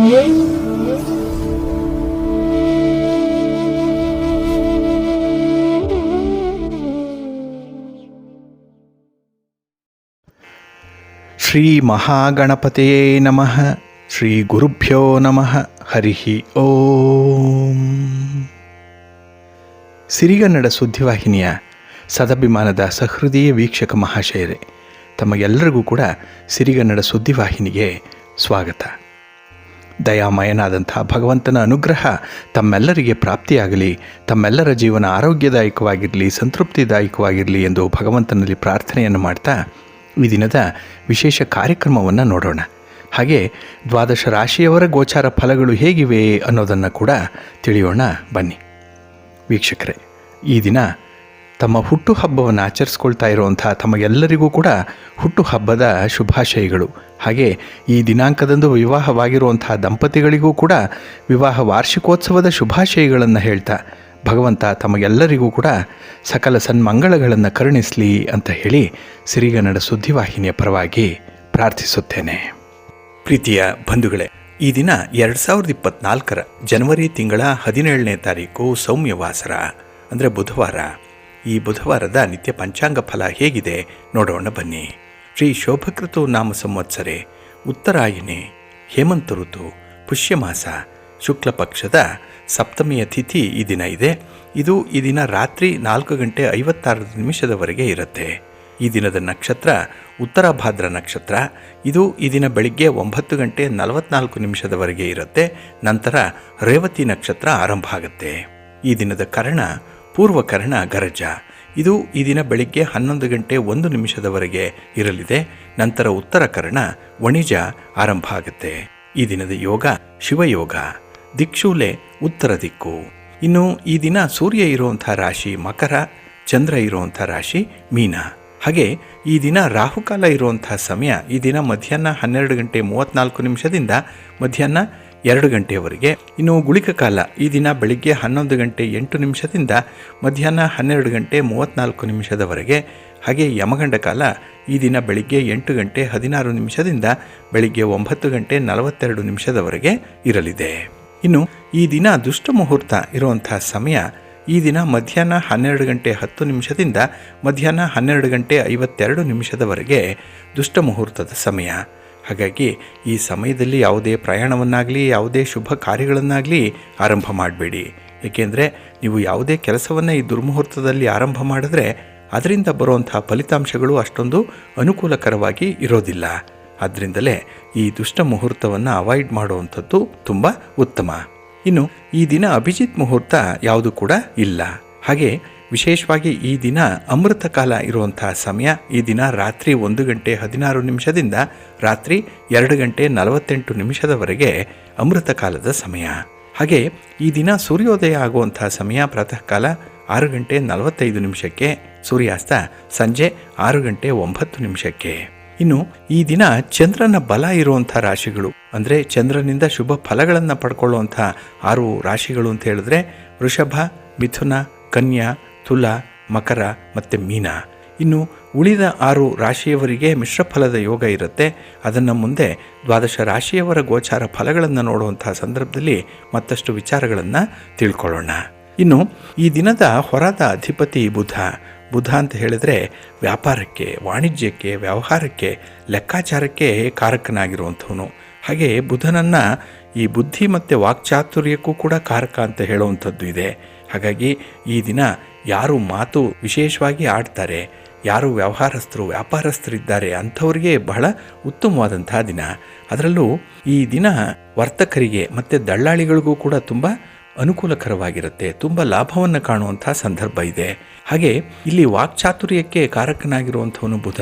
ಶ್ರೀ ಮಹಾಗಣಪತಯೇ ನಮಃ. ಶ್ರೀ ಗುರುಭ್ಯೋ ನಮಃ. ಹರಿ ಓಂ. ಸಿರಿಗನ್ನಡ ಸುದ್ದಿವಾಹಿನಿಯ ಸದಭಿಮಾನದ ಸಹೃದಯ ವೀಕ್ಷಕ ಮಹಾಶಯರೇ, ತಮಗೆಲ್ಲರಿಗೂ ಕೂಡ ಸಿರಿಗನ್ನಡ ಸುದ್ದಿವಾಹಿನಿಗೆ ಸ್ವಾಗತ. ದಯಾಮಯನಾದಂಥ ಭಗವಂತನ ಅನುಗ್ರಹ ತಮ್ಮೆಲ್ಲರಿಗೆ ಪ್ರಾಪ್ತಿಯಾಗಲಿ, ತಮ್ಮೆಲ್ಲರ ಜೀವನ ಆರೋಗ್ಯದಾಯಕವಾಗಿರಲಿ, ಸಂತೃಪ್ತಿದಾಯಕವಾಗಿರಲಿ ಎಂದು ಭಗವಂತನಲ್ಲಿ ಪ್ರಾರ್ಥನೆಯನ್ನು ಮಾಡ್ತಾ ಈ ದಿನದ ವಿಶೇಷ ಕಾರ್ಯಕ್ರಮವನ್ನು ನೋಡೋಣ. ಹಾಗೆ ದ್ವಾದಶ ರಾಶಿಯವರ ಗೋಚಾರ ಫಲಗಳು ಹೇಗಿವೆ ಅನ್ನೋದನ್ನು ಕೂಡ ತಿಳಿಯೋಣ ಬನ್ನಿ. ವೀಕ್ಷಕರೇ, ಈ ದಿನ ತಮ್ಮ ಹುಟ್ಟುಹಬ್ಬವನ್ನು ಆಚರಿಸ್ಕೊಳ್ತಾ ಇರುವಂಥ ತಮಗೆಲ್ಲರಿಗೂ ಕೂಡ ಹುಟ್ಟುಹಬ್ಬದ ಶುಭಾಶಯಗಳು. ಹಾಗೆ ಈ ದಿನಾಂಕದಂದು ವಿವಾಹವಾಗಿರುವಂಥ ದಂಪತಿಗಳಿಗೂ ಕೂಡ ವಿವಾಹ ವಾರ್ಷಿಕೋತ್ಸವದ ಶುಭಾಶಯಗಳನ್ನು ಹೇಳ್ತಾ ಭಗವಂತ ತಮಗೆಲ್ಲರಿಗೂ ಕೂಡ ಸಕಲ ಸನ್ಮಂಗಳಗಳನ್ನು ಕರುಣಿಸಲಿ ಅಂತ ಹೇಳಿ ಸಿರಿಗನ್ನಡ ಸುದ್ದಿವಾಹಿನಿಯ ಪರವಾಗಿ ಪ್ರಾರ್ಥಿಸುತ್ತೇನೆ. ಪ್ರೀತಿಯ ಬಂಧುಗಳೇ, ಈ ದಿನ 2024 ಜನವರಿ ತಿಂಗಳ 17ನೇ ತಾರೀಕು ಸೌಮ್ಯವಾಸರ ಅಂದರೆ ಬುಧವಾರ. ಈ ಬುಧವಾರದ ನಿತ್ಯ ಪಂಚಾಂಗ ಫಲ ಹೇಗಿದೆ ನೋಡೋಣ ಬನ್ನಿ. ಶ್ರೀ ಶೋಭಕೃತು ನಾಮ ಸಂವತ್ಸರೆ, ಉತ್ತರಾಯಣೆ, ಹೇಮಂತ ಋತು, ಪುಷ್ಯಮಾಸ, ಶುಕ್ಲ ಪಕ್ಷದ ಸಪ್ತಮಿಯ ತಿಥಿ ಈ ದಿನ ಇದೆ. ಇದು ಈ ದಿನ ರಾತ್ರಿ 4:56 ಇರುತ್ತೆ. ಈ ದಿನದ ನಕ್ಷತ್ರ ಉತ್ತರಭಾದ್ರ ನಕ್ಷತ್ರ. ಇದು ಈ ದಿನ ಬೆಳಿಗ್ಗೆ 9:44 ಇರುತ್ತೆ. ನಂತರ ರೇವತಿ ನಕ್ಷತ್ರ ಆರಂಭ ಆಗುತ್ತೆ. ಈ ದಿನದ ಕರ್ಣ ಪೂರ್ವಕರ್ಣ ಗರಜ. ಇದು ಈ ದಿನ ಬೆಳಿಗ್ಗೆ 11:01 ಇರಲಿದೆ. ನಂತರ ಉತ್ತರ ಕರ್ಣ ವಣಿಜ ಆರಂಭ ಆಗುತ್ತೆ. ಈ ದಿನದ ಯೋಗ ಶಿವಯೋಗ, ದಿಕ್ಷೂಲೆ ಉತ್ತರ ದಿಕ್ಕು. ಇನ್ನು ಈ ದಿನ ಸೂರ್ಯ ಇರುವಂಥ ರಾಶಿ ಮಕರ, ಚಂದ್ರ ಇರುವಂಥ ರಾಶಿ ಮೀನ. ಹಾಗೆ ಈ ದಿನ ರಾಹುಕಾಲ ಇರುವಂಥ ಸಮಯ ಈ ದಿನ ಮಧ್ಯಾಹ್ನ 12:34 ಮಧ್ಯಾಹ್ನ 2 ಇನ್ನು ಗುಳಿಕ ಕಾಲ ಈ ದಿನ ಬೆಳಿಗ್ಗೆ 11:08 ಮಧ್ಯಾಹ್ನ 12:34 ಹಾಗೆ ಯಮಗಂಡ ಕಾಲ ಈ ದಿನ ಬೆಳಿಗ್ಗೆ 8:16 ಬೆಳಿಗ್ಗೆ 9:42 ಇರಲಿದೆ. ಇನ್ನು ಈ ದಿನ ದುಷ್ಟ ಮುಹೂರ್ತ ಇರುವಂಥ ಸಮಯ ಈ ದಿನ ಮಧ್ಯಾಹ್ನ 12:10 ಮಧ್ಯಾಹ್ನ 12:52 ದುಷ್ಟ ಮುಹೂರ್ತದ ಸಮಯ. ಹಾಗಾಗಿ ಈ ಸಮಯದಲ್ಲಿ ಯಾವುದೇ ಪ್ರಯಾಣವನ್ನಾಗಲಿ ಯಾವುದೇ ಶುಭ ಕಾರ್ಯಗಳನ್ನಾಗಲಿ ಆರಂಭ ಮಾಡಬೇಡಿ. ಏಕೆಂದರೆ ನೀವು ಯಾವುದೇ ಕೆಲಸವನ್ನು ಈ ದುರ್ಮುಹೂರ್ತದಲ್ಲಿ ಆರಂಭ ಮಾಡಿದ್ರೆ ಅದರಿಂದ ಬರುವಂಥ ಫಲಿತಾಂಶಗಳು ಅಷ್ಟೊಂದು ಅನುಕೂಲಕರವಾಗಿ ಇರೋದಿಲ್ಲ. ಆದ್ದರಿಂದಲೇ ಈ ದುಷ್ಟ ಮುಹೂರ್ತವನ್ನು ಅವಾಯ್ಡ್ ಮಾಡುವಂಥದ್ದು ತುಂಬ ಉತ್ತಮ. ಇನ್ನು ಈ ದಿನ ಅಭಿಜಿತ್ ಮುಹೂರ್ತ ಯಾವುದು ಕೂಡ ಇಲ್ಲ. ಹಾಗೆ ವಿಶೇಷವಾಗಿ ಈ ದಿನ ಅಮೃತ ಕಾಲ ಇರುವಂಥ ಸಮಯ ಈ ದಿನ ರಾತ್ರಿ 1:16 ರಾತ್ರಿ 2:48 ಅಮೃತ ಕಾಲದ ಸಮಯ. ಹಾಗೆ ಈ ದಿನ ಸೂರ್ಯೋದಯ ಆಗುವಂಥ ಸಮಯ ಪ್ರಾತಃ ಕಾಲ 6:45 ಸೂರ್ಯಾಸ್ತ ಸಂಜೆ 6:09. ಇನ್ನು ಈ ದಿನ ಚಂದ್ರನ ಬಲ ಇರುವಂಥ ರಾಶಿಗಳು ಅಂದರೆ ಚಂದ್ರನಿಂದ ಶುಭ ಫಲಗಳನ್ನು ಪಡ್ಕೊಳ್ಳುವಂಥ 6 ರಾಶಿಗಳು ಅಂತ ಹೇಳಿದ್ರೆ ವೃಷಭ, ಮಿಥುನ, ಕನ್ಯಾ, ತುಲಾ, ಮಕರ ಮತ್ತು ಮೀನ. ಇನ್ನು ಉಳಿದ 6 ರಾಶಿಯವರಿಗೆ ಮಿಶ್ರ ಫಲದ ಯೋಗ ಇರುತ್ತೆ. ಅದನ್ನು ಮುಂದೆ ದ್ವಾದಶ ರಾಶಿಯವರ ಗೋಚಾರ ಫಲಗಳನ್ನು ನೋಡುವಂಥ ಸಂದರ್ಭದಲ್ಲಿ ಮತ್ತಷ್ಟು ವಿಚಾರಗಳನ್ನು ತಿಳ್ಕೊಳ್ಳೋಣ. ಇನ್ನು ಈ ದಿನದ ಹೊರದ ಅಧಿಪತಿ ಬುಧ. ಬುಧ ಅಂತ ಹೇಳಿದರೆ ವ್ಯಾಪಾರಕ್ಕೆ, ವಾಣಿಜ್ಯಕ್ಕೆ, ವ್ಯವಹಾರಕ್ಕೆ, ಲೆಕ್ಕಾಚಾರಕ್ಕೆ ಕಾರಕನಾಗಿರುವಂಥವನು. ಹಾಗೆ ಬುಧನನ್ನು ಈ ಬುದ್ಧಿ ಮತ್ತು ವಾಕ್ಚಾತುರ್ಯಕ್ಕೂ ಕೂಡ ಕಾರಕ ಅಂತ ಹೇಳುವಂಥದ್ದು ಇದೆ. ಹಾಗಾಗಿ ಈ ದಿನ ಯಾರು ಮಾತು ವಿಶೇಷವಾಗಿ ಆಡ್ತಾರೆ, ಯಾರು ವ್ಯಾಪಾರಸ್ಥರಿದ್ದಾರೆ ಅಂಥವರಿಗೆ ಬಹಳ ಉತ್ತಮವಾದಂಥ ದಿನ. ಅದರಲ್ಲೂ ಈ ದಿನ ವರ್ತಕರಿಗೆ ಮತ್ತು ದಳ್ಳಾಳಿಗಳಿಗೂ ಕೂಡ ತುಂಬ ಅನುಕೂಲಕರವಾಗಿರುತ್ತೆ. ತುಂಬ ಲಾಭವನ್ನು ಕಾಣುವಂಥ ಸಂದರ್ಭ ಇದೆ. ಹಾಗೆ ಇಲ್ಲಿ ವಾಕ್ಚಾತುರ್ಯಕ್ಕೆ ಕಾರಕನಾಗಿರುವಂಥವನು ಬುಧ.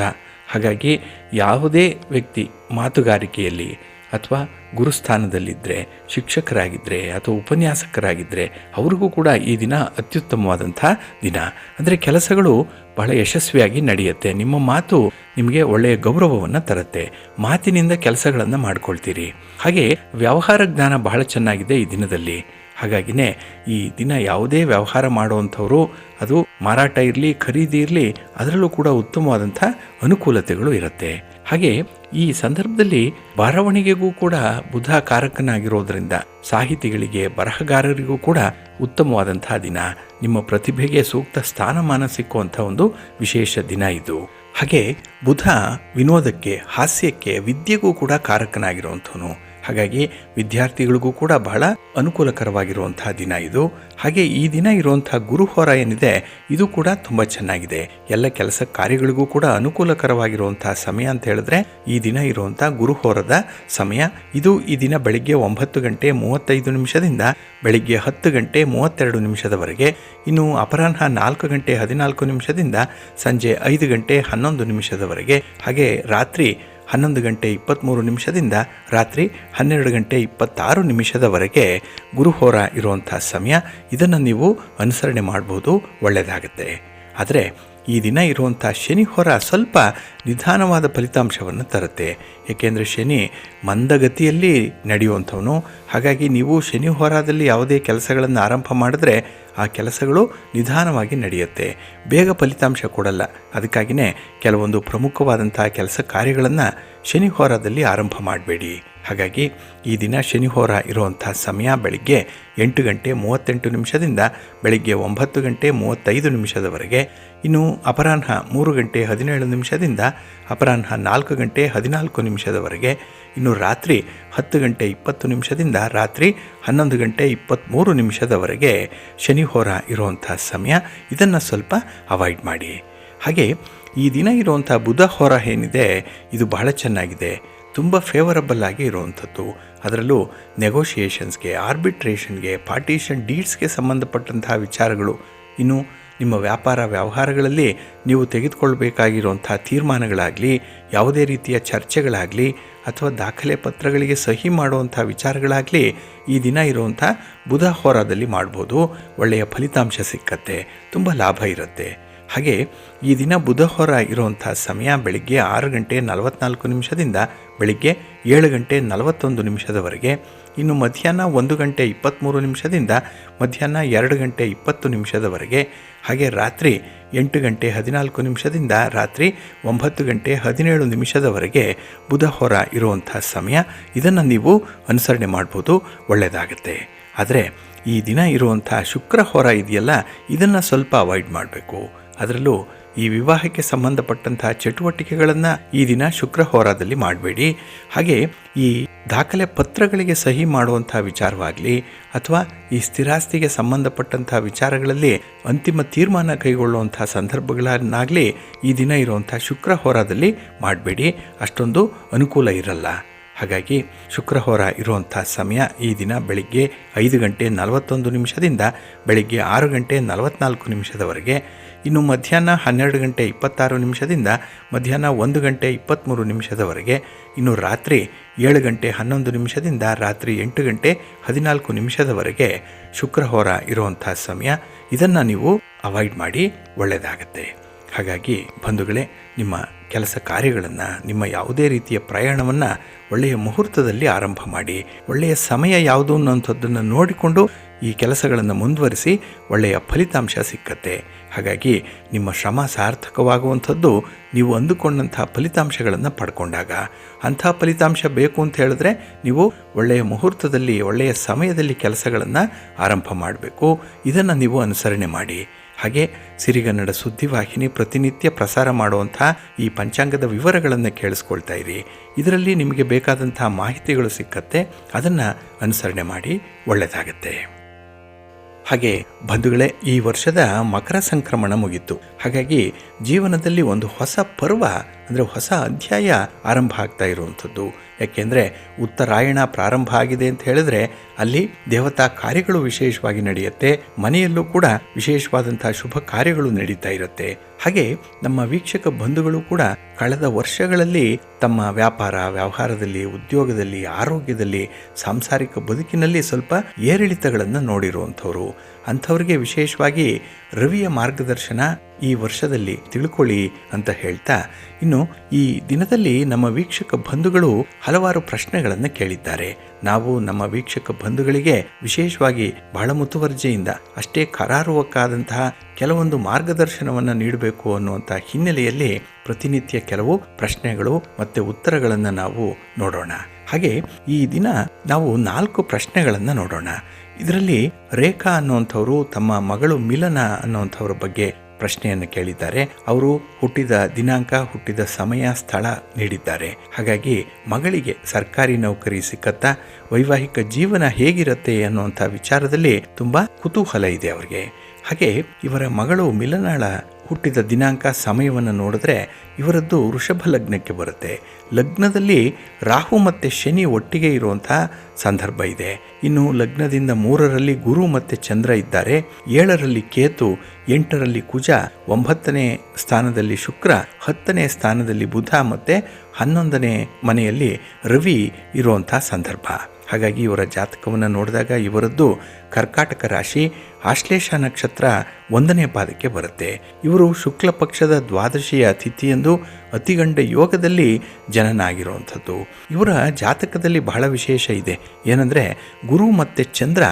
ಹಾಗಾಗಿ ಯಾವುದೇ ವ್ಯಕ್ತಿ ಮಾತುಗಾರಿಕೆಯಲ್ಲಿ ಅಥವಾ ಗುರುಸ್ಥಾನದಲ್ಲಿದ್ದರೆ, ಶಿಕ್ಷಕರಾಗಿದ್ದರೆ ಅಥವಾ ಉಪನ್ಯಾಸಕರಾಗಿದ್ದರೆ ಅವ್ರಿಗೂ ಕೂಡ ಈ ದಿನ ಅತ್ಯುತ್ತಮವಾದಂಥ ದಿನ. ಅಂದರೆ ಕೆಲಸಗಳು ಬಹಳ ಯಶಸ್ವಿಯಾಗಿ ನಡೆಯುತ್ತೆ. ನಿಮ್ಮ ಮಾತು ನಿಮಗೆ ಒಳ್ಳೆಯ ಗೌರವವನ್ನು ತರುತ್ತೆ. ಮಾತಿನಿಂದ ಕೆಲಸಗಳನ್ನು ಮಾಡ್ಕೊಳ್ತೀರಿ. ಹಾಗೆ ವ್ಯವಹಾರ ಜ್ಞಾನ ಬಹಳ ಚೆನ್ನಾಗಿದೆ ಈ ದಿನದಲ್ಲಿ. ಹಾಗಾಗಿನೇ ಈ ದಿನ ಯಾವುದೇ ವ್ಯವಹಾರ ಮಾಡುವಂಥವರು, ಅದು ಮಾರಾಟ ಇರಲಿ ಖರೀದಿ ಇರಲಿ, ಅದರಲ್ಲೂ ಕೂಡ ಉತ್ತಮವಾದಂಥ ಅನುಕೂಲತೆಗಳು ಇರುತ್ತೆ. ಹಾಗೆ ಈ ಸಂದರ್ಭದಲ್ಲಿ ಬರವಣಿಗೆಗೂ ಕೂಡ ಬುಧ ಕಾರಕನಾಗಿರೋದ್ರಿಂದ ಸಾಹಿತಿಗಳಿಗೆ, ಬರಹಗಾರರಿಗೂ ಕೂಡ ಉತ್ತಮವಾದಂತಹ ದಿನ. ನಿಮ್ಮ ಪ್ರತಿಭೆಗೆ ಸೂಕ್ತ ಸ್ಥಾನಮಾನ ಸಿಕ್ಕುವಂಥ ಒಂದು ವಿಶೇಷ ದಿನ ಇದು. ಹಾಗೆ ಬುಧ ವಿನೋದಕ್ಕೆ, ಹಾಸ್ಯಕ್ಕೆ, ವಿದ್ಯೆಗೂ ಕೂಡ ಕಾರಕನಾಗಿರುವಂಥವನು. ಹಾಗಾಗಿ ವಿದ್ಯಾರ್ಥಿಗಳಿಗೂ ಕೂಡ ಬಹಳ ಅನುಕೂಲಕರವಾಗಿರುವಂತಹ ದಿನ ಇದು. ಹಾಗೆ ಈ ದಿನ ಇರುವಂತಹ ಗುರುಹೋರ ಏನಿದೆ ಇದು ಕೂಡ ತುಂಬ ಚೆನ್ನಾಗಿದೆ. ಎಲ್ಲ ಕೆಲಸ ಕಾರ್ಯಗಳಿಗೂ ಕೂಡ ಅನುಕೂಲಕರವಾಗಿರುವಂತಹ ಸಮಯ ಅಂತ ಹೇಳಿದ್ರೆ ಈ ದಿನ ಇರುವಂತಹ ಗುರುಹೋರದ ಸಮಯ ಇದು. ಈ ದಿನ ಬೆಳಿಗ್ಗೆ 9:35 ಬೆಳಿಗ್ಗೆ 10:32 ಇನ್ನು ಅಪರಾಹ್ನ 4:14 ಸಂಜೆ 5:11 ಹಾಗೆ ರಾತ್ರಿ 11:23 ರಾತ್ರಿ 12:26 ಗುರುಹೋರ ಇರುವಂಥ ಸಮಯ. ಇದನ್ನು ನೀವು ಅನುಸರಣೆ ಮಾಡ್ಬೋದು, ಒಳ್ಳೆಯದಾಗುತ್ತೆ. ಆದರೆ ಈ ದಿನ ಇರುವಂಥ ಶನಿ ಹೋರ ಸ್ವಲ್ಪ ನಿಧಾನವಾದ ಫಲಿತಾಂಶವನ್ನು ತರುತ್ತೆ. ಏಕೆಂದರೆ ಶನಿ ಮಂದಗತಿಯಲ್ಲಿ ನಡೆಯುವಂಥವನು. ಹಾಗಾಗಿ ನೀವು ಶನಿ ಹೋರಾದಲ್ಲಿ ಯಾವುದೇ ಕೆಲಸಗಳನ್ನು ಆರಂಭ ಮಾಡಿದ್ರೆ ಆ ಕೆಲಸಗಳು ನಿಧಾನವಾಗಿ ನಡೆಯುತ್ತೆ, ಬೇಗ ಫಲಿತಾಂಶ ಕೊಡಲ್ಲ. ಅದಕ್ಕಾಗಿಯೇ ಕೆಲವೊಂದು ಪ್ರಮುಖವಾದಂಥ ಕೆಲಸ ಕಾರ್ಯಗಳನ್ನು ಶನಿ ಹೋರಾದಲ್ಲಿ ಆರಂಭ ಮಾಡಬೇಡಿ. ಹಾಗಾಗಿ ಈ ದಿನ ಶನಿ ಹೋರ ಇರುವಂಥ ಸಮಯ ಬೆಳಿಗ್ಗೆ 8:38 ಬೆಳಿಗ್ಗೆ 9:35 ಇನ್ನು ಅಪರಾಹ್ನ 3:17 ಅಪರಾಹ್ನ 4:14 ಇನ್ನು ರಾತ್ರಿ 10:20 ರಾತ್ರಿ 11:23 ಶನಿ ಹೋರ ಇರುವಂಥ ಸಮಯ. ಇದನ್ನು ಸ್ವಲ್ಪ ಅವಾಯ್ಡ್ ಮಾಡಿ. ಹಾಗೆ ಈ ದಿನ ಇರುವಂಥ ಬುಧ ಹೋರ ಏನಿದೆ ಇದು ಬಹಳ ಚೆನ್ನಾಗಿದೆ, ತುಂಬ ಫೇವರಬಲ್ ಆಗಿ ಇರುವಂಥದ್ದು. ಅದರಲ್ಲೂ ನೆಗೋಷಿಯೇಷನ್ಸ್ಗೆ, ಆರ್ಬಿಟ್ರೇಷನ್ಗೆ, ಪಾರ್ಟಿಷನ್ ಡೀಡ್ಸ್ಗೆ ಸಂಬಂಧಪಟ್ಟಂತಹ ವಿಚಾರಗಳು, ಇನ್ನು ನಿಮ್ಮ ವ್ಯಾಪಾರ ವ್ಯವಹಾರಗಳಲ್ಲಿ ನೀವು ತೆಗೆದುಕೊಳ್ಬೇಕಾಗಿರುವಂಥ ತೀರ್ಮಾನಗಳಾಗಲಿ, ಯಾವುದೇ ರೀತಿಯ ಚರ್ಚೆಗಳಾಗಲಿ ಅಥವಾ ದಾಖಲೆ ಪತ್ರಗಳಿಗೆ ಸಹಿ ಮಾಡುವಂಥ ವಿಚಾರಗಳಾಗಲಿ ಈ ದಿನ ಇರುವಂಥ ಬುಧ ಹೋರಾದಲ್ಲಿ ಮಾಡ್ಬೋದು. ಒಳ್ಳೆಯ ಫಲಿತಾಂಶ ಸಿಕ್ಕತ್ತೆ, ತುಂಬ ಲಾಭ ಇರುತ್ತೆ. ಹಾಗೆ ಈ ದಿನ ಬುಧ ಹೋರ ಇರುವಂಥ ಸಮಯ ಬೆಳಿಗ್ಗೆ 6:44 ಬೆಳಿಗ್ಗೆ 7:41 ಇನ್ನು ಮಧ್ಯಾಹ್ನ 1:23 ಮಧ್ಯಾಹ್ನ 2:20 ಹಾಗೆ ರಾತ್ರಿ 8:14 ರಾತ್ರಿ 9:17 ಬುಧ ಹೋರ ಇರುವಂಥ ಸಮಯ. ಇದನ್ನು ನೀವು ಅನುಸರಣೆ ಮಾಡ್ಬೋದು, ಒಳ್ಳೆಯದಾಗುತ್ತೆ. ಆದರೆ ಈ ದಿನ ಇರುವಂಥ ಶುಕ್ರ ಹೋರ ಇದೆಯಲ್ಲ, ಇದನ್ನು ಸ್ವಲ್ಪ ಅವಾಯ್ಡ್ ಮಾಡಬೇಕು. ಅದರಲ್ಲೂ ಈ ವಿವಾಹಕ್ಕೆ ಸಂಬಂಧಪಟ್ಟಂತಹ ಚಟುವಟಿಕೆಗಳನ್ನು ಈ ದಿನ ಶುಕ್ರ ಹೋರಾದಲ್ಲಿ ಮಾಡಬೇಡಿ. ಹಾಗೆ ಈ ದಾಖಲೆ ಪತ್ರಗಳಿಗೆ ಸಹಿ ಮಾಡುವಂಥ ವಿಚಾರವಾಗಲಿ ಅಥವಾ ಈ ಸ್ಥಿರಾಸ್ತಿಗೆ ಸಂಬಂಧಪಟ್ಟಂಥ ವಿಚಾರಗಳಲ್ಲಿ ಅಂತಿಮ ತೀರ್ಮಾನ ಕೈಗೊಳ್ಳುವಂಥ ಸಂದರ್ಭಗಳನ್ನಾಗಲಿ ಈ ದಿನ ಇರುವಂಥ ಶುಕ್ರ ಹೋರಾದಲ್ಲಿ ಮಾಡಬೇಡಿ, ಅಷ್ಟೊಂದು ಅನುಕೂಲ ಇರಲ್ಲ. ಹಾಗಾಗಿ ಶುಕ್ರ ಹೋರ ಇರುವಂಥ ಸಮಯ ಈ ದಿನ ಬೆಳಿಗ್ಗೆ 5:41 ಬೆಳಿಗ್ಗೆ 6:44 ಇನ್ನು ಮಧ್ಯಾಹ್ನ 12:26 ಮಧ್ಯಾಹ್ನ 1:23 ಇನ್ನು ರಾತ್ರಿ 7:11 ರಾತ್ರಿ 8:14 ಶುಕ್ರ ಹೋರ ಇರುವಂಥ ಸಮಯ. ಇದನ್ನು ನೀವು ಅವಾಯ್ಡ್ ಮಾಡಿ, ಒಳ್ಳೆಯದಾಗತ್ತೆ. ಹಾಗಾಗಿ ಬಂಧುಗಳೇ, ನಿಮ್ಮ ಕೆಲಸ ಕಾರ್ಯಗಳನ್ನು, ನಿಮ್ಮ ಯಾವುದೇ ರೀತಿಯ ಪ್ರಯಾಣವನ್ನು ಒಳ್ಳೆಯ ಮುಹೂರ್ತದಲ್ಲಿ ಆರಂಭ ಮಾಡಿ. ಒಳ್ಳೆಯ ಸಮಯ ಯಾವುದು ಅನ್ನೋಂಥದ್ದನ್ನು ನೋಡಿಕೊಂಡು ಈ ಕೆಲಸಗಳನ್ನು ಮುಂದುವರಿಸಿ, ಒಳ್ಳೆಯ ಫಲಿತಾಂಶ ಸಿಕ್ಕತ್ತೆ. ಹಾಗಾಗಿ ನಿಮ್ಮ ಶ್ರಮ ಸಾರ್ಥಕವಾಗುವಂಥದ್ದು ನೀವು ಅಂದುಕೊಂಡಂಥ ಫಲಿತಾಂಶಗಳನ್ನು ಪಡ್ಕೊಂಡಾಗ. ಅಂಥ ಫಲಿತಾಂಶ ಬೇಕು ಅಂತ ಹೇಳಿದ್ರೆ ನೀವು ಒಳ್ಳೆಯ ಮುಹೂರ್ತದಲ್ಲಿ, ಒಳ್ಳೆಯ ಸಮಯದಲ್ಲಿ ಕೆಲಸಗಳನ್ನು ಆರಂಭ ಮಾಡಬೇಕು. ಇದನ್ನು ನೀವು ಅನುಸರಣೆ ಮಾಡಿ. ಹಾಗೆ ಸಿರಿಗನ್ನಡ ಸುದ್ದಿವಾಹಿನಿ ಪ್ರತಿನಿತ್ಯ ಪ್ರಸಾರ ಮಾಡುವಂಥ ಈ ಪಂಚಾಂಗದ ವಿವರಗಳನ್ನು ಕೇಳಿಸ್ಕೊಳ್ತಾ ಇರಿ. ಇದರಲ್ಲಿ ನಿಮಗೆ ಬೇಕಾದಂಥ ಮಾಹಿತಿಗಳು ಸಿಕ್ಕತ್ತೆ, ಅದನ್ನು ಅನುಸರಣೆ ಮಾಡಿ, ಒಳ್ಳೆಯದಾಗತ್ತೆ. ಹಾಗೆ ಬಂಧುಗಳೇ, ಈ ವರ್ಷದ ಮಕರ ಸಂಕ್ರಮಣ ಮುಗಿತು. ಹಾಗಾಗಿ ಜೀವನದಲ್ಲಿ ಒಂದು ಹೊಸ ಪರ್ವ ಅಂದರೆ ಹೊಸ ಅಧ್ಯಾಯ ಆರಂಭ ಆಗ್ತಾ ಇರುವಂಥದ್ದು. ಯಾಕೆಂದರೆ ಉತ್ತರಾಯಣ ಪ್ರಾರಂಭ ಆಗಿದೆ ಅಂತ ಹೇಳಿದ್ರೆ ಅಲ್ಲಿ ದೇವತಾ ಕಾರ್ಯಗಳು ವಿಶೇಷವಾಗಿ ನಡೆಯುತ್ತೆ. ಮನೆಯಲ್ಲೂ ಕೂಡ ವಿಶೇಷವಾದಂತಹ ಶುಭ ಕಾರ್ಯಗಳು ನಡೀತಾ ಇರುತ್ತೆ. ಹಾಗೆ ನಮ್ಮ ವೀಕ್ಷಕ ಬಂಧುಗಳು ಕೂಡ ಕಳೆದ ವರ್ಷಗಳಲ್ಲಿ ತಮ್ಮ ವ್ಯಾಪಾರ ವ್ಯವಹಾರದಲ್ಲಿ, ಉದ್ಯೋಗದಲ್ಲಿ, ಆರೋಗ್ಯದಲ್ಲಿ, ಸಾಂಸಾರಿಕ ಬದುಕಿನಲ್ಲಿ ಸ್ವಲ್ಪ ಏರಿಳಿತಗಳನ್ನು ನೋಡಿರುವಂಥವ್ರು. ಅಂಥವ್ರಿಗೆ ವಿಶೇಷವಾಗಿ ರವಿಯ ಮಾರ್ಗದರ್ಶನ ಈ ವರ್ಷದಲ್ಲಿ ತಿಳ್ಕೊಳ್ಳಿ ಅಂತ ಹೇಳ್ತಾ, ಇನ್ನು ಈ ದಿನದಲ್ಲಿ ನಮ್ಮ ವೀಕ್ಷಕ ಬಂಧುಗಳು ಹಲವಾರು ಪ್ರಶ್ನೆಗಳನ್ನು ಕೇಳಿದ್ದಾರೆ. ನಾವು ನಮ್ಮ ವೀಕ್ಷಕ ಬಂಧುಗಳಿಗೆ ವಿಶೇಷವಾಗಿ ಬಹಳ ಮುತುವರ್ಜಿಯಿಂದ ಅಷ್ಟೇ ಕರಾರುವಕ್ಕಾದಂತಹ ಕೆಲವೊಂದು ಮಾರ್ಗದರ್ಶನವನ್ನು ನೀಡಬೇಕು ಅನ್ನುವಂಥ ಹಿನ್ನೆಲೆಯಲ್ಲಿ ಪ್ರತಿನಿತ್ಯ ಕೆಲವು ಪ್ರಶ್ನೆಗಳು ಮತ್ತು ಉತ್ತರಗಳನ್ನು ನಾವು ನೋಡೋಣ. ಹಾಗೆ ಈ ದಿನ ನಾವು 4 ಪ್ರಶ್ನೆಗಳನ್ನು ನೋಡೋಣ. ಇದರಲ್ಲಿ ರೇಖಾ ಅನ್ನುವಂಥವರು ತಮ್ಮ ಮಗಳು ಮಿಲನ ಅನ್ನುವಂಥವ್ರ ಬಗ್ಗೆ ಪ್ರಶ್ನೆಯನ್ನು ಕೇಳಿದ್ದಾರೆ. ಅವರು ಹುಟ್ಟಿದ ದಿನಾಂಕ, ಹುಟ್ಟಿದ ಸಮಯ, ಸ್ಥಳ ನೀಡಿದ್ದಾರೆ. ಹಾಗಾಗಿ ಮಗಳಿಗೆ ಸರ್ಕಾರಿ ನೌಕರಿ ಸಿಕ್ಕತ್ತಾ, ವೈವಾಹಿಕ ಜೀವನ ಹೇಗಿರುತ್ತೆ ಅನ್ನುವಂಥ ವಿಚಾರದಲ್ಲಿ ತುಂಬ ಕುತೂಹಲ ಇದೆ ಅವರಿಗೆ. ಹಾಗೆ ಇವರ ಮಗಳು ಮಿಲನಾಳ ಹುಟ್ಟಿದ ದಿನಾಂಕ, ಸಮಯವನ್ನು ನೋಡಿದ್ರೆ ಇವರದ್ದು ವೃಷಭ ಲಗ್ನಕ್ಕೆ ಬರುತ್ತೆ. ಲಗ್ನದಲ್ಲಿ ರಾಹು ಮತ್ತು ಶನಿ ಒಟ್ಟಿಗೆ ಇರುವಂಥ ಸಂದರ್ಭ ಇದೆ. ಇನ್ನು ಲಗ್ನದಿಂದ 3ರಲ್ಲಿ ಗುರು ಮತ್ತು ಚಂದ್ರ ಇದ್ದಾರೆ, 7ರಲ್ಲಿ ಕೇತು, 8ರಲ್ಲಿ ಕುಜ, 9ನೇ ಸ್ಥಾನದಲ್ಲಿ ಶುಕ್ರ, 10ನೇ ಸ್ಥಾನದಲ್ಲಿ ಬುಧ ಮತ್ತು 11ನೇ ಮನೆಯಲ್ಲಿ ರವಿ ಇರುವಂಥ ಸಂದರ್ಭ. ಹಾಗಾಗಿ ಇವರ ಜಾತಕವನ್ನು ನೋಡಿದಾಗ ಇವರದ್ದು ಕರ್ಕಾಟಕ ರಾಶಿ, ಆಶ್ಲೇಷ ನಕ್ಷತ್ರ 1ನೇ ಪಾದಕ್ಕೆ ಬರುತ್ತೆ. ಇವರು ಶುಕ್ಲ ಪಕ್ಷದ ದ್ವಾದಶಿಯ ತಿಥಿಯಂದು ಅತಿಗಂಡ ಯೋಗದಲ್ಲಿ ಜನನ ಆಗಿರುವಂಥದ್ದು. ಇವರ ಜಾತಕದಲ್ಲಿ ಬಹಳ ವಿಶೇಷ ಇದೆ. ಏನಂದರೆ ಗುರು ಮತ್ತು ಚಂದ್ರ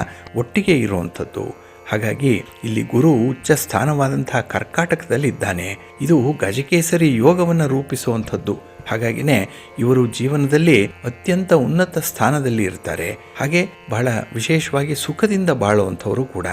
ಒಟ್ಟಿಗೆ ಇರುವಂಥದ್ದು. ಹಾಗಾಗಿ ಇಲ್ಲಿ ಗುರು ಉಚ್ಚ ಸ್ಥಾನವಾದಂತಹ ಕರ್ಕಾಟಕದಲ್ಲಿ ಇದ್ದಾನೆ. ಇದು ಗಜಕೇಸರಿ ಯೋಗವನ್ನು ರೂಪಿಸುವಂಥದ್ದು. ಹಾಗಾಗಿನೇ ಇವರು ಜೀವನದಲ್ಲಿ ಅತ್ಯಂತ ಉನ್ನತ ಸ್ಥಾನದಲ್ಲಿ ಇರ್ತಾರೆ. ಹಾಗೆ ಬಹಳ ವಿಶೇಷವಾಗಿ ಸುಖದಿಂದ ಬಾಳುವಂಥವರು ಕೂಡ.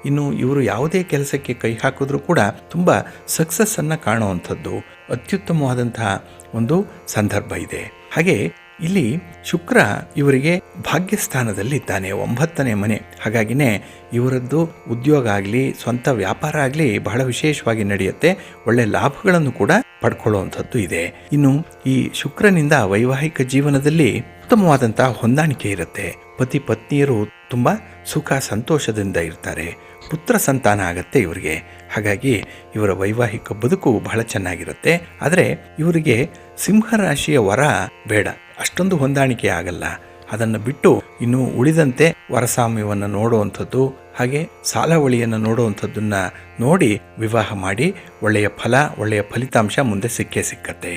ಇನ್ನು ಇವರು ಯಾವುದೇ ಕೆಲಸಕ್ಕೆ ಕೈ ಹಾಕಿದ್ರೂ ಕೂಡ ತುಂಬ ಸಕ್ಸಸ್ಸನ್ನು ಕಾಣುವಂಥದ್ದು, ಅತ್ಯುತ್ತಮವಾದಂತಹ ಒಂದು ಸಂದರ್ಭ ಇದೆ. ಹಾಗೆ ಇಲ್ಲಿ ಶುಕ್ರ ಇವರಿಗೆ ಭಾಗ್ಯಸ್ಥಾನದಲ್ಲಿ ಇದ್ದಾನೆ, 9ನೇ ಮನೆ. ಹಾಗಾಗಿನೇ ಇವರದ್ದು ಉದ್ಯೋಗ ಆಗಲಿ, ಸ್ವಂತ ವ್ಯಾಪಾರ ಆಗಲಿ ಬಹಳ ವಿಶೇಷವಾಗಿ ನಡೆಯುತ್ತೆ. ಒಳ್ಳೆ ಲಾಭಗಳನ್ನು ಕೂಡ ಪಡ್ಕೊಳ್ಳುವಂಥದ್ದು ಇದೆ. ಇನ್ನು ಈ ಶುಕ್ರನಿಂದ ವೈವಾಹಿಕ ಜೀವನದಲ್ಲಿ ಉತ್ತಮವಾದಂತಹ ಹೊಂದಾಣಿಕೆ ಇರುತ್ತೆ. ಪತಿ ಪತ್ನಿಯರು ತುಂಬ ಸುಖ ಸಂತೋಷದಿಂದ ಇರ್ತಾರೆ. ಪುತ್ರ ಸಂತಾನ ಆಗತ್ತೆ ಇವರಿಗೆ. ಹಾಗಾಗಿ ಇವರ ವೈವಾಹಿಕ ಬದುಕು ಬಹಳ ಚೆನ್ನಾಗಿರುತ್ತೆ. ಆದರೆ ಇವರಿಗೆ ಸಿಂಹರಾಶಿಯ ವರ ಬೇಡ, ಅಷ್ಟೊಂದು ಹೊಂದಾಣಿಕೆ ಆಗಲ್ಲ. ಅದನ್ನು ಬಿಟ್ಟು ಇನ್ನು ಉಳಿದಂತೆ ವರಸಾಮ್ಯವನ್ನು ನೋಡುವಂಥದ್ದು, ಹಾಗೆ ಸಾಲಾವಳಿಯನ್ನು ನೋಡುವಂಥದ್ದನ್ನು ನೋಡಿ ವಿವಾಹ ಮಾಡಿ ಒಳ್ಳೆಯ ಫಲ, ಒಳ್ಳೆಯ ಫಲಿತಾಂಶ ಮುಂದೆ ಸಿಕ್ಕತ್ತೆ.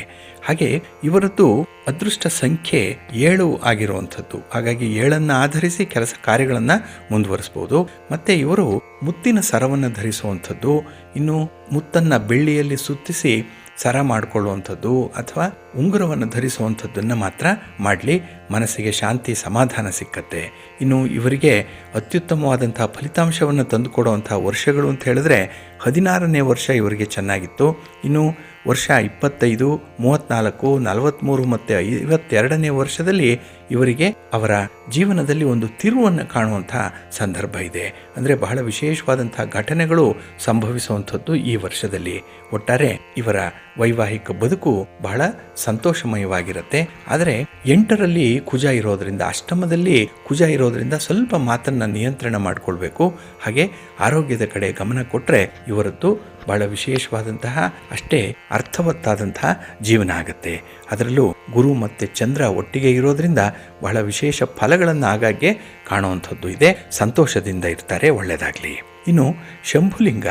ಹಾಗೆ ಇವರದ್ದು ಅದೃಷ್ಟ ಸಂಖ್ಯೆ 7 ಆಗಿರುವಂಥದ್ದು. ಹಾಗಾಗಿ 7ಅನ್ನು ಆಧರಿಸಿ ಕೆಲಸ ಕಾರ್ಯಗಳನ್ನು ಮುಂದುವರಿಸ್ಬೋದು. ಮತ್ತು ಇವರು ಮುತ್ತಿನ ಸರವನ್ನು ಧರಿಸುವಂಥದ್ದು, ಇನ್ನು ಮುತ್ತನ್ನು ಬೆಳ್ಳಿಯಲ್ಲಿ ಸುತ್ತಿಸಿ ಸರ ಮಾಡಿಕೊಳ್ಳುವಂಥದ್ದು ಅಥವಾ ಉಂಗುರವನ್ನು ಧರಿಸುವಂಥದ್ದನ್ನು ಮಾತ್ರ ಮಾಡಲಿ, ಮನಸ್ಸಿಗೆ ಶಾಂತಿ ಸಮಾಧಾನ ಸಿಕ್ಕತ್ತೆ. ಇನ್ನು ಇವರಿಗೆ ಅತ್ಯುತ್ತಮವಾದಂಥ ಫಲಿತಾಂಶವನ್ನು ತಂದುಕೊಡುವಂಥ ವರ್ಷಗಳು ಅಂತ ಹೇಳಿದ್ರೆ 16ನೇ ವರ್ಷ ಇವರಿಗೆ ಚೆನ್ನಾಗಿತ್ತು. ಇನ್ನು ವರ್ಷ 25, 34, 43 ಮತ್ತು 52ನೇ ವರ್ಷದಲ್ಲಿ ಇವರಿಗೆ ಅವರ ಜೀವನದಲ್ಲಿ ಒಂದು ತಿರುವನ್ನು ಕಾಣುವಂಥ ಸಂದರ್ಭ ಇದೆ. ಅಂದರೆ ಬಹಳ ವಿಶೇಷವಾದಂಥ ಘಟನೆಗಳು ಸಂಭವಿಸುವಂಥದ್ದು ಈ ವರ್ಷದಲ್ಲಿ. ಒಟ್ಟಾರೆ ಇವರ ವೈವಾಹಿಕ ಬದುಕು ಬಹಳ ಸಂತೋಷಮಯವಾಗಿರುತ್ತೆ. ಆದರೆ 8ರಲ್ಲಿ ಕುಜ ಇರೋದರಿಂದ, ಅಷ್ಟಮದಲ್ಲಿ ಕುಜ ಇರೋದರಿಂದ ಸ್ವಲ್ಪ ಮಾತನ್ನು ನಿಯಂತ್ರಣ ಮಾಡಿಕೊಳ್ಬೇಕು. ಹಾಗೆ ಆರೋಗ್ಯದ ಕಡೆ ಗಮನ ಕೊಟ್ಟರೆ ಇವರದ್ದು ಬಹಳ ವಿಶೇಷವಾದಂತಹ, ಅಷ್ಟೇ ಅರ್ಥವತ್ತಾದಂತಹ ಜೀವನ ಆಗುತ್ತೆ. ಅದರಲ್ಲೂ ಗುರು ಮತ್ತು ಚಂದ್ರ ಒಟ್ಟಿಗೆ ಇರೋದ್ರಿಂದ ಬಹಳ ವಿಶೇಷ ಫಲಗಳನ್ನು ಆಗಾಗ್ಗೆ ಕಾಣುವಂಥದ್ದು ಇದೆ. ಸಂತೋಷದಿಂದ ಇರ್ತಾರೆ. ಒಳ್ಳೆಯದಾಗಲಿ. ಇನ್ನು ಶಂಭುಲಿಂಗ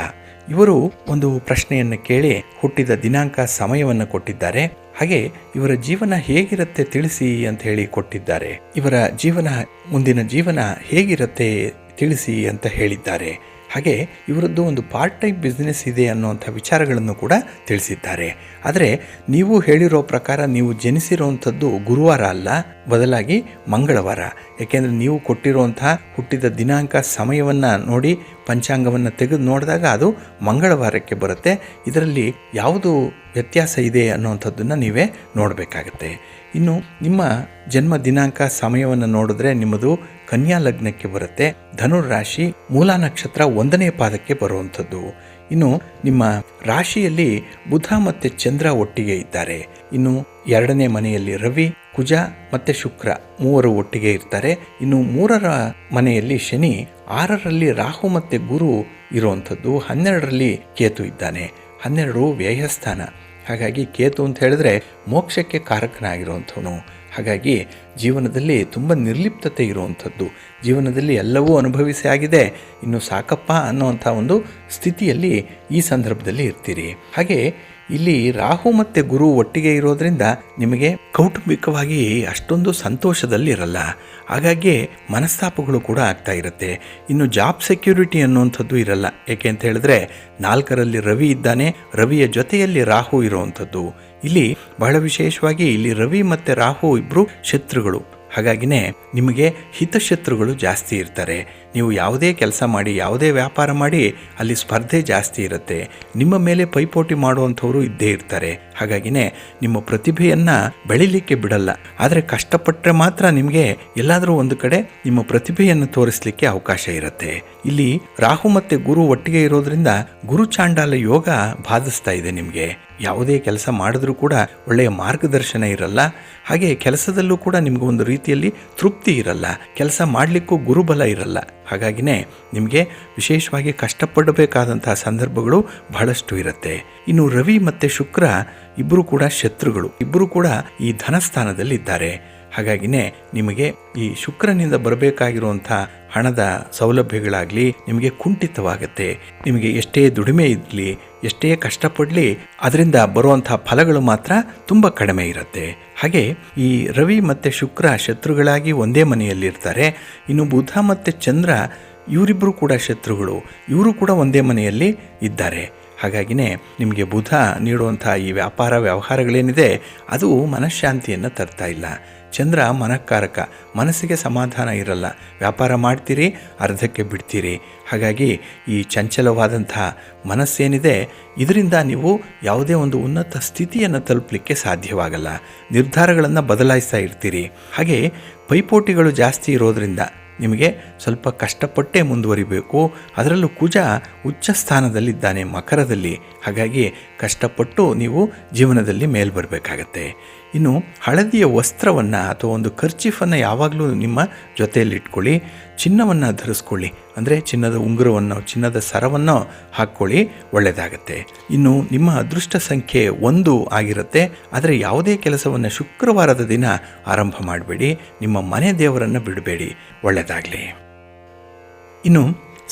ಇವರು ಒಂದು ಪ್ರಶ್ನೆಯನ್ನು ಕೇಳಿ ಹುಟ್ಟಿದ ದಿನಾಂಕ, ಸಮಯವನ್ನು ಕೊಟ್ಟಿದ್ದಾರೆ. ಹಾಗೆ ಇವರ ಜೀವನ ಹೇಗಿರುತ್ತೆ ತಿಳಿಸಿ ಅಂತ ಹೇಳಿ ಕೊಟ್ಟಿದ್ದಾರೆ. ಇವರ ಜೀವನ, ಮುಂದಿನ ಜೀವನ ಹೇಗಿರುತ್ತೆ ತಿಳಿಸಿ ಅಂತ ಹೇಳಿದ್ದಾರೆ. ಹಾಗೆ ಇವರದ್ದು ಒಂದು ಪಾರ್ಟ್ ಟೈಮ್ ಬಿಸ್ನೆಸ್ ಇದೆ ಅನ್ನುವಂಥ ವಿಚಾರಗಳನ್ನು ಕೂಡ ತಿಳಿಸಿದ್ದಾರೆ. ಆದರೆ ನೀವು ಹೇಳಿರೋ ಪ್ರಕಾರ ನೀವು ಜನಿಸಿರುವಂಥದ್ದು ಗುರುವಾರ ಅಲ್ಲ, ಬದಲಾಗಿ ಮಂಗಳವಾರ. ಏಕೆಂದರೆ ನೀವು ಕೊಟ್ಟಿರುವಂಥ ಹುಟ್ಟಿದ ದಿನಾಂಕ, ಸಮಯವನ್ನು ನೋಡಿ ಪಂಚಾಂಗವನ್ನು ತೆಗೆದು ನೋಡಿದಾಗ ಅದು ಮಂಗಳವಾರಕ್ಕೆ ಬರುತ್ತೆ. ಇದರಲ್ಲಿ ಯಾವುದು ವ್ಯತ್ಯಾಸ ಇದೆ ಅನ್ನುವಂಥದ್ದನ್ನು ನೀವೇ ನೋಡಬೇಕಾಗತ್ತೆ. ಇನ್ನು ನಿಮ್ಮ ಜನ್ಮ ದಿನಾಂಕ, ಸಮಯವನ್ನು ನೋಡಿದ್ರೆ ನಿಮ್ಮದು ಕನ್ಯಾ ಲಗ್ನಕ್ಕೆ ಬರುತ್ತೆ. ಧನುರಾಶಿ, ಮೂಲ ನಕ್ಷತ್ರ 1ನೇ ಪಾದಕ್ಕೆ ಬರುವಂಥದ್ದು. ಇನ್ನು ನಿಮ್ಮ ರಾಶಿಯಲ್ಲಿ ಬುಧ ಮತ್ತು ಚಂದ್ರ ಒಟ್ಟಿಗೆ ಇದ್ದಾರೆ. ಇನ್ನು 2ನೇ ಮನೆಯಲ್ಲಿ ರವಿ, ಕುಜ ಮತ್ತು ಶುಕ್ರ 3 ಒಟ್ಟಿಗೆ ಇರ್ತಾರೆ. ಇನ್ನು 3ರ ಮನೆಯಲ್ಲಿ ಶನಿ, 6ರಲ್ಲಿ ರಾಹು ಮತ್ತು ಗುರು ಇರುವಂಥದ್ದು, 12ರಲ್ಲಿ ಕೇತು ಇದ್ದಾನೆ. 12 ವ್ಯಯಸ್ಥಾನ. ಹಾಗಾಗಿ ಕೇತು ಅಂತ ಹೇಳಿದ್ರೆ ಮೋಕ್ಷಕ್ಕೆ ಕಾರಕನಾಗಿರುವಂಥವನು. ಹಾಗಾಗಿ ಜೀವನದಲ್ಲಿ ತುಂಬ ನಿರ್ಲಿಪ್ತತೆ ಇರುವಂಥದ್ದು, ಜೀವನದಲ್ಲಿ ಎಲ್ಲವೂ ಅನುಭವಿಸಿ ಆಗಿದೆ, ಇನ್ನು ಸಾಕಪ್ಪ ಅನ್ನೋವಂಥ ಒಂದು ಸ್ಥಿತಿಯಲ್ಲಿ ಈ ಸಂದರ್ಭದಲ್ಲಿ ಇರ್ತೀರಿ. ಹಾಗೆ ಇಲ್ಲಿ ರಾಹು ಮತ್ತು ಗುರು ಒಟ್ಟಿಗೆ ಇರೋದ್ರಿಂದ ನಿಮಗೆ ಕೌಟುಂಬಿಕವಾಗಿ ಅಷ್ಟೊಂದು ಸಂತೋಷದಲ್ಲಿರಲ್ಲ. ಹಾಗಾಗಿ ಮನಸ್ತಾಪಗಳು ಕೂಡ ಆಗ್ತಾ ಇರುತ್ತೆ. ಇನ್ನು ಜಾಬ್ ಸೆಕ್ಯೂರಿಟಿ ಅನ್ನುವಂಥದ್ದು ಇರಲ್ಲ. ಏಕೆ ಅಂತ ಹೇಳಿದ್ರೆ 4ರಲ್ಲಿ ರವಿ ಇದ್ದಾನೆ, ರವಿಯ ಜೊತೆಯಲ್ಲಿ ರಾಹು ಇರುವಂಥದ್ದು. ಇಲ್ಲಿ ಬಹಳ ವಿಶೇಷವಾಗಿ ಇಲ್ಲಿ ರವಿ ಮತ್ತು ರಾಹು ಇಬ್ಬರು ಶತ್ರುಗಳು. ಹಾಗಾಗಿನೇ ನಿಮಗೆ ಹಿತಶತ್ರುಗಳು ಜಾಸ್ತಿ ಇರ್ತಾರೆ. ನೀವು ಯಾವುದೇ ಕೆಲಸ ಮಾಡಿ, ಯಾವುದೇ ವ್ಯಾಪಾರ ಮಾಡಿ, ಅಲ್ಲಿ ಸ್ಪರ್ಧೆ ಜಾಸ್ತಿ ಇರುತ್ತೆ. ನಿಮ್ಮ ಮೇಲೆ ಪೈಪೋಟಿ ಮಾಡುವಂಥವರು ಇದ್ದೇ ಇರ್ತಾರೆ. ಹಾಗಾಗಿನೇ ನಿಮ್ಮ ಪ್ರತಿಭೆಯನ್ನು ಬೆಳಿಲಿಕ್ಕೆ ಬಿಡಲ್ಲ. ಆದರೆ ಕಷ್ಟಪಟ್ಟರೆ ಮಾತ್ರ ನಿಮಗೆ ಎಲ್ಲಾದರೂ ಒಂದು ಕಡೆ ನಿಮ್ಮ ಪ್ರತಿಭೆಯನ್ನು ತೋರಿಸಲಿಕ್ಕೆ ಅವಕಾಶ ಇರುತ್ತೆ. ಇಲ್ಲಿ ರಾಹು ಮತ್ತು ಗುರು ಒಟ್ಟಿಗೆ ಇರೋದ್ರಿಂದ ಗುರು ಚಾಂಡಾಲ ಯೋಗ ಬಾಧಿಸ್ತಾ ಇದೆ ನಿಮಗೆ. ಯಾವುದೇ ಕೆಲಸ ಮಾಡಿದ್ರೂ ಕೂಡ ಒಳ್ಳೆಯ ಮಾರ್ಗದರ್ಶನ ಇರಲ್ಲ. ಹಾಗೆ ಕೆಲಸದಲ್ಲೂ ಕೂಡ ನಿಮಗೆ ಒಂದು ರೀತಿಯಲ್ಲಿ ತೃಪ್ತಿ ಇರಲ್ಲ. ಕೆಲಸ ಮಾಡಲಿಕ್ಕೂ ಗುರುಬಲ ಇರಲ್ಲ. ಹಾಗಾಗಿನೇ ನಿಮಗೆ ವಿಶೇಷವಾಗಿ ಕಷ್ಟಪಡಬೇಕಾದಂತಹ ಸಂದರ್ಭಗಳು ಬಹಳಷ್ಟು ಇರುತ್ತೆ. ಇನ್ನು ರವಿ ಮತ್ತು ಶುಕ್ರ ಇಬ್ಬರು ಕೂಡ ಶತ್ರುಗಳು, ಇಬ್ಬರು ಕೂಡ ಈ ಧನಸ್ಥಾನದಲ್ಲಿದ್ದಾರೆ. ಹಾಗಾಗಿನೇ ನಿಮಗೆ ಈ ಶುಕ್ರನಿಂದ ಬರಬೇಕಾಗಿರುವಂಥ ಹಣದ ಸೌಲಭ್ಯಗಳಾಗಲಿ ನಿಮಗೆ ಕುಂಠಿತವಾಗುತ್ತೆ. ನಿಮಗೆ ಎಷ್ಟೇ ದುಡಿಮೆ ಇರಲಿ, ಎಷ್ಟೇ ಕಷ್ಟಪಡಲಿ, ಅದರಿಂದ ಬರುವಂಥ ಫಲಗಳು ಮಾತ್ರ ತುಂಬ ಕಡಿಮೆ ಇರುತ್ತೆ. ಹಾಗೆ ಈ ರವಿ ಮತ್ತು ಶುಕ್ರ ಶತ್ರುಗಳಾಗಿ ಒಂದೇ ಮನೆಯಲ್ಲಿರ್ತಾರೆ. ಇನ್ನು ಬುಧ ಮತ್ತು ಚಂದ್ರ ಇವರಿಬ್ಬರು ಕೂಡ ಶತ್ರುಗಳು, ಇವರು ಕೂಡ ಒಂದೇ ಮನೆಯಲ್ಲಿ ಇದ್ದಾರೆ. ಹಾಗಾಗಿನೇ ನಿಮಗೆ ಬುಧ ನೀಡುವಂಥ ಈ ವ್ಯಾಪಾರ ವ್ಯವಹಾರಗಳೇನಿದೆ ಅದು ಮನಃಶಾಂತಿಯನ್ನು ತರ್ತಾ ಇಲ್ಲ. ಚಂದ್ರ ಮನಃಕಾರಕ, ಮನಸ್ಸಿಗೆ ಸಮಾಧಾನ ಇರಲ್ಲ. ವ್ಯಾಪಾರ ಮಾಡ್ತೀರಿ, ಅರ್ಧಕ್ಕೆ ಬಿಡ್ತೀರಿ. ಹಾಗಾಗಿ ಈ ಚಂಚಲವಾದಂಥ ಮನಸ್ಸೇನಿದೆ ಇದರಿಂದ ನೀವು ಯಾವುದೇ ಒಂದು ಉನ್ನತ ಸ್ಥಿತಿಯನ್ನು ತಲುಪಲಿಕ್ಕೆ ಸಾಧ್ಯವಾಗಲ್ಲ. ನಿರ್ಧಾರಗಳನ್ನು ಬದಲಾಯಿಸ್ತಾ ಇರ್ತೀರಿ. ಹಾಗೆ ಪೈಪೋಟಿಗಳು ಜಾಸ್ತಿ ಇರೋದರಿಂದ ನಿಮಗೆ ಸ್ವಲ್ಪ ಕಷ್ಟಪಟ್ಟೇ ಮುಂದುವರಿಬೇಕು. ಅದರಲ್ಲೂ ಕುಜ ಉಚ್ಚ ಸ್ಥಾನದಲ್ಲಿದ್ದಾನೆ ಮಕರದಲ್ಲಿ. ಹಾಗಾಗಿ ಕಷ್ಟಪಟ್ಟು ನೀವು ಜೀವನದಲ್ಲಿ ಮೇಲೆ ಬರಬೇಕಾಗತ್ತೆ. ಇನ್ನು ಹಳದಿಯ ವಸ್ತ್ರವನ್ನು ಅಥವಾ ಒಂದು ಕರ್ಚೀಫನ್ನು ಯಾವಾಗಲೂ ನಿಮ್ಮ ಜೊತೆಯಲ್ಲಿ ಇಟ್ಕೊಳ್ಳಿ. ಚಿನ್ನವನ್ನು ಧರಿಸ್ಕೊಳ್ಳಿ, ಅಂದರೆ ಚಿನ್ನದ ಉಂಗುರವನ್ನು, ಚಿನ್ನದ ಸರವನ್ನು ಹಾಕ್ಕೊಳ್ಳಿ, ಒಳ್ಳೆಯದಾಗತ್ತೆ. ಇನ್ನು ನಿಮ್ಮ ಅದೃಷ್ಟ ಸಂಖ್ಯೆ 1 ಆಗಿರುತ್ತೆ. ಆದರೆ ಯಾವುದೇ ಕೆಲಸವನ್ನು ಶುಕ್ರವಾರದ ದಿನ ಆರಂಭ ಮಾಡಬೇಡಿ. ನಿಮ್ಮ ಮನೆ ದೇವರನ್ನು ಬಿಡಬೇಡಿ, ಒಳ್ಳೆಯದಾಗಲಿ. ಇನ್ನು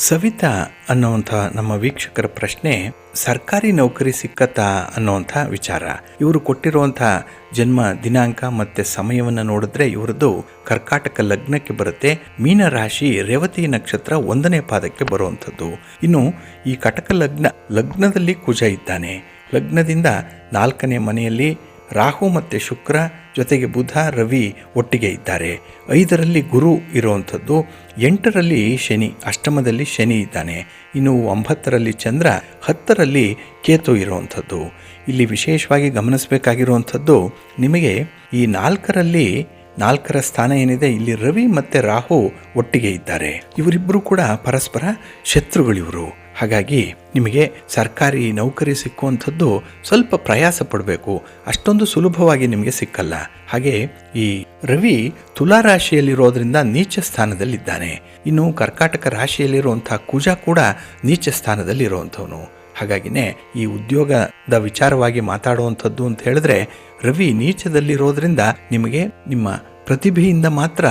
ಸವಿತಾ ಅನ್ನುವಂಥ ನಮ್ಮ ವೀಕ್ಷಕರ ಪ್ರಶ್ನೆ, ಸರ್ಕಾರಿ ನೌಕರಿ ಸಿಕ್ಕತ್ತಾ ಅನ್ನುವಂಥ ವಿಚಾರ. ಇವರು ಕೊಟ್ಟಿರುವಂಥ ಜನ್ಮ ದಿನಾಂಕ ಮತ್ತು ಸಮಯವನ್ನು ನೋಡಿದ್ರೆ ಇವರದ್ದು ಕರ್ಕಾಟಕ ಲಗ್ನಕ್ಕೆ ಬರುತ್ತೆ. ಮೀನ ರಾಶಿ ರೇವತಿ ನಕ್ಷತ್ರ 1ನೇ ಪಾದಕ್ಕೆ ಬರುವಂಥದ್ದು. ಇನ್ನು ಈ ಕಟಕ ಲಗ್ನದಲ್ಲಿ ಕುಜ ಇದ್ದಾನೆ. ಲಗ್ನದಿಂದ 4ನೇ ಮನೆಯಲ್ಲಿ ರಾಹು ಮತ್ತು ಶುಕ್ರ ಜೊತೆಗೆ ಬುಧ ರವಿ ಒಟ್ಟಿಗೆ ಇದ್ದಾರೆ. 5ರಲ್ಲಿ ಗುರು ಇರುವಂಥದ್ದು, 8ರಲ್ಲಿ ಶನಿ, ಅಷ್ಟಮದಲ್ಲಿ ಶನಿ ಇದ್ದಾನೆ. ಇನ್ನು 9ರಲ್ಲಿ ಚಂದ್ರ, 10ರಲ್ಲಿ ಕೇತು ಇರುವಂಥದ್ದು. ಇಲ್ಲಿ ವಿಶೇಷವಾಗಿ ಗಮನಿಸಬೇಕಾಗಿರುವಂಥದ್ದು, ನಿಮಗೆ ಈ 4ರ ಸ್ಥಾನ ಏನಿದೆ, ಇಲ್ಲಿ ರವಿ ಮತ್ತು ರಾಹು ಒಟ್ಟಿಗೆ ಇದ್ದಾರೆ. ಇವರಿಬ್ಬರು ಕೂಡ ಪರಸ್ಪರ ಶತ್ರುಗಳಿವರು. ಹಾಗಾಗಿ ನಿಮಗೆ ಸರ್ಕಾರಿ ನೌಕರಿ ಸಿಕ್ಕುವಂಥದ್ದು ಸ್ವಲ್ಪ ಪ್ರಯಾಸ ಪಡಬೇಕು, ಅಷ್ಟೊಂದು ಸುಲಭವಾಗಿ ನಿಮಗೆ ಸಿಕ್ಕಲ್ಲ. ಹಾಗೆ ಈ ರವಿ ತುಲಾ ರಾಶಿಯಲ್ಲಿರೋದ್ರಿಂದ ನೀಚ ಸ್ಥಾನದಲ್ಲಿದ್ದಾನೆ. ಇನ್ನು ಕರ್ಕಾಟಕ ರಾಶಿಯಲ್ಲಿರುವಂಥ ಕುಜ ಕೂಡ ನೀಚ ಸ್ಥಾನದಲ್ಲಿರುವಂಥವನು. ಹಾಗಾಗಿನೇ ಈ ಉದ್ಯೋಗದ ವಿಚಾರವಾಗಿ ಮಾತಾಡುವಂಥದ್ದು ಅಂತ ಹೇಳಿದ್ರೆ, ರವಿ ನೀಚದಲ್ಲಿರೋದ್ರಿಂದ ನಿಮಗೆ ನಿಮ್ಮ ಪ್ರತಿಭೆಯಿಂದ ಮಾತ್ರ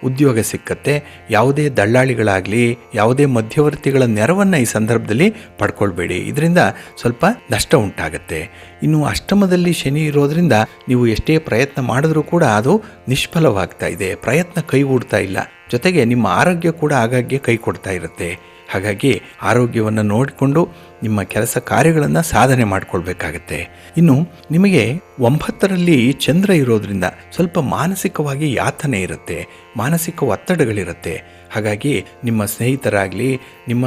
ಉದ್ಯೋಗ ಸಿಕ್ಕತ್ತೆ. ಯಾವುದೇ ದಳ್ಳಾಳಿಗಳಾಗಲಿ, ಯಾವುದೇ ಮಧ್ಯವರ್ತಿಗಳ ನೆರವನ್ನು ಈ ಸಂದರ್ಭದಲ್ಲಿ ಪಡ್ಕೊಳ್ಬೇಡಿ, ಇದರಿಂದ ಸ್ವಲ್ಪ ನಷ್ಟ ಉಂಟಾಗತ್ತೆ. ಇನ್ನು ಅಷ್ಟಮದಲ್ಲಿ ಶನಿ ಇರೋದ್ರಿಂದ ನೀವು ಎಷ್ಟೇ ಪ್ರಯತ್ನ ಮಾಡಿದ್ರೂ ಕೂಡ ಅದು ನಿಷ್ಫಲವಾಗ್ತಾ ಇದೆ, ಪ್ರಯತ್ನ ಕೈಗೂಡ್ತಾ ಇಲ್ಲ. ಜೊತೆಗೆ ನಿಮ್ಮ ಆರೋಗ್ಯ ಕೂಡ ಆಗಾಗ್ಗೆ ಕೈ ಕೊಡ್ತಾ ಇರುತ್ತೆ. ಹಾಗಾಗಿ ಆರೋಗ್ಯವನ್ನು ನೋಡಿಕೊಂಡು ನಿಮ್ಮ ಕೆಲಸ ಕಾರ್ಯಗಳನ್ನು ಸಾಧನೆ ಮಾಡಿಕೊಳ್ಬೇಕಾಗತ್ತೆ. ಇನ್ನು ನಿಮಗೆ 9ರಲ್ಲಿ ಚಂದ್ರ ಇರೋದ್ರಿಂದ ಸ್ವಲ್ಪ ಮಾನಸಿಕವಾಗಿ ಯಾತನೆ ಇರುತ್ತೆ, ಮಾನಸಿಕ ಒತ್ತಡಗಳಿರುತ್ತೆ. ಹಾಗಾಗಿ ನಿಮ್ಮ ಸ್ನೇಹಿತರಾಗಲಿ, ನಿಮ್ಮ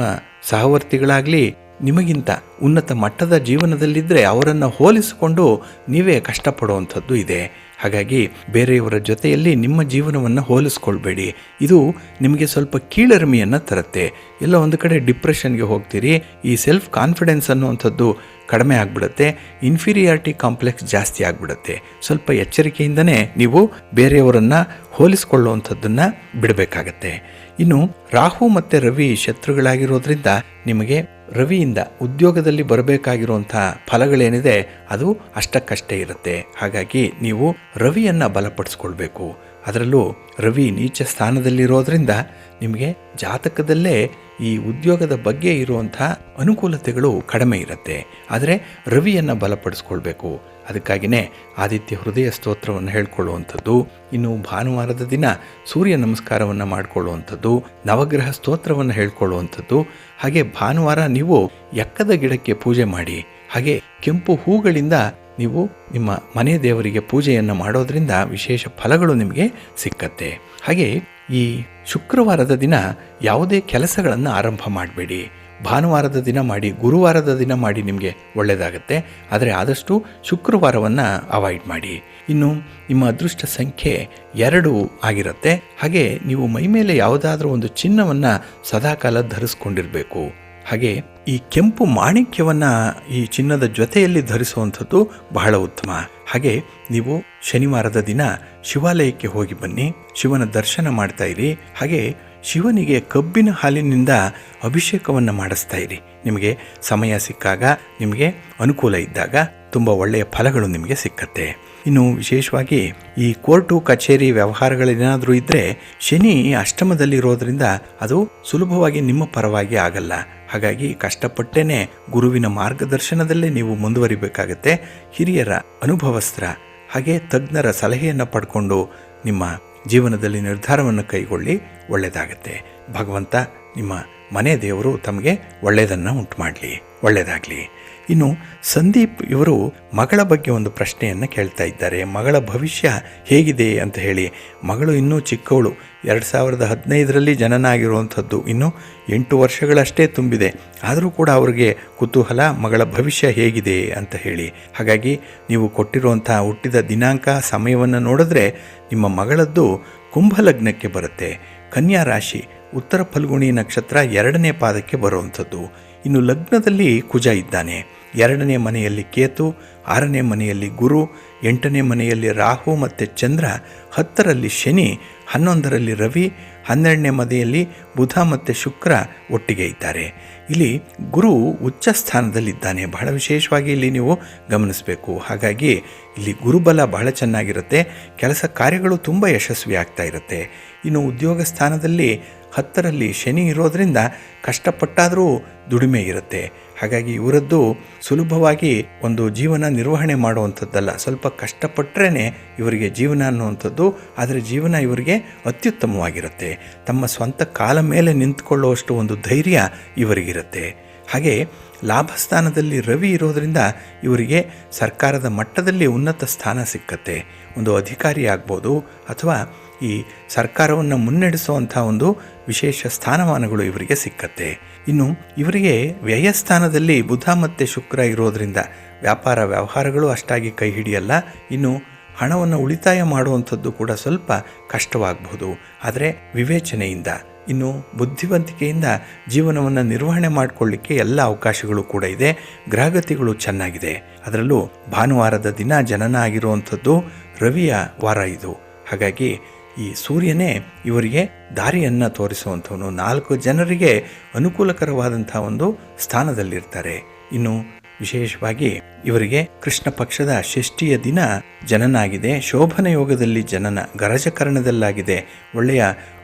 ಸಹವರ್ತಿಗಳಾಗಲಿ ನಿಮಗಿಂತ ಉನ್ನತ ಮಟ್ಟದ ಜೀವನದಲ್ಲಿದ್ದರೆ ಅವರನ್ನು ಹೋಲಿಸಿಕೊಂಡು ನೀವೇ ಕಷ್ಟಪಡುವಂಥದ್ದು ಇದೆ. ಹಾಗಾಗಿ ಬೇರೆಯವರ ಜೊತೆಯಲ್ಲಿ ನಿಮ್ಮ ಜೀವನವನ್ನು ಹೋಲಿಸ್ಕೊಳ್ಬೇಡಿ. ಇದು ನಿಮಗೆ ಸ್ವಲ್ಪ ಕೀಳರಿಮೆಯನ್ನು ತರುತ್ತೆ. ಎಲ್ಲ ಒಂದು ಕಡೆ ಡಿಪ್ರೆಷನ್ಗೆ ಹೋಗ್ತೀರಿ. ಈ ಸೆಲ್ಫ್ ಕಾನ್ಫಿಡೆನ್ಸ್ ಅನ್ನುವಂಥದ್ದು ಕಡಿಮೆ ಆಗಿಬಿಡುತ್ತೆ, ಇನ್ಫೀರಿಯಾರಿಟಿ ಕಾಂಪ್ಲೆಕ್ಸ್ ಜಾಸ್ತಿ ಆಗಿಬಿಡುತ್ತೆ. ಸ್ವಲ್ಪ ಎಚ್ಚರಿಕೆಯಿಂದನೇ ನೀವು ಬೇರೆಯವರನ್ನು ಹೋಲಿಸ್ಕೊಳ್ಳುವಂಥದ್ದನ್ನು ಬಿಡಬೇಕಾಗತ್ತೆ. ಇನ್ನು ರಾಹು ಮತ್ತು ರವಿ ಶತ್ರುಗಳಾಗಿರೋದ್ರಿಂದ ನಿಮಗೆ ರವಿಯಿಂದ ಉದ್ಯೋಗದಲ್ಲಿ ಬರಬೇಕಾಗಿರುವಂಥ ಫಲಗಳೇನಿದೆ ಅದು ಅಷ್ಟಕ್ಕಷ್ಟೇ ಇರುತ್ತೆ. ಹಾಗಾಗಿ ನೀವು ರವಿಯನ್ನು ಬಲಪಡಿಸ್ಕೊಳ್ಬೇಕು. ಅದರಲ್ಲೂ ರವಿ ನೀಚ ಸ್ಥಾನದಲ್ಲಿರೋದ್ರಿಂದ ನಿಮಗೆ ಜಾತಕದಲ್ಲೇ ಈ ಉದ್ಯೋಗದ ಬಗ್ಗೆ ಇರುವಂಥ ಅನುಕೂಲತೆಗಳು ಕಡಿಮೆ ಇರುತ್ತೆ. ಆದರೆ ರವಿಯನ್ನು ಬಲಪಡಿಸ್ಕೊಳ್ಬೇಕು. ಅದಕ್ಕಾಗಿಯೇ ಆದಿತ್ಯ ಹೃದಯ ಸ್ತೋತ್ರವನ್ನು ಹೇಳ್ಕೊಳ್ಳುವಂಥದ್ದು, ಇನ್ನು ಭಾನುವಾರದ ದಿನ ಸೂರ್ಯ ನಮಸ್ಕಾರವನ್ನು ಮಾಡಿಕೊಳ್ಳುವಂಥದ್ದು, ನವಗ್ರಹ ಸ್ತೋತ್ರವನ್ನು ಹೇಳ್ಕೊಳ್ಳುವಂಥದ್ದು. ಹಾಗೆ ಭಾನುವಾರ ನೀವು ಎಕ್ಕದ ಗಿಡಕ್ಕೆ ಪೂಜೆ ಮಾಡಿ, ಹಾಗೆ ಕೆಂಪು ಹೂಗಳಿಂದ ನೀವು ನಿಮ್ಮ ಮನೆ ದೇವರಿಗೆ ಪೂಜೆಯನ್ನು ಮಾಡೋದರಿಂದ ವಿಶೇಷ ಫಲಗಳು ನಿಮಗೆ ಸಿಕ್ಕತ್ತೆ. ಹಾಗೆ ಈ ಶುಕ್ರವಾರದ ದಿನ ಯಾವುದೇ ಕೆಲಸಗಳನ್ನು ಆರಂಭ ಮಾಡಬೇಡಿ. ಭಾನುವಾರದ ದಿನ ಮಾಡಿ, ಗುರುವಾರದ ದಿನ ಮಾಡಿ, ನಿಮಗೆ ಒಳ್ಳೆಯದಾಗತ್ತೆ. ಆದರೆ ಆದಷ್ಟು ಶುಕ್ರವಾರವನ್ನು ಅವಾಯ್ಡ್ ಮಾಡಿ. ಇನ್ನು ನಿಮ್ಮ ಅದೃಷ್ಟ ಸಂಖ್ಯೆ 2 ಆಗಿರುತ್ತೆ. ಹಾಗೆ ನೀವು ಮೈಮೇಲೆ ಯಾವುದಾದ್ರೂ ಒಂದು ಚಿನ್ನವನ್ನು ಸದಾಕಾಲ ಧರಿಸ್ಕೊಂಡಿರಬೇಕು. ಹಾಗೆ ಈ ಕೆಂಪು ಮಾಣಿಕ್ಯವನ್ನು ಈ ಚಿನ್ನದ ಜೊತೆಯಲ್ಲಿ ಧರಿಸುವಂಥದ್ದು ಬಹಳ ಉತ್ತಮ. ಹಾಗೆ ನೀವು ಶನಿವಾರದ ದಿನ ಶಿವಾಲಯಕ್ಕೆ ಹೋಗಿ ಬನ್ನಿ, ಶಿವನ ದರ್ಶನ ಮಾಡ್ತಾ ಇರಿ. ಹಾಗೆ ಶಿವನಿಗೆ ಕಬ್ಬಿನ ಹಾಲಿನಿಂದ ಅಭಿಷೇಕವನ್ನು ಮಾಡಿಸ್ತಾ ಇರಿ. ನಿಮಗೆ ಸಮಯ ಸಿಕ್ಕಾಗ, ನಿಮಗೆ ಅನುಕೂಲ ಇದ್ದಾಗ ತುಂಬ ಒಳ್ಳೆಯ ಫಲಗಳು ನಿಮಗೆ ಸಿಕ್ಕತ್ತೆ. ಇನ್ನು ವಿಶೇಷವಾಗಿ ಈ ಕೋರ್ಟು ಕಚೇರಿ ವ್ಯವಹಾರಗಳೇನಾದರೂ ಇದ್ದರೆ ಶನಿ ಅಷ್ಟಮದಲ್ಲಿರೋದ್ರಿಂದ ಅದು ಸುಲಭವಾಗಿ ನಿಮ್ಮ ಪರವಾಗಿ ಆಗಲ್ಲ. ಹಾಗಾಗಿ ಕಷ್ಟಪಟ್ಟೇನೆ ಗುರುವಿನ ಮಾರ್ಗದರ್ಶನದಲ್ಲೇ ನೀವು ಮುಂದುವರಿಬೇಕಾಗತ್ತೆ. ಹಿರಿಯರ ಅನುಭವಸ್ತ್ರ ಹಾಗೆ ತಜ್ಞರ ಸಲಹೆಯನ್ನು ಪಡ್ಕೊಂಡು ನಿಮ್ಮ ಜೀವನದಲ್ಲಿ ನಿರ್ಧಾರವನ್ನು ಕೈಗೊಳ್ಳಿ, ಒಳ್ಳೆಯದಾಗತ್ತೆ. ಭಗವಂತ ನಿಮ್ಮ ಮನೆ ದೇವರು ತಮಗೆ ಒಳ್ಳೆಯದನ್ನು ಉಂಟು ಮಾಡಲಿ, ಒಳ್ಳೆಯದಾಗಲಿ. ಇನ್ನು ಸಂದೀಪ್ ಇವರು ಮಗಳ ಬಗ್ಗೆ ಒಂದು ಪ್ರಶ್ನೆಯನ್ನು ಕೇಳ್ತಾ ಇದ್ದಾರೆ. ಮಗಳ ಭವಿಷ್ಯ ಹೇಗಿದೆ ಅಂತ ಹೇಳಿ. ಮಗಳು ಇನ್ನೂ ಚಿಕ್ಕವಳು, 2015ರಲ್ಲಿ ಜನನ ಆಗಿರುವಂಥದ್ದು, ಇನ್ನು 8 ವರ್ಷಗಳಷ್ಟೇ ತುಂಬಿದೆ. ಆದರೂ ಕೂಡ ಅವ್ರಿಗೆ ಕುತೂಹಲ, ಮಗಳ ಭವಿಷ್ಯ ಹೇಗಿದೆ ಅಂತ ಹೇಳಿ. ಹಾಗಾಗಿ ನೀವು ಕೊಟ್ಟಿರುವಂಥ ಹುಟ್ಟಿದ ದಿನಾಂಕ ಸಮಯವನ್ನು ನೋಡಿದ್ರೆ ನಿಮ್ಮ ಮಗಳದ್ದು ಕುಂಭಲಗ್ನಕ್ಕೆ ಬರುತ್ತೆ. ಕನ್ಯಾ ರಾಶಿ, ಉತ್ತರ ಫಲ್ಗುಣಿ ನಕ್ಷತ್ರ 2ನೇ ಪಾದಕ್ಕೆ ಬರುವಂಥದ್ದು. ಇನ್ನು ಲಗ್ನದಲ್ಲಿ ಕುಜ ಇದ್ದಾನೆ. 2ನೇ ಮನೆಯಲ್ಲಿ ಕೇತು, 6ನೇ ಮನೆಯಲ್ಲಿ ಗುರು, 8ನೇ ಮನೆಯಲ್ಲಿ ರಾಹು ಮತ್ತು ಚಂದ್ರ, 10ರಲ್ಲಿ ಶನಿ, 11ರಲ್ಲಿ ರವಿ, 12ನೇ ಮನೆಯಲ್ಲಿ ಬುಧ ಮತ್ತು ಶುಕ್ರ ಒಟ್ಟಿಗೆ ಇದ್ದಾರೆ. ಇಲ್ಲಿ ಗುರು ಉಚ್ಚ ಸ್ಥಾನದಲ್ಲಿದ್ದಾನೆ. ಬಹಳ ವಿಶೇಷವಾಗಿ ಇಲ್ಲಿ ನೀವು ಗಮನಿಸಬೇಕು. ಹಾಗಾಗಿ ಇಲ್ಲಿ ಗುರುಬಲ ಬಹಳ ಚೆನ್ನಾಗಿರುತ್ತೆ. ಕೆಲಸ ಕಾರ್ಯಗಳು ತುಂಬ ಯಶಸ್ವಿ ಆಗ್ತಾ ಇರುತ್ತೆ. ಇನ್ನು ಉದ್ಯೋಗ ಸ್ಥಾನದಲ್ಲಿ 10ರಲ್ಲಿ ಶನಿ ಇರೋದರಿಂದ ಕಷ್ಟಪಟ್ಟಾದರೂ ದುಡಿಮೆ ಇರುತ್ತೆ. ಹಾಗಾಗಿ ಇವರದ್ದು ಸುಲಭವಾಗಿ ಒಂದು ಜೀವನ ನಿರ್ವಹಣೆ ಮಾಡುವಂಥದ್ದಲ್ಲ. ಸ್ವಲ್ಪ ಕಷ್ಟಪಟ್ಟರೆ ಇವರಿಗೆ ಜೀವನ ಅನ್ನುವಂಥದ್ದು, ಆದರೆ ಜೀವನ ಇವರಿಗೆ ಅತ್ಯುತ್ತಮವಾಗಿರುತ್ತೆ. ತಮ್ಮ ಸ್ವಂತ ಕಾಲ ಮೇಲೆ ನಿಂತ್ಕೊಳ್ಳುವಷ್ಟು ಒಂದು ಧೈರ್ಯ ಇವರಿಗಿರುತ್ತೆ. ಹಾಗೆ ಲಾಭಸ್ಥಾನದಲ್ಲಿ ರವಿ ಇರೋದರಿಂದ ಇವರಿಗೆ ಸರ್ಕಾರದ ಮಟ್ಟದಲ್ಲಿ ಉನ್ನತ ಸ್ಥಾನ ಸಿಕ್ಕತ್ತೆ. ಒಂದು ಅಧಿಕಾರಿ ಆಗ್ಬೋದು, ಅಥವಾ ಈ ಸರ್ಕಾರವನ್ನು ಮುನ್ನಡೆಸುವಂಥ ಒಂದು ವಿಶೇಷ ಸ್ಥಾನಮಾನಗಳು ಇವರಿಗೆ ಸಿಕ್ಕತ್ತೆ. ಇನ್ನು ಇವರಿಗೆ ವ್ಯಯಸ್ಥಾನದಲ್ಲಿ ಬುಧ ಮತ್ತು ಶುಕ್ರ ಇರೋದರಿಂದ ವ್ಯಾಪಾರ ವ್ಯವಹಾರಗಳು ಅಷ್ಟಾಗಿ ಕೈ ಹಿಡಿಯಲ್ಲ. ಇನ್ನು ಹಣವನ್ನು ಉಳಿತಾಯ ಮಾಡುವಂಥದ್ದು ಕೂಡ ಸ್ವಲ್ಪ ಕಷ್ಟವಾಗಬಹುದು. ಆದರೆ ವಿವೇಚನೆಯಿಂದ, ಇನ್ನು ಬುದ್ಧಿವಂತಿಕೆಯಿಂದ ಜೀವನವನ್ನು ನಿರ್ವಹಣೆ ಮಾಡಿಕೊಳ್ಳಿಕ್ಕೆ ಎಲ್ಲ ಅವಕಾಶಗಳು ಕೂಡ ಇದೆ. ಗ್ರಹಗತಿಗಳು ಚೆನ್ನಾಗಿದೆ. ಅದರಲ್ಲೂ ಭಾನುವಾರದ ದಿನ ಜನನ ಆಗಿರುವಂಥದ್ದು ರವಿಯ ವಾರ ಇದು. ಹಾಗಾಗಿ ಈ ಸೂರ್ಯನೇ ಇವರಿಗೆ ದಾರಿಯನ್ನು ತೋರಿಸುವಂಥವನು. 4 ಜನರಿಗೆ ಅನುಕೂಲಕರವಾದಂಥ ಒಂದು ಸ್ಥಾನದಲ್ಲಿರ್ತಾರೆ. ಇನ್ನು ವಿಶೇಷವಾಗಿ ಇವರಿಗೆ ಕೃಷ್ಣ ಪಕ್ಷದ ಷಷ್ಠಿಯ ದಿನ ಜನನ ಆಗಿದೆ. ಶೋಭನ ಯೋಗದಲ್ಲಿ ಜನನ, ಗರಜಕರಣದಲ್ಲಾಗಿದೆ. ಒಳ್ಳೆಯ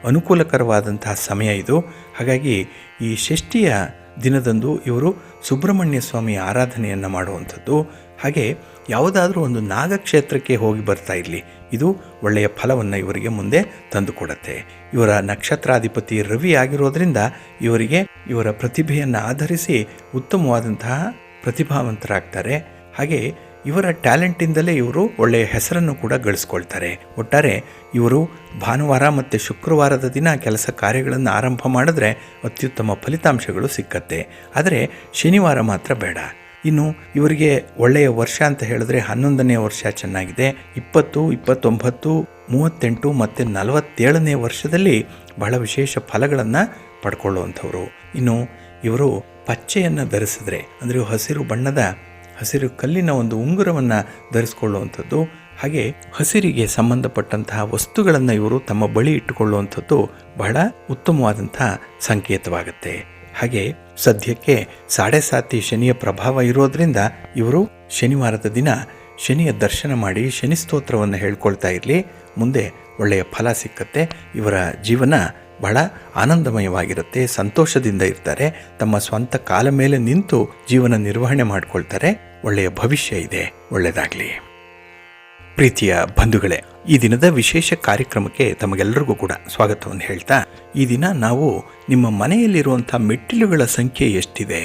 ಅನುಕೂಲಕರವಾದಂತಹ ಸಮಯ ಇದು. ಹಾಗಾಗಿ ಈ ಷಷ್ಠಿಯ ದಿನದಂದು ಇವರು ಸುಬ್ರಹ್ಮಣ್ಯ ಸ್ವಾಮಿ ಆರಾಧನೆಯನ್ನು ಮಾಡುವಂಥದ್ದು. ಹಾಗೆ ಯಾವುದಾದ್ರೂ ಒಂದು ನಾಗಕ್ಷೇತ್ರಕ್ಕೆ ಹೋಗಿ ಬರ್ತಾ ಇರಲಿ, ಇದು ಒಳ್ಳೆಯ ಫಲವನ್ನು ಇವರಿಗೆ ಮುಂದೆ ತಂದುಕೊಡುತ್ತೆ. ಇವರ ನಕ್ಷತ್ರಾಧಿಪತಿ ರವಿ ಆಗಿರೋದ್ರಿಂದ ಇವರಿಗೆ ಇವರ ಪ್ರತಿಭೆಯನ್ನು ಆಧರಿಸಿ ಉತ್ತಮವಾದಂತಹ ಪ್ರತಿಭಾವಂತರಾಗ್ತಾರೆ. ಹಾಗೆ ಇವರ ಟ್ಯಾಲೆಂಟಿಂದಲೇ ಇವರು ಒಳ್ಳೆಯ ಹೆಸರನ್ನು ಕೂಡ ಗಳಿಸ್ಕೊಳ್ತಾರೆ. ಒಟ್ಟಾರೆ ಇವರು ಭಾನುವಾರ ಮತ್ತು ಶುಕ್ರವಾರದ ದಿನ ಕೆಲಸ ಕಾರ್ಯಗಳನ್ನು ಆರಂಭ ಮಾಡಿದ್ರೆ ಅತ್ಯುತ್ತಮ ಫಲಿತಾಂಶಗಳು ಸಿಕ್ಕತ್ತೆ. ಆದರೆ ಶನಿವಾರ ಮಾತ್ರ ಬೇಡ. ಇನ್ನು ಇವರಿಗೆ ಒಳ್ಳೆಯ ವರ್ಷ ಅಂತ ಹೇಳಿದ್ರೆ 11ನೇ ವರ್ಷ ಚೆನ್ನಾಗಿದೆ. 20, 29, 38 ಮತ್ತು 47ನೇ ವರ್ಷದಲ್ಲಿ ಬಹಳ ವಿಶೇಷ ಫಲಗಳನ್ನು ಪಡ್ಕೊಳ್ಳುವಂಥವ್ರು. ಇನ್ನು ಇವರು ಪಚ್ಚೆಯನ್ನು ಧರಿಸಿದ್ರೆ, ಅಂದರೆ ಹಸಿರು ಬಣ್ಣದ ಹಸಿರು ಕಲ್ಲಿನ ಒಂದು ಉಂಗುರವನ್ನು ಧರಿಸ್ಕೊಳ್ಳುವಂಥದ್ದು, ಹಾಗೆ ಹಸಿರಿಗೆ ಸಂಬಂಧಪಟ್ಟಂತಹ ವಸ್ತುಗಳನ್ನು ಇವರು ತಮ್ಮ ಬಳಿ ಇಟ್ಟುಕೊಳ್ಳುವಂಥದ್ದು ಬಹಳ ಉತ್ತಮವಾದಂಥ ಸಂಕೇತವಾಗುತ್ತೆ. ಹಾಗೆ ಸದ್ಯಕ್ಕೆ 7.5 ಶನಿಯ ಪ್ರಭಾವ ಇರೋದ್ರಿಂದ ಇವರು ಶನಿವಾರದ ದಿನ ಶನಿಯ ದರ್ಶನ ಮಾಡಿ ಶನಿ ಸ್ತೋತ್ರವನ್ನು ಹೇಳ್ಕೊಳ್ತಾ ಇರಲಿ. ಮುಂದೆ ಒಳ್ಳೆಯ ಫಲ ಸಿಕ್ಕತ್ತೆ. ಇವರ ಜೀವನ ಬಹಳ ಆನಂದಮಯವಾಗಿರುತ್ತೆ, ಸಂತೋಷದಿಂದ ಇರ್ತಾರೆ, ತಮ್ಮ ಸ್ವಂತ ಕಾಲ ಮೇಲೆ ನಿಂತು ಜೀವನ ನಿರ್ವಹಣೆ ಮಾಡಿಕೊಳ್ತಾರೆ. ಒಳ್ಳೆಯ ಭವಿಷ್ಯ ಇದೆ. ಒಳ್ಳೆಯದಾಗಲಿ. ಪ್ರೀತಿಯ ಬಂಧುಗಳೇ, ಈ ದಿನದ ವಿಶೇಷ ಕಾರ್ಯಕ್ರಮಕ್ಕೆ ತಮಗೆಲ್ಲರಿಗೂ ಕೂಡ ಸ್ವಾಗತವನ್ನು ಹೇಳ್ತಾ, ಈ ದಿನ ನಾವು ನಿಮ್ಮ ಮನೆಯಲ್ಲಿರುವಂಥ ಮೆಟ್ಟಿಲುಗಳ ಸಂಖ್ಯೆ ಎಷ್ಟಿದೆ,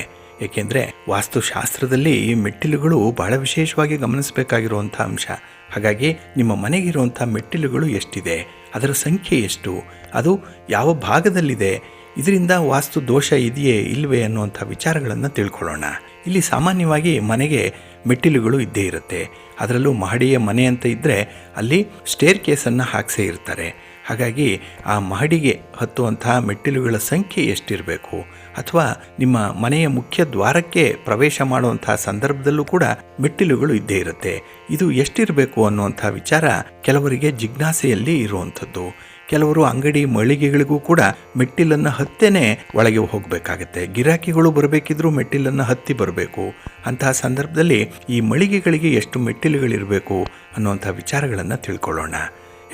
ಏಕೆಂದರೆ ವಾಸ್ತುಶಾಸ್ತ್ರದಲ್ಲಿ ಈ ಮೆಟ್ಟಿಲುಗಳು ಬಹಳ ವಿಶೇಷವಾಗಿ ಗಮನಿಸಬೇಕಾಗಿರುವಂಥ ಅಂಶ. ಹಾಗಾಗಿ ನಿಮ್ಮ ಮನೆಗಿರುವಂಥ ಮೆಟ್ಟಿಲುಗಳು ಎಷ್ಟಿದೆ, ಅದರ ಸಂಖ್ಯೆ ಎಷ್ಟು, ಅದು ಯಾವ ಭಾಗದಲ್ಲಿದೆ, ಇದರಿಂದ ವಾಸ್ತು ದೋಷ ಇದೆಯೇ ಇಲ್ಲವೇ ಅನ್ನುವಂಥ ವಿಚಾರಗಳನ್ನು ತಿಳ್ಕೊಳ್ಳೋಣ. ಇಲ್ಲಿ ಸಾಮಾನ್ಯವಾಗಿ ಮನೆಗೆ ಮೆಟ್ಟಿಲುಗಳು ಇದ್ದೇ ಇರುತ್ತೆ. ಅದರಲ್ಲೂ ಮಹಡಿಯ ಮನೆ ಅಂತ ಇದ್ದರೆ ಅಲ್ಲಿ ಸ್ಟೇರ್ ಕೇಸನ್ನು ಹಾಕ್ಸೇ ಇರ್ತಾರೆ. ಹಾಗಾಗಿ ಆ ಮಹಡಿಗೆ ಹತ್ತುವಂತಹ ಮೆಟ್ಟಿಲುಗಳ ಸಂಖ್ಯೆ ಎಷ್ಟಿರಬೇಕು, ಅಥವಾ ನಿಮ್ಮ ಮನೆಯ ಮುಖ್ಯ ದ್ವಾರಕ್ಕೆ ಪ್ರವೇಶ ಮಾಡುವಂತಹ ಸಂದರ್ಭದಲ್ಲೂ ಕೂಡ ಮೆಟ್ಟಿಲುಗಳು ಇದ್ದೇ ಇರುತ್ತೆ. ಇದು ಎಷ್ಟಿರಬೇಕು ಅನ್ನುವಂಥ ವಿಚಾರ ಕೆಲವರಿಗೆ ಜಿಜ್ಞಾಸೆಯಲ್ಲಿ ಇರುವಂಥದ್ದು. ಕೆಲವರು ಅಂಗಡಿ ಮಳಿಗೆಗಳಿಗೂ ಕೂಡ ಮೆಟ್ಟಿಲನ್ನು ಹತ್ತೇನೆ ಒಳಗೆ ಹೋಗಬೇಕಾಗತ್ತೆ. ಗಿರಾಕಿಗಳು ಬರಬೇಕಿದ್ರೂ ಮೆಟ್ಟಿಲನ್ನು ಹತ್ತಿ ಬರಬೇಕು. ಅಂತಹ ಸಂದರ್ಭದಲ್ಲಿ ಈ ಮಳಿಗೆಗಳಿಗೆ ಎಷ್ಟು ಮೆಟ್ಟಿಲುಗಳಿರಬೇಕು ಅನ್ನುವಂಥ ವಿಚಾರಗಳನ್ನು ತಿಳ್ಕೊಳ್ಳೋಣ.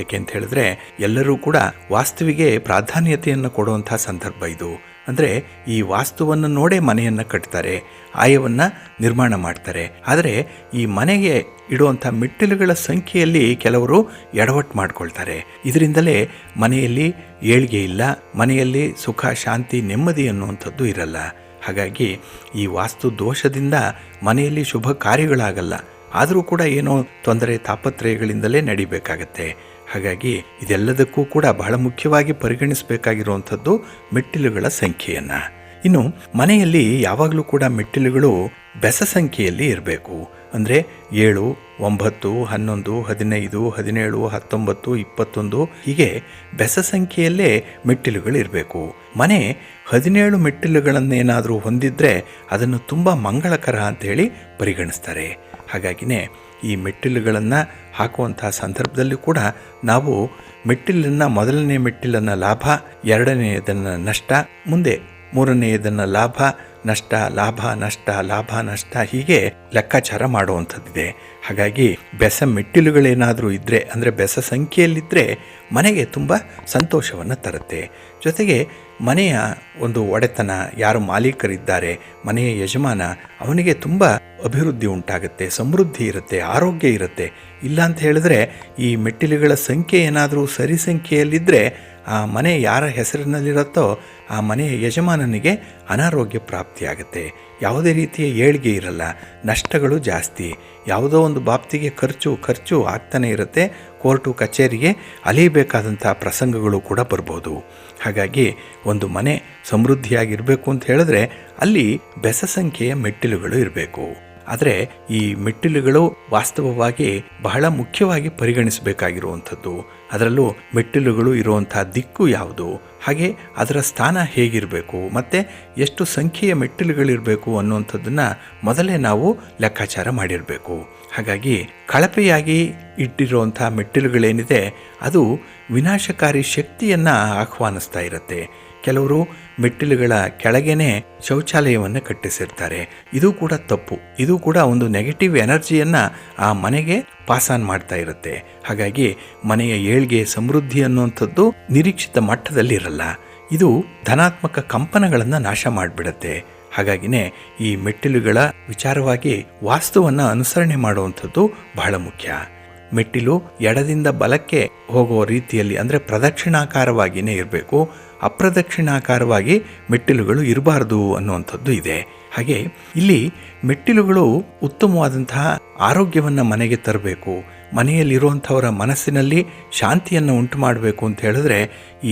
ಏಕೆಂತ ಹೇಳಿದ್ರೆ ಎಲ್ಲರೂ ಕೂಡ ವಾಸ್ತುವಿಗೆ ಪ್ರಾಧಾನ್ಯತೆಯನ್ನು ಕೊಡುವಂಥ ಸಂದರ್ಭ ಇದು. ಅಂದರೆ ಈ ವಾಸ್ತುವನ್ನು ನೋಡೇ ಮನೆಯನ್ನು ಕಟ್ತಾರೆ, ಆಯವನ್ನು ನಿರ್ಮಾಣ ಮಾಡ್ತಾರೆ. ಆದರೆ ಈ ಮನೆಗೆ ಇಡುವಂಥ ಮೆಟ್ಟಿಲುಗಳ ಸಂಖ್ಯೆಯಲ್ಲಿ ಕೆಲವರು ಎಡವಟ್ಟು ಮಾಡ್ಕೊಳ್ತಾರೆ. ಇದರಿಂದಲೇ ಮನೆಯಲ್ಲಿ ಏಳ್ಗೆ ಇಲ್ಲ, ಮನೆಯಲ್ಲಿ ಸುಖ ಶಾಂತಿ ನೆಮ್ಮದಿ ಅನ್ನುವಂಥದ್ದು ಇರಲ್ಲ. ಹಾಗಾಗಿ ಈ ವಾಸ್ತು ದೋಷದಿಂದ ಮನೆಯಲ್ಲಿ ಶುಭ ಕಾರ್ಯಗಳಾಗಲ್ಲ. ಆದರೂ ಕೂಡ ಏನೋ ತೊಂದರೆ ತಾಪತ್ರಯಗಳಿಂದಲೇ ನಡಿಬೇಕಾಗತ್ತೆ. ಹಾಗಾಗಿ ಇದೆಲ್ಲದಕ್ಕೂ ಕೂಡ ಬಹಳ ಮುಖ್ಯವಾಗಿ ಪರಿಗಣಿಸಬೇಕಾಗಿರುವಂಥದ್ದು ಮೆಟ್ಟಿಲುಗಳ ಸಂಖ್ಯೆಯನ್ನು. ಇನ್ನು ಮನೆಯಲ್ಲಿ ಯಾವಾಗಲೂ ಕೂಡ ಮೆಟ್ಟಿಲುಗಳು ಬೆಸ ಸಂಖ್ಯೆಯಲ್ಲಿ ಇರಬೇಕು. ಅಂದರೆ 7, 9, 11, 15, 17, 19, 21 ಹೀಗೆ ಬೆಸ ಸಂಖ್ಯೆಯಲ್ಲೇ ಮೆಟ್ಟಿಲುಗಳು ಇರಬೇಕು. ಮನೆ 17 ಮೆಟ್ಟಿಲುಗಳನ್ನೇನಾದರೂ ಹೊಂದಿದ್ರೆ ಅದನ್ನು ತುಂಬ ಮಂಗಳಕರ ಅಂತೇಳಿ ಪರಿಗಣಿಸ್ತಾರೆ. ಹಾಗಾಗಿನೇ ಈ ಮೆಟ್ಟಿಲುಗಳನ್ನು ಹಾಕುವಂಥ ಸಂದರ್ಭದಲ್ಲಿ ಕೂಡ ನಾವು ಮೆಟ್ಟಿಲನ್ನು, ಮೊದಲನೇ ಮೆಟ್ಟಿಲನ್ನು ಲಾಭ, ಎರಡನೆಯದನ್ನು ನಷ್ಟ, ಮುಂದೆ ಮೂರನೆಯದನ್ನು ಲಾಭ ನಷ್ಟ, ಲಾಭ ನಷ್ಟ, ಲಾಭ ನಷ್ಟ ಹೀಗೆ ಲೆಕ್ಕಾಚಾರ ಮಾಡುವಂಥದ್ದಿದೆ. ಹಾಗಾಗಿ ಬೆಸ ಮೆಟ್ಟಿಲುಗಳೇನಾದರೂ ಇದ್ದರೆ, ಅಂದರೆ ಬೆಸ ಸಂಖ್ಯೆಯಲ್ಲಿದ್ದರೆ ಮನೆಗೆ ತುಂಬ ಸಂತೋಷವನ್ನು ತರುತ್ತೆ. ಜೊತೆಗೆ ಮನೆಯ ಒಂದು ಒಡೆತನ, ಯಾರು ಮಾಲೀಕರಿದ್ದಾರೆ, ಮನೆಯ ಯಜಮಾನ, ಅವನಿಗೆ ತುಂಬ ಅಭಿವೃದ್ಧಿ ಉಂಟಾಗುತ್ತೆ, ಸಮೃದ್ಧಿ ಇರುತ್ತೆ, ಆರೋಗ್ಯ ಇರುತ್ತೆ. ಇಲ್ಲ ಅಂತ ಹೇಳಿದ್ರೆ ಈ ಮೆಟ್ಟಿಲುಗಳ ಸಂಖ್ಯೆ ಏನಾದರೂ ಸರಿ ಸಂಖ್ಯೆಯಲ್ಲಿದ್ದರೆ ಆ ಮನೆ ಯಾರ ಹೆಸರಿನಲ್ಲಿರುತ್ತೋ ಆ ಮನೆಯ ಯಜಮಾನನಿಗೆ ಅನಾರೋಗ್ಯ ಪ್ರಾಪ್ತಿಯಾಗುತ್ತೆ. ಯಾವುದೇ ರೀತಿಯ ಏಳ್ಗೆ ಇರಲ್ಲ, ನಷ್ಟಗಳು ಜಾಸ್ತಿ, ಯಾವುದೋ ಒಂದು ಬಾಬ್ತಿಗೆ ಖರ್ಚು ಆಗ್ತಾನೆ ಇರುತ್ತೆ. ಕೋರ್ಟು ಕಚೇರಿಗೆ ಅಲಿಯಬೇಕಾದಂಥ ಪ್ರಸಂಗಗಳು ಕೂಡ ಬರ್ಬೋದು. ಹಾಗಾಗಿ ಒಂದು ಮನೆ ಸಮೃದ್ಧಿಯಾಗಿರಬೇಕು ಅಂತ ಹೇಳಿದ್ರೆ ಅಲ್ಲಿ ಬೆಸ ಸಂಖ್ಯೆಯ ಮೆಟ್ಟಿಲುಗಳು ಇರಬೇಕು. ಆದರೆ ಈ ಮೆಟ್ಟಿಲುಗಳು ವಾಸ್ತವವಾಗಿ ಬಹಳ ಮುಖ್ಯವಾಗಿ ಪರಿಗಣಿಸಬೇಕಾಗಿರುವಂಥದ್ದು. ಅದರಲ್ಲೂ ಮೆಟ್ಟಿಲುಗಳು ಇರುವಂಥ ದಿಕ್ಕು ಯಾವುದು, ಹಾಗೆ ಅದರ ಸ್ಥಾನ ಹೇಗಿರಬೇಕು, ಮತ್ತು ಎಷ್ಟು ಸಂಖ್ಯೆಯ ಮೆಟ್ಟಿಲುಗಳಿರಬೇಕು ಅನ್ನುವಂಥದ್ದನ್ನು ಮೊದಲೇ ನಾವು ಲೆಕ್ಕಾಚಾರ ಮಾಡಿರಬೇಕು. ಹಾಗಾಗಿ ಕಳಪೆಯಾಗಿ ಇಟ್ಟಿರುವಂಥ ಮೆಟ್ಟಿಲುಗಳೇನಿದೆ ಅದು ವಿನಾಶಕಾರಿ ಶಕ್ತಿಯನ್ನು ಆಹ್ವಾನಿಸ್ತಾ ಇರುತ್ತೆ. ಕೆಲವರು ಮೆಟ್ಟಿಲುಗಳ ಕೆಳಗೇನೆ ಶೌಚಾಲಯವನ್ನು ಕಟ್ಟಿಸಿರ್ತಾರೆ. ಇದು ಕೂಡ ತಪ್ಪು. ಇದು ಕೂಡ ಒಂದು ನೆಗೆಟಿವ್ ಎನರ್ಜಿಯನ್ನು ಆ ಮನೆಗೆ ಪಾಸಾನ್ ಮಾಡ್ತಾ ಇರುತ್ತೆ. ಹಾಗಾಗಿ ಮನೆಯ ಏಳ್ಗೆ, ಸಮೃದ್ಧಿ ಅನ್ನುವಂಥದ್ದು ನಿರೀಕ್ಷಿತ ಮಟ್ಟದಲ್ಲಿರಲ್ಲ. ಇದು ಧನಾತ್ಮಕ ಕಂಪನಗಳನ್ನು ನಾಶ ಮಾಡಿಬಿಡುತ್ತೆ. ಹಾಗಾಗಿನೇ ಈ ಮೆಟ್ಟಿಲುಗಳ ವಿಚಾರವಾಗಿ ವಾಸ್ತುವನ್ನು ಅನುಸರಣೆ ಮಾಡುವಂಥದ್ದು ಬಹಳ ಮುಖ್ಯ. ಮೆಟ್ಟಿಲು ಎಡದಿಂದ ಬಲಕ್ಕೆ ಹೋಗುವ ರೀತಿಯಲ್ಲಿ, ಅಂದರೆ ಪ್ರದಕ್ಷಿಣಾಕಾರವಾಗಿಯೇ ಇರಬೇಕು. ಅಪ್ರದಕ್ಷಿಣಾಕಾರವಾಗಿ ಮೆಟ್ಟಿಲುಗಳು ಇರಬಾರ್ದು ಅನ್ನುವಂಥದ್ದು ಇದೆ. ಹಾಗೆ ಇಲ್ಲಿ ಮೆಟ್ಟಿಲುಗಳು ಉತ್ತಮವಾದಂತಹ ಆರೋಗ್ಯವನ್ನು ಮನೆಗೆ ತರಬೇಕು, ಮನೆಯಲ್ಲಿರುವಂಥವರ ಮನಸ್ಸಿನಲ್ಲಿ ಶಾಂತಿಯನ್ನು ಉಂಟು ಮಾಡಬೇಕು ಅಂತ ಹೇಳಿದ್ರೆ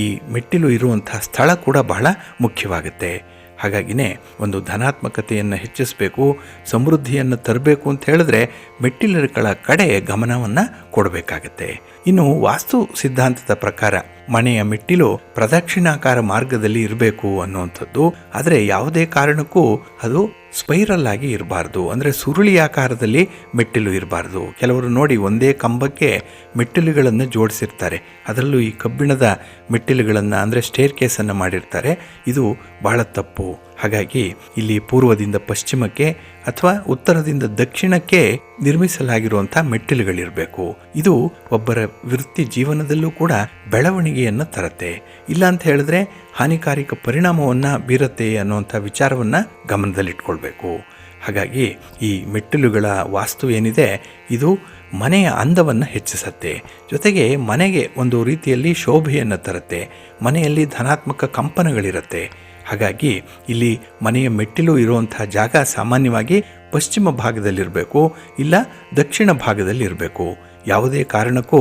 ಈ ಮೆಟ್ಟಿಲು ಇರುವಂತಹ ಸ್ಥಳ ಕೂಡ ಬಹಳ ಮುಖ್ಯವಾಗುತ್ತೆ. ಹಾಗಾಗಿನೇ ಒಂದು ಧನಾತ್ಮಕತೆಯನ್ನು ಹೆಚ್ಚಿಸಬೇಕು, ಸಮೃದ್ಧಿಯನ್ನು ತರಬೇಕು ಅಂತ ಹೇಳಿದ್ರೆ ಮೆಟ್ಟಿಲುಗಳ ಕಡೆ ಗಮನವನ್ನು ಕೊಡಬೇಕಾಗತ್ತೆ. ಇನ್ನು ವಾಸ್ತು ಸಿದ್ಧಾಂತದ ಪ್ರಕಾರ ಮನೆಯ ಮೆಟ್ಟಿಲು ಪ್ರದಕ್ಷಿಣಾಕಾರ ಮಾರ್ಗದಲ್ಲಿ ಇರಬೇಕು ಅನ್ನುವಂಥದ್ದು. ಆದರೆ ಯಾವುದೇ ಕಾರಣಕ್ಕೂ ಅದು ಸ್ಪೈರಲ್ ಆಗಿ ಇರಬಾರ್ದು, ಅಂದರೆ ಸುರುಳಿ ಆಕಾರದಲ್ಲಿ ಮೆಟ್ಟಿಲು ಇರಬಾರ್ದು. ಕೆಲವರು ನೋಡಿ ಒಂದೇ ಕಂಬಕ್ಕೆ ಮೆಟ್ಟಿಲುಗಳನ್ನು ಜೋಡಿಸಿರ್ತಾರೆ, ಅದರಲ್ಲೂ ಈ ಕಬ್ಬಿಣದ ಮೆಟ್ಟಿಲುಗಳನ್ನು, ಅಂದರೆ ಸ್ಟೇರ್ ಕೇಸನ್ನು ಮಾಡಿರ್ತಾರೆ. ಇದು ಬಹಳ ತಪ್ಪು. ಹಾಗಾಗಿ ಇಲ್ಲಿ ಪೂರ್ವದಿಂದ ಪಶ್ಚಿಮಕ್ಕೆ ಅಥವಾ ಉತ್ತರದಿಂದ ದಕ್ಷಿಣಕ್ಕೆ ನಿರ್ಮಿಸಲಾಗಿರುವಂತಹ ಮೆಟ್ಟಿಲುಗಳಿರಬೇಕು. ಇದು ಒಬ್ಬರ ವೃತ್ತಿ ಜೀವನದಲ್ಲೂ ಕೂಡ ಬೆಳವಣಿಗೆಯನ್ನು ತರುತ್ತೆ. ಇಲ್ಲ ಅಂತ ಹೇಳಿದ್ರೆ ಹಾನಿಕಾರಕ ಪರಿಣಾಮವನ್ನು ಬೀರುತ್ತೆ ಅನ್ನುವಂಥ ವಿಚಾರವನ್ನು ಗಮನದಲ್ಲಿಟ್ಕೊಳ್ಬೇಕು. ಹಾಗಾಗಿ ಈ ಮೆಟ್ಟಿಲುಗಳ ವಾಸ್ತು ಏನಿದೆ ಇದು ಮನೆಯ ಅಂದವನ್ನು ಹೆಚ್ಚಿಸುತ್ತೆ, ಜೊತೆಗೆ ಮನೆಗೆ ಒಂದು ರೀತಿಯಲ್ಲಿ ಶೋಭೆಯನ್ನು ತರುತ್ತೆ, ಮನೆಯಲ್ಲಿ ಧನಾತ್ಮಕ ಕಂಪನಗಳಿರುತ್ತೆ. ಹಾಗಾಗಿ ಇಲ್ಲಿ ಮನೆಯ ಮೆಟ್ಟಿಲು ಇರುವಂತಹ ಜಾಗ ಸಾಮಾನ್ಯವಾಗಿ ಪಶ್ಚಿಮ ಭಾಗದಲ್ಲಿರಬೇಕು, ಇಲ್ಲ ದಕ್ಷಿಣ ಭಾಗದಲ್ಲಿರಬೇಕು. ಯಾವುದೇ ಕಾರಣಕ್ಕೂ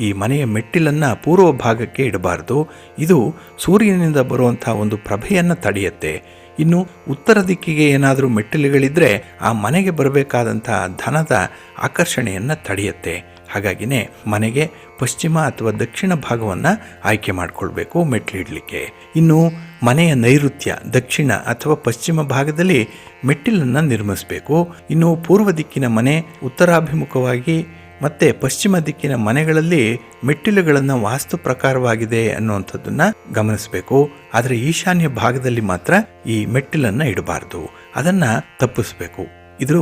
ಈ ಮನೆಯ ಮೆಟ್ಟಿಲನ್ನು ಪೂರ್ವ ಭಾಗಕ್ಕೆ ಇಡಬಾರ್ದು. ಇದು ಸೂರ್ಯನಿಂದ ಬರುವಂಥ ಒಂದು ಪ್ರಭೆಯನ್ನು ತಡೆಯುತ್ತೆ. ಇನ್ನು ಉತ್ತರ ದಿಕ್ಕಿಗೆ ಏನಾದರೂ ಮೆಟ್ಟಿಲುಗಳಿದ್ದರೆ ಆ ಮನೆಗೆ ಬರಬೇಕಾದಂಥ ಧನದ ಆಕರ್ಷಣೆಯನ್ನು ತಡೆಯುತ್ತೆ. ಹಾಗಾಗಿನೇ ಮನೆಗೆ ಪಶ್ಚಿಮ ಅಥವಾ ದಕ್ಷಿಣ ಭಾಗವನ್ನು ಆಯ್ಕೆ ಮಾಡಿಕೊಳ್ಬೇಕು ಮೆಟ್ಟಿಲಿಡಲಿಕ್ಕೆ. ಇನ್ನು ಮನೆಯ ನೈಋತ್ಯ ದಕ್ಷಿಣ ಅಥವಾ ಪಶ್ಚಿಮ ಭಾಗದಲ್ಲಿ ಮೆಟ್ಟಿಲನ್ನು ನಿರ್ಮಿಸಬೇಕು. ಇನ್ನು ಪೂರ್ವ ದಿಕ್ಕಿನ ಮನೆ, ಉತ್ತರಾಭಿಮುಖವಾಗಿ ಮತ್ತು ಪಶ್ಚಿಮ ದಿಕ್ಕಿನ ಮನೆಗಳಲ್ಲಿ ಮೆಟ್ಟಿಲುಗಳನ್ನು ವಾಸ್ತು ಪ್ರಕಾರವಾಗಿದೆ ಅನ್ನುವಂಥದ್ದನ್ನು ಗಮನಿಸಬೇಕು. ಆದರೆ ಈಶಾನ್ಯ ಭಾಗದಲ್ಲಿ ಮಾತ್ರ ಈ ಮೆಟ್ಟಿಲನ್ನು ಇಡಬಾರ್ದು, ಅದನ್ನು ತಪ್ಪಿಸಬೇಕು. ಇದು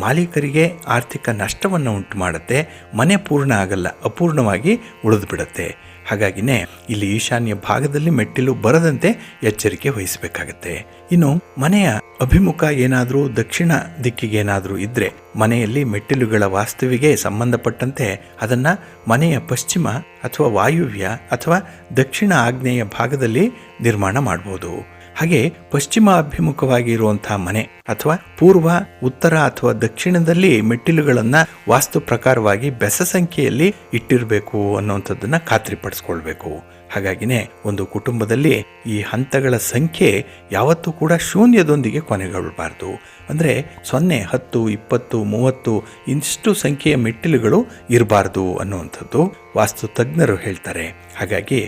ಮಾಲೀಕರಿಗೆ ಆರ್ಥಿಕ ನಷ್ಟವನ್ನು ಉಂಟು ಮಾಡುತ್ತೆ, ಮನೆ ಪೂರ್ಣ ಆಗಲ್ಲ, ಅಪೂರ್ಣವಾಗಿ ಉಳಿದು ಬಿಡುತ್ತೆ. ಹಾಗಾಗಿನೇ ಇಲ್ಲಿ ಈಶಾನ್ಯ ಭಾಗದಲ್ಲಿ ಮೆಟ್ಟಿಲು ಬರದಂತೆ ಎಚ್ಚರಿಕೆ ವಹಿಸಬೇಕಾಗತ್ತೆ. ಇನ್ನು ಮನೆಯ ಅಭಿಮುಖ ಏನಾದರೂ ದಕ್ಷಿಣ ದಿಕ್ಕಿಗೆ ಏನಾದರೂ ಇದ್ದರೆ ಮನೆಯಲ್ಲಿ ಮೆಟ್ಟಿಲುಗಳ ವಾಸ್ತುವಿಗೆ ಸಂಬಂಧಪಟ್ಟಂತೆ ಅದನ್ನು ಮನೆಯ ಪಶ್ಚಿಮ ಅಥವಾ ವಾಯುವ್ಯ ಅಥವಾ ದಕ್ಷಿಣ ಆಗ್ನೇಯ ಭಾಗದಲ್ಲಿ ನಿರ್ಮಾಣ ಮಾಡ್ಬೋದು. ಹಾಗೆ ಪಶ್ಚಿಮ ಅಭಿಮುಖವಾಗಿ ಇರುವಂತಹ ಮನೆ ಅಥವಾ ಪೂರ್ವ, ಉತ್ತರ ಅಥವಾ ದಕ್ಷಿಣದಲ್ಲಿ ಮೆಟ್ಟಿಲುಗಳನ್ನು ವಾಸ್ತು ಪ್ರಕಾರವಾಗಿ ಬೆಸ ಸಂಖ್ಯೆಯಲ್ಲಿ ಇಟ್ಟಿರಬೇಕು ಅನ್ನುವಂಥದ್ದನ್ನು ಖಾತ್ರಿಪಡಿಸ್ಕೊಳ್ಬೇಕು. ಹಾಗಾಗಿನೇ ಒಂದು ಕುಟುಂಬದಲ್ಲಿ ಈ ಹಂತಗಳ ಸಂಖ್ಯೆ ಯಾವತ್ತೂ ಕೂಡ ಶೂನ್ಯದೊಂದಿಗೆ ಕೊನೆಗೊಳ್ಳಬಾರ್ದು. ಅಂದರೆ 0, 10, 20, 30 ಇಷ್ಟು ಸಂಖ್ಯೆಯ ಮೆಟ್ಟಿಲುಗಳು ಇರಬಾರ್ದು ಅನ್ನುವಂಥದ್ದು ವಾಸ್ತು ತಜ್ಞರು ಹೇಳ್ತಾರೆ. ಹಾಗಾಗಿ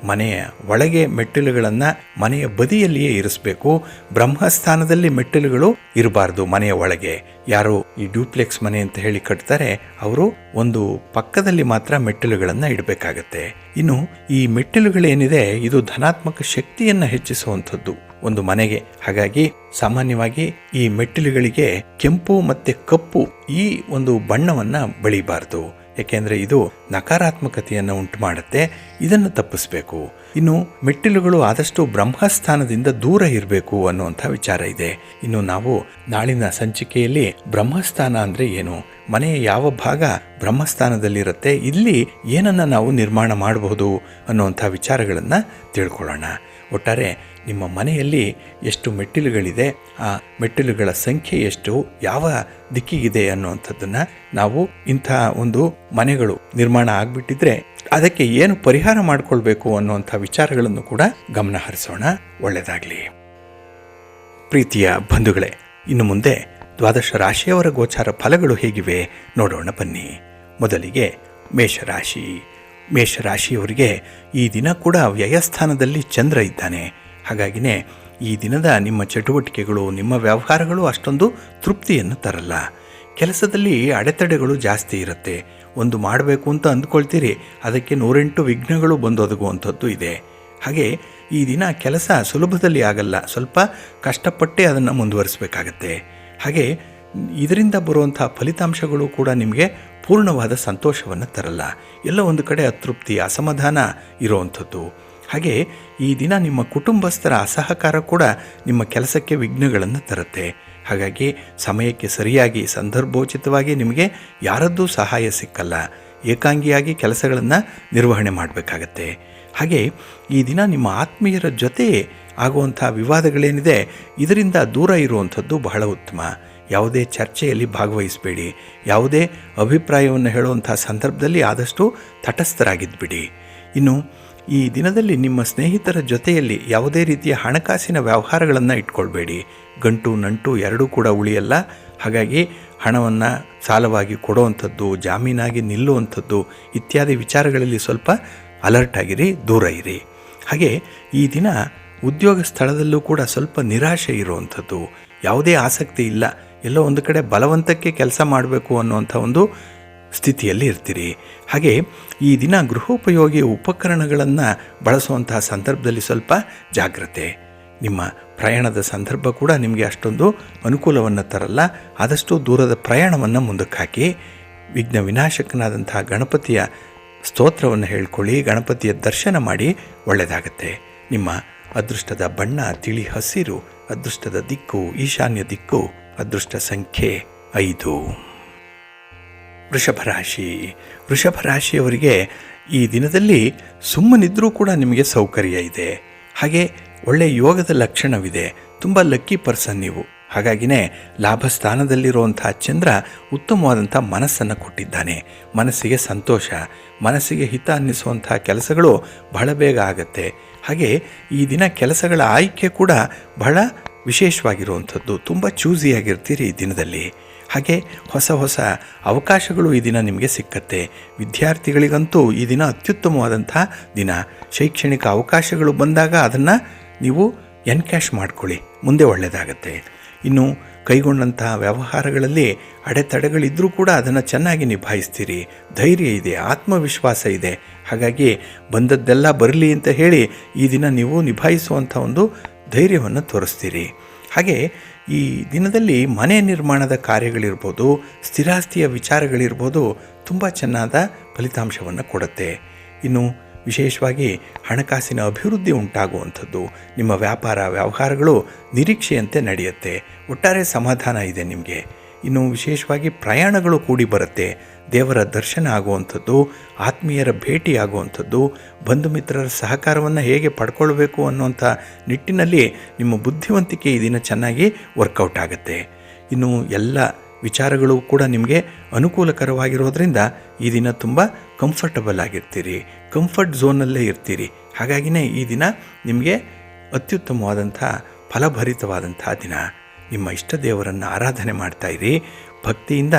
ಮನೆಯ ಒಳಗೆ ಮೆಟ್ಟಿಲುಗಳನ್ನು ಮನೆಯ ಬದಿಯಲ್ಲಿಯೇ ಇರಿಸಬೇಕು. ಬ್ರಹ್ಮಸ್ಥಾನದಲ್ಲಿ ಮೆಟ್ಟಿಲುಗಳು ಇರಬಾರ್ದು ಮನೆಯ ಒಳಗೆ. ಯಾರು ಈ ಡ್ಯೂಪ್ಲೆಕ್ಸ್ ಮನೆ ಅಂತ ಹೇಳಿ ಕಟ್ತಾರೆ ಅವರು ಒಂದು ಪಕ್ಕದಲ್ಲಿ ಮಾತ್ರ ಮೆಟ್ಟಿಲುಗಳನ್ನು ಇಡಬೇಕಾಗತ್ತೆ. ಇನ್ನು ಈ ಮೆಟ್ಟಿಲುಗಳೇನಿದೆ ಇದು ಧನಾತ್ಮಕ ಶಕ್ತಿಯನ್ನು ಹೆಚ್ಚಿಸುವಂಥದ್ದು ಒಂದು ಮನೆಗೆ. ಹಾಗಾಗಿ ಸಾಮಾನ್ಯವಾಗಿ ಈ ಮೆಟ್ಟಿಲುಗಳಿಗೆ ಕೆಂಪು ಮತ್ತೆ ಕಪ್ಪು ಈ ಒಂದು ಬಣ್ಣವನ್ನು ಬಳಿಬಾರ್ದು, ಯಾಕೆಂದರೆ ಇದು ನಕಾರಾತ್ಮಕತೆಯನ್ನು ಉಂಟು ಮಾಡುತ್ತೆ. ಇದನ್ನು ತಪ್ಪಿಸಬೇಕು. ಇನ್ನು ಮೆಟ್ಟಿಲುಗಳು ಆದಷ್ಟು ಬ್ರಹ್ಮಸ್ಥಾನದಿಂದ ದೂರ ಇರಬೇಕು ಅನ್ನುವಂಥ ವಿಚಾರ ಇದೆ. ಇನ್ನು ನಾವು ನಾಳಿನ ಸಂಚಿಕೆಯಲ್ಲಿ ಬ್ರಹ್ಮಸ್ಥಾನ ಅಂದರೆ ಏನು, ಮನೆಯ ಯಾವ ಭಾಗ ಬ್ರಹ್ಮಸ್ಥಾನದಲ್ಲಿರುತ್ತೆ, ಇಲ್ಲಿ ಏನನ್ನು ನಾವು ನಿರ್ಮಾಣ ಮಾಡಬಹುದು ಅನ್ನುವಂಥ ವಿಚಾರಗಳನ್ನು ತಿಳ್ಕೊಳ್ಳೋಣ. ಒಟ್ಟಾರೆ ನಿಮ್ಮ ಮನೆಯಲ್ಲಿ ಎಷ್ಟು ಮೆಟ್ಟಿಲುಗಳಿದೆ, ಆ ಮೆಟ್ಟಿಲುಗಳ ಸಂಖ್ಯೆ ಎಷ್ಟು, ಯಾವ ದಿಕ್ಕಿಗಿದೆ ಅನ್ನುವಂಥದ್ದನ್ನು ನಾವು ಇಂಥ ಒಂದು ಮನೆಗಳು ನಿರ್ಮಾಣ ಆಗಿಬಿಟ್ಟಿದ್ರೆ ಅದಕ್ಕೆ ಏನು ಪರಿಹಾರ ಮಾಡಿಕೊಳ್ಬೇಕು ಅನ್ನುವಂಥ ವಿಚಾರಗಳನ್ನು ಕೂಡ ಗಮನ ಹರಿಸೋಣ. ಒಳ್ಳೆಯದಾಗಲಿ. ಪ್ರೀತಿಯ ಬಂಧುಗಳೇ, ಇನ್ನು ಮುಂದೆ ದ್ವಾದಶ ರಾಶಿಯವರ ಗೋಚಾರ ಫಲಗಳು ಹೇಗಿವೆ ನೋಡೋಣ ಬನ್ನಿ. ಮೊದಲಿಗೆ ಮೇಷರಾಶಿ. ಮೇಷರಾಶಿಯವರಿಗೆ ಈ ದಿನ ಕೂಡ ವ್ಯಯಸ್ಥಾನದಲ್ಲಿ ಚಂದ್ರ ಇದ್ದಾನೆ. ಹಾಗಾಗಿನೇ ಈ ದಿನದ ನಿಮ್ಮ ಚಟುವಟಿಕೆಗಳು, ನಿಮ್ಮ ವ್ಯವಹಾರಗಳು ಅಷ್ಟೊಂದು ತೃಪ್ತಿಯನ್ನು ತರಲ್ಲ. ಕೆಲಸದಲ್ಲಿ ಅಡೆತಡೆಗಳು ಜಾಸ್ತಿ ಇರುತ್ತೆ. ಒಂದು ಮಾಡಬೇಕು ಅಂತ ಅಂದ್ಕೊಳ್ತೀರಿ, ಅದಕ್ಕೆ 108 ವಿಘ್ನಗಳು ಬಂದೊದಗುವಂಥದ್ದು ಇದೆ. ಹಾಗೆ ಈ ದಿನ ಕೆಲಸ ಸುಲಭದಲ್ಲಿ ಆಗಲ್ಲ, ಸ್ವಲ್ಪ ಕಷ್ಟಪಟ್ಟೇ ಅದನ್ನು ಮುಂದುವರಿಸಬೇಕಾಗತ್ತೆ. ಹಾಗೆ ಇದರಿಂದ ಬರುವಂಥ ಫಲಿತಾಂಶಗಳು ಕೂಡ ನಿಮಗೆ ಪೂರ್ಣವಾದ ಸಂತೋಷವನ್ನು ತರಲ್ಲ. ಎಲ್ಲ ಒಂದು ಕಡೆ ಅತೃಪ್ತಿ, ಅಸಮಾಧಾನ ಇರುವಂಥದ್ದು. ಹಾಗೆ ಈ ದಿನ ನಿಮ್ಮ ಕುಟುಂಬಸ್ಥರ ಅಸಹಕಾರ ಕೂಡ ನಿಮ್ಮ ಕೆಲಸಕ್ಕೆ ವಿಘ್ನಗಳನ್ನು ತರುತ್ತೆ. ಹಾಗಾಗಿ ಸಮಯಕ್ಕೆ ಸರಿಯಾಗಿ ಸಂದರ್ಭೋಚಿತವಾಗಿ ನಿಮಗೆ ಯಾರದ್ದೂ ಸಹಾಯ ಸಿಕ್ಕಲ್ಲ. ಏಕಾಂಗಿಯಾಗಿ ಕೆಲಸಗಳನ್ನು ನಿರ್ವಹಣೆ ಮಾಡಬೇಕಾಗತ್ತೆ. ಹಾಗೆ ಈ ದಿನ ನಿಮ್ಮ ಆತ್ಮೀಯರ ಜೊತೆ ಆಗುವಂಥ ವಿವಾದಗಳೇನಿದೆ ಇದರಿಂದ ದೂರ ಇರುವಂಥದ್ದು ಬಹಳ ಉತ್ತಮ. ಯಾವುದೇ ಚರ್ಚೆಯಲ್ಲಿ ಭಾಗವಹಿಸಬೇಡಿ. ಯಾವುದೇ ಅಭಿಪ್ರಾಯವನ್ನು ಹೇಳುವಂಥ ಸಂದರ್ಭದಲ್ಲಿ ಆದಷ್ಟು ತಟಸ್ಥರಾಗಿದ್ದುಬಿಡಿ. ಇನ್ನು ಈ ದಿನದಲ್ಲಿ ನಿಮ್ಮ ಸ್ನೇಹಿತರ ಜೊತೆಯಲ್ಲಿ ಯಾವುದೇ ರೀತಿಯ ಹಣಕಾಸಿನ ವ್ಯವಹಾರಗಳನ್ನು ಇಟ್ಕೊಳ್ಬೇಡಿ. ಗಂಟು ನಂಟು ಎರಡೂ ಕೂಡ ಉಳಿಯಲ್ಲ. ಹಾಗಾಗಿ ಹಣವನ್ನು ಸಾಲವಾಗಿ ಕೊಡುವಂಥದ್ದು, ಜಾಮೀನಾಗಿ ನಿಲ್ಲುವಂಥದ್ದು ಇತ್ಯಾದಿ ವಿಚಾರಗಳಲ್ಲಿ ಸ್ವಲ್ಪ ಅಲರ್ಟ್ ಆಗಿರಿ, ದೂರ ಇರಿ. ಹಾಗೆ ಈ ದಿನ ಉದ್ಯೋಗ ಸ್ಥಳದಲ್ಲೂ ಕೂಡ ಸ್ವಲ್ಪ ನಿರಾಶೆ ಇರುವಂಥದ್ದು, ಯಾವುದೇ ಆಸಕ್ತಿ ಇಲ್ಲ, ಎಲ್ಲೋ ಒಂದು ಕಡೆ ಬಲವಂತಕ್ಕೆ ಕೆಲಸ ಮಾಡಬೇಕು ಅನ್ನುವಂಥ ಒಂದು ಸ್ಥಿತಿಯಲ್ಲಿ ಇರ್ತೀರಿ. ಹಾಗೆ ಈ ದಿನ ಗೃಹೋಪಯೋಗಿ ಉಪಕರಣಗಳನ್ನು ಬಳಸುವಂತಹ ಸಂದರ್ಭದಲ್ಲಿ ಸ್ವಲ್ಪ ಜಾಗ್ರತೆ. ನಿಮ್ಮ ಪ್ರಯಾಣದ ಸಂದರ್ಭ ಕೂಡ ನಿಮಗೆ ಅಷ್ಟೊಂದು ಅನುಕೂಲವನ್ನು ತರಲ್ಲ. ಆದಷ್ಟು ದೂರದ ಪ್ರಯಾಣವನ್ನು ಮುಂದಕ್ಕೆ ಹಾಕಿ ವಿಘ್ನ ವಿನಾಶಕನಾದಂತಹ ಗಣಪತಿಯ ಸ್ತೋತ್ರವನ್ನು ಹೇಳ್ಕೊಳ್ಳಿ, ಗಣಪತಿಯ ದರ್ಶನ ಮಾಡಿ, ಒಳ್ಳೆಯದಾಗತ್ತೆ. ನಿಮ್ಮ ಅದೃಷ್ಟದ ಬಣ್ಣ ತಿಳಿ ಹಸಿರು, ಅದೃಷ್ಟದ ದಿಕ್ಕು ಈಶಾನ್ಯ ದಿಕ್ಕು, ಅದೃಷ್ಟ ಸಂಖ್ಯೆ 5. ವೃಷಭ ರಾಶಿಯವರಿಗೆ ಈ ದಿನದಲ್ಲಿ ಸುಮ್ಮನಿದ್ರೂ ಕೂಡ ನಿಮಗೆ ಸೌಕರ್ಯ ಇದೆ. ಹಾಗೆ ಒಳ್ಳೆಯ ಯೋಗದ ಲಕ್ಷಣವಿದೆ. ತುಂಬ ಲಕ್ಕಿ ಪರ್ಸನ್ ನೀವು. ಹಾಗಾಗಿನೇ ಲಾಭ ಸ್ಥಾನದಲ್ಲಿರುವಂಥ ಚಂದ್ರ ಉತ್ತಮವಾದಂಥ ಮನಸ್ಸನ್ನು ಕೊಟ್ಟಿದ್ದಾನೆ. ಮನಸ್ಸಿಗೆ ಸಂತೋಷ, ಮನಸ್ಸಿಗೆ ಹಿತ ಅನ್ನಿಸುವಂಥ ಕೆಲಸಗಳು ಬಹಳ ಬೇಗ ಆಗತ್ತೆ. ಹಾಗೆ ಈ ದಿನ ಕೆಲಸಗಳ ಆಯ್ಕೆ ಕೂಡ ಬಹಳ ವಿಶೇಷವಾಗಿರುವಂಥದ್ದು. ತುಂಬ ಚೂಸಿಯಾಗಿರ್ತೀರಿ ಈ ದಿನದಲ್ಲಿ. ಹಾಗೆ ಹೊಸ ಅವಕಾಶಗಳು ಈ ದಿನ ನಿಮಗೆ ಸಿಕ್ಕತ್ತೆ. ವಿದ್ಯಾರ್ಥಿಗಳಿಗಂತೂ ಈ ದಿನ ಅತ್ಯುತ್ತಮವಾದಂಥ ದಿನ. ಶೈಕ್ಷಣಿಕ ಅವಕಾಶಗಳು ಬಂದಾಗ ಅದನ್ನು ನೀವು ಎನ್ಕ್ಯಾಶ್ ಮಾಡ್ಕೊಳ್ಳಿ, ಮುಂದೆ ಒಳ್ಳೆಯದಾಗತ್ತೆ. ಇನ್ನು ಕೈಗೊಂಡಂಥ ವ್ಯವಹಾರಗಳಲ್ಲಿ ಅಡೆತಡೆಗಳಿದ್ದರೂ ಕೂಡ ಅದನ್ನು ಚೆನ್ನಾಗಿ ನಿಭಾಯಿಸ್ತೀರಿ. ಧೈರ್ಯ ಇದೆ, ಆತ್ಮವಿಶ್ವಾಸ ಇದೆ. ಹಾಗಾಗಿ ಬಂದದ್ದೆಲ್ಲ ಬರಲಿ ಅಂತ ಹೇಳಿ ಈ ದಿನ ನೀವು ನಿಭಾಯಿಸುವಂಥ ಒಂದು ಧೈರ್ಯವನ್ನು ತೋರಿಸ್ತೀರಿ. ಹಾಗೆ ಈ ದಿನದಲ್ಲಿ ಮನೆ ನಿರ್ಮಾಣದ ಕಾರ್ಯಗಳಿರ್ಬೋದು, ಸ್ಥಿರಾಸ್ತಿಯ ವಿಚಾರಗಳಿರ್ಬೋದು, ತುಂಬ ಚೆನ್ನಾದ ಫಲಿತಾಂಶವನ್ನು ಕೊಡುತ್ತೆ. ಇನ್ನು ವಿಶೇಷವಾಗಿ ಹಣಕಾಸಿನ ಅಭಿವೃದ್ಧಿ ಉಂಟಾಗುವಂಥದ್ದು, ನಿಮ್ಮ ವ್ಯಾಪಾರ ವ್ಯವಹಾರಗಳು ನಿರೀಕ್ಷೆಯಂತೆ ನಡೆಯುತ್ತೆ. ಒಟ್ಟಾರೆ ಸಮಾಧಾನ ಇದೆ ನಿಮಗೆ. ಇನ್ನು ವಿಶೇಷವಾಗಿ ಪ್ರಯಾಣಗಳು ಕೂಡಿ ಬರುತ್ತೆ. ದೇವರ ದರ್ಶನ ಆಗುವಂಥದ್ದು, ಆತ್ಮೀಯರ ಭೇಟಿ ಆಗುವಂಥದ್ದು, ಬಂಧು ಮಿತ್ರರ ಸಹಕಾರವನ್ನು ಹೇಗೆ ಪಡ್ಕೊಳ್ಬೇಕು ಅನ್ನುವಂಥ ನಿಟ್ಟಿನಲ್ಲಿ ನಿಮ್ಮ ಬುದ್ಧಿವಂತಿಕೆ ಈ ದಿನ ಚೆನ್ನಾಗಿ ವರ್ಕೌಟ್ ಆಗುತ್ತೆ. ಇನ್ನು ಎಲ್ಲ ವಿಚಾರಗಳು ಕೂಡ ನಿಮಗೆ ಅನುಕೂಲಕರವಾಗಿರೋದ್ರಿಂದ ಈ ದಿನ ತುಂಬ ಕಂಫರ್ಟಬಲ್ ಆಗಿರ್ತೀರಿ, ಕಂಫರ್ಟ್ ಝೋನಲ್ಲೇ ಇರ್ತೀರಿ. ಹಾಗಾಗಿನೇ ಈ ದಿನ ನಿಮಗೆ ಅತ್ಯುತ್ತಮವಾದಂಥ ಫಲಭರಿತವಾದಂಥ ದಿನ. ನಿಮ್ಮ ಇಷ್ಟ ದೇವರನ್ನು ಆರಾಧನೆ ಮಾಡ್ತಾಯಿರಿ. ಭಕ್ತಿಯಿಂದ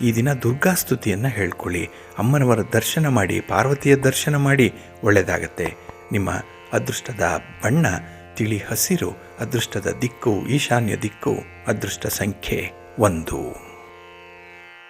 ಈ ದಿನ ದುರ್ಗಾಸ್ತುತಿಯನ್ನು ಹೇಳ್ಕೊಳ್ಳಿ, ಅಮ್ಮನವರ ದರ್ಶನ ಮಾಡಿ, ಪಾರ್ವತಿಯ ದರ್ಶನ ಮಾಡಿ, ಒಳ್ಳೆಯದಾಗತ್ತೆ. ನಿಮ್ಮ ಅದೃಷ್ಟದ ಬಣ್ಣ ತಿಳಿ ಹಸಿರು, ಅದೃಷ್ಟದ ದಿಕ್ಕು ಈಶಾನ್ಯ ದಿಕ್ಕು, ಅದೃಷ್ಟ ಸಂಖ್ಯೆ 1.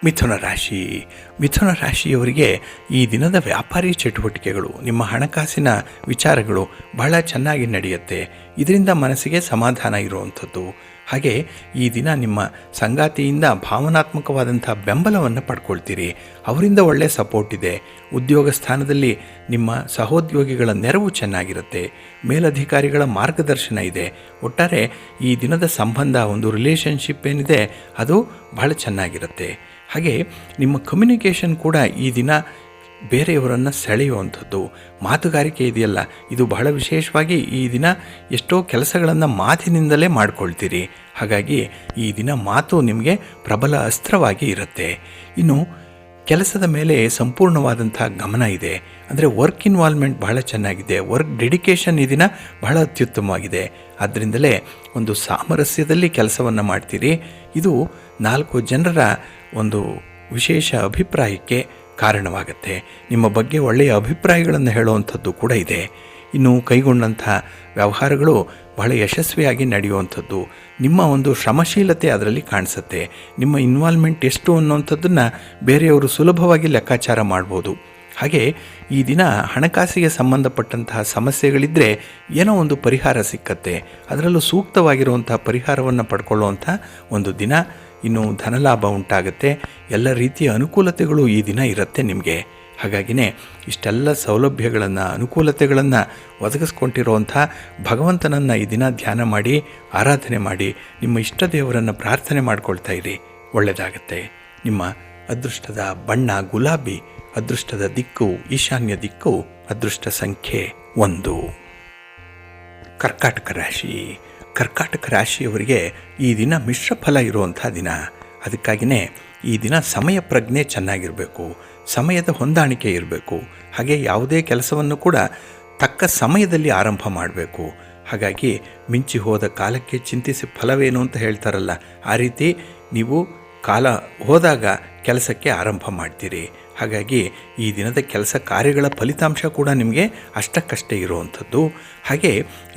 ಮಿಥುನ ರಾಶಿಯವರಿಗೆ ಈ ದಿನದ ವ್ಯಾಪಾರಿ ಚಟುವಟಿಕೆಗಳು, ನಿಮ್ಮ ಹಣಕಾಸಿನ ವಿಚಾರಗಳು ಬಹಳ ಚೆನ್ನಾಗಿ ನಡೆಯುತ್ತೆ. ಇದರಿಂದ ಮನಸ್ಸಿಗೆ ಸಮಾಧಾನ ಇರುವಂಥದ್ದು. ಹಾಗೆ ಈ ದಿನ ನಿಮ್ಮ ಸಂಗಾತಿಯಿಂದ ಭಾವನಾತ್ಮಕವಾದಂಥ ಬೆಂಬಲವನ್ನು ಪಡ್ಕೊಳ್ತೀರಿ. ಅವರಿಂದ ಒಳ್ಳೆಯ ಸಪೋರ್ಟ್ ಇದೆ. ಉದ್ಯೋಗ ಸ್ಥಾನದಲ್ಲಿ ನಿಮ್ಮ ಸಹೋದ್ಯೋಗಿಗಳ ನೆರವು ಚೆನ್ನಾಗಿರುತ್ತೆ. ಮೇಲಧಿಕಾರಿಗಳ ಮಾರ್ಗದರ್ಶನ ಇದೆ. ಒಟ್ಟಾರೆ ಈ ದಿನದ ಸಂಬಂಧ, ಒಂದು ರಿಲೇಷನ್ಶಿಪ್ ಏನಿದೆ ಅದು ಬಹಳ ಚೆನ್ನಾಗಿರುತ್ತೆ. ಹಾಗೆ ನಿಮ್ಮ ಕಮ್ಯುನಿಕೇಷನ್ ಕೂಡ ಈ ದಿನ ಬೇರೆಯವರನ್ನು ಸೆಳೆಯುವಂಥದ್ದು, ಮಾತುಗಾರಿಕೆ ಇದೆಯಲ್ಲ, ಇದು ಬಹಳ ವಿಶೇಷವಾಗಿ ಈ ದಿನ ಎಷ್ಟೋ ಕೆಲಸಗಳನ್ನು ಮಾತಿನಿಂದಲೇ ಮಾಡ್ಕೊಳ್ತೀರಿ. ಹಾಗಾಗಿ ಈ ದಿನ ಮಾತು ನಿಮಗೆ ಪ್ರಬಲ ಅಸ್ತ್ರವಾಗಿ ಇರುತ್ತೆ. ಇನ್ನು ಕೆಲಸದ ಮೇಲೆ ಸಂಪೂರ್ಣವಾದಂಥ ಗಮನ ಇದೆ. ಅಂದರೆ ವರ್ಕ್ ಇನ್ವಾಲ್ವ್ಮೆಂಟ್ ಬಹಳ ಚೆನ್ನಾಗಿದೆ. ವರ್ಕ್ ಡೆಡಿಕೇಷನ್ ಈ ದಿನ ಬಹಳ ಅತ್ಯುತ್ತಮವಾಗಿದೆ. ಆದ್ದರಿಂದಲೇ ಒಂದು ಸಾಮರಸ್ಯದಲ್ಲಿ ಕೆಲಸವನ್ನು ಮಾಡ್ತೀರಿ. ಇದು 4 ಜನರ ಒಂದು ವಿಶೇಷ ಅಭಿಪ್ರಾಯಕ್ಕೆ ಕಾರಣವಾಗುತ್ತೆ. ನಿಮ್ಮ ಬಗ್ಗೆ ಒಳ್ಳೆಯ ಅಭಿಪ್ರಾಯಗಳನ್ನು ಹೇಳುವಂಥದ್ದು ಕೂಡ ಇದೆ. ಇನ್ನು ಕೈಗೊಂಡಂಥ ವ್ಯವಹಾರಗಳು ಬಹಳ ಯಶಸ್ವಿಯಾಗಿ ನಡೆಯುವಂಥದ್ದು, ನಿಮ್ಮ ಒಂದು ಶ್ರಮಶೀಲತೆ ಅದರಲ್ಲಿ ಕಾಣಿಸುತ್ತೆ. ನಿಮ್ಮ ಇನ್ವಾಲ್ವ್ಮೆಂಟ್ ಎಷ್ಟು ಅನ್ನುವಂಥದ್ದನ್ನು ಬೇರೆಯವರು ಸುಲಭವಾಗಿ ಲೆಕ್ಕಾಚಾರ ಮಾಡ್ಬೋದು. ಹಾಗೆ ಈ ದಿನ ಹಣಕಾಸಿಗೆ ಸಂಬಂಧಪಟ್ಟಂತಹ ಸಮಸ್ಯೆಗಳಿದ್ದರೆ ಏನೋ ಒಂದು ಪರಿಹಾರ ಸಿಕ್ಕತ್ತೆ. ಅದರಲ್ಲೂ ಸೂಕ್ತವಾಗಿರುವಂಥ ಪರಿಹಾರವನ್ನು ಪಡ್ಕೊಳ್ಳುವಂಥ ಒಂದು ದಿನ. ಇನ್ನು ಧನಲಾಭ ಉಂಟಾಗುತ್ತೆ. ಎಲ್ಲ ರೀತಿಯ ಅನುಕೂಲತೆಗಳು ಈ ದಿನ ಇರುತ್ತೆ ನಿಮಗೆ. ಹಾಗಾಗಿನೇ ಇಷ್ಟೆಲ್ಲ ಸೌಲಭ್ಯಗಳನ್ನು, ಅನುಕೂಲತೆಗಳನ್ನು ಒದಗಿಸ್ಕೊಂಡಿರುವಂಥ ಭಗವಂತನನ್ನು ಈ ದಿನ ಧ್ಯಾನ ಮಾಡಿ, ಆರಾಧನೆ ಮಾಡಿ, ನಿಮ್ಮ ಇಷ್ಟ ದೇವರನ್ನು ಪ್ರಾರ್ಥನೆ ಮಾಡ್ಕೊಳ್ತಾ ಇರಿ, ಒಳ್ಳೆಯದಾಗತ್ತೆ. ನಿಮ್ಮ ಅದೃಷ್ಟದ ಬಣ್ಣ ಗುಲಾಬಿ, ಅದೃಷ್ಟದ ದಿಕ್ಕು ಈಶಾನ್ಯ ದಿಕ್ಕು, ಅದೃಷ್ಟ ಸಂಖ್ಯೆ 1. ಕರ್ಕಾಟಕ ರಾಶಿಯವರಿಗೆ ಈ ದಿನ ಮಿಶ್ರ ಫಲ ಇರುವಂಥ ದಿನ. ಅದಕ್ಕಾಗಿಯೇ ಈ ದಿನ ಸಮಯ ಪ್ರಜ್ಞೆ ಚೆನ್ನಾಗಿರಬೇಕು, ಸಮಯದ ಹೊಂದಾಣಿಕೆ ಇರಬೇಕು. ಹಾಗೆ ಯಾವುದೇ ಕೆಲಸವನ್ನು ಕೂಡ ತಕ್ಕ ಸಮಯದಲ್ಲಿ ಆರಂಭ ಮಾಡಬೇಕು. ಹಾಗಾಗಿ ಮಿಂಚಿ ಹೋದ ಕಾಲಕ್ಕೆ ಚಿಂತಿಸಿ ಫಲವೇನು ಅಂತ ಹೇಳ್ತಾರಲ್ಲ, ಆ ರೀತಿ ನೀವು ಕಾಲ ಹೋದಾಗ ಕೆಲಸಕ್ಕೆ ಆರಂಭ ಮಾಡ್ತೀರಿ. ಹಾಗಾಗಿ ಈ ದಿನದ ಕೆಲಸ ಕಾರ್ಯಗಳ ಫಲಿತಾಂಶ ಕೂಡ ನಿಮಗೆ ಅಷ್ಟಕ್ಕಷ್ಟೇ ಇರುವಂಥದ್ದು. ಹಾಗೆ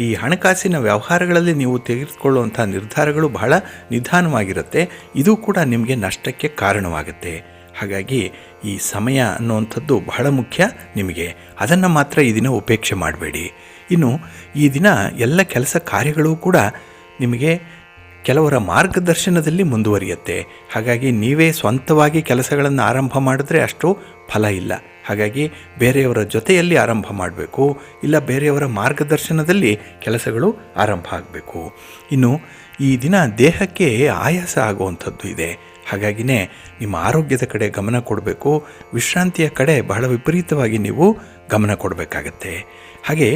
ಈ ಹಣಕಾಸಿನ ವ್ಯವಹಾರಗಳಲ್ಲಿ ನೀವು ತೆಗೆದುಕೊಳ್ಳುವಂಥ ನಿರ್ಧಾರಗಳು ಬಹಳ ನಿಧಾನವಾಗಿರುತ್ತೆ. ಇದು ಕೂಡ ನಿಮಗೆ ನಷ್ಟಕ್ಕೆ ಕಾರಣವಾಗುತ್ತೆ. ಹಾಗಾಗಿ ಈ ಸಮಯ ಅನ್ನುವಂಥದ್ದು ಬಹಳ ಮುಖ್ಯ ನಿಮಗೆ. ಅದನ್ನು ಮಾತ್ರ ಈ ದಿನ ಉಪೇಕ್ಷೆ ಮಾಡಬೇಡಿ. ಇನ್ನು ಈ ದಿನ ಎಲ್ಲ ಕೆಲಸ ಕಾರ್ಯಗಳು ಕೂಡ ನಿಮಗೆ ಕೆಲವರ ಮಾರ್ಗದರ್ಶನದಲ್ಲಿ ಮುಂದುವರಿಯುತ್ತೆ. ಹಾಗಾಗಿ ನೀವೇ ಸ್ವಂತವಾಗಿ ಕೆಲಸಗಳನ್ನು ಆರಂಭ ಮಾಡಿದ್ರೆ ಅಷ್ಟು ಫಲ ಇಲ್ಲ. ಹಾಗಾಗಿ ಬೇರೆಯವರ ಜೊತೆಯಲ್ಲಿ ಆರಂಭ ಮಾಡಬೇಕು, ಇಲ್ಲ ಬೇರೆಯವರ ಮಾರ್ಗದರ್ಶನದಲ್ಲಿ ಕೆಲಸಗಳು ಆರಂಭ ಆಗಬೇಕು. ಇನ್ನು ಈ ದಿನ ದೇಹಕ್ಕೆ ಆಯಾಸ ಆಗುವಂಥದ್ದು ಇದೆ. ಹಾಗಾಗಿನೇ ನಿಮ್ಮ ಆರೋಗ್ಯದ ಕಡೆ ಗಮನ ಕೊಡಬೇಕು. ವಿಶ್ರಾಂತಿಯ ಕಡೆ ಬಹಳ ವಿಪರೀತವಾಗಿ ನೀವು ಗಮನ ಕೊಡಬೇಕಾಗತ್ತೆ. ಹಾಗೆ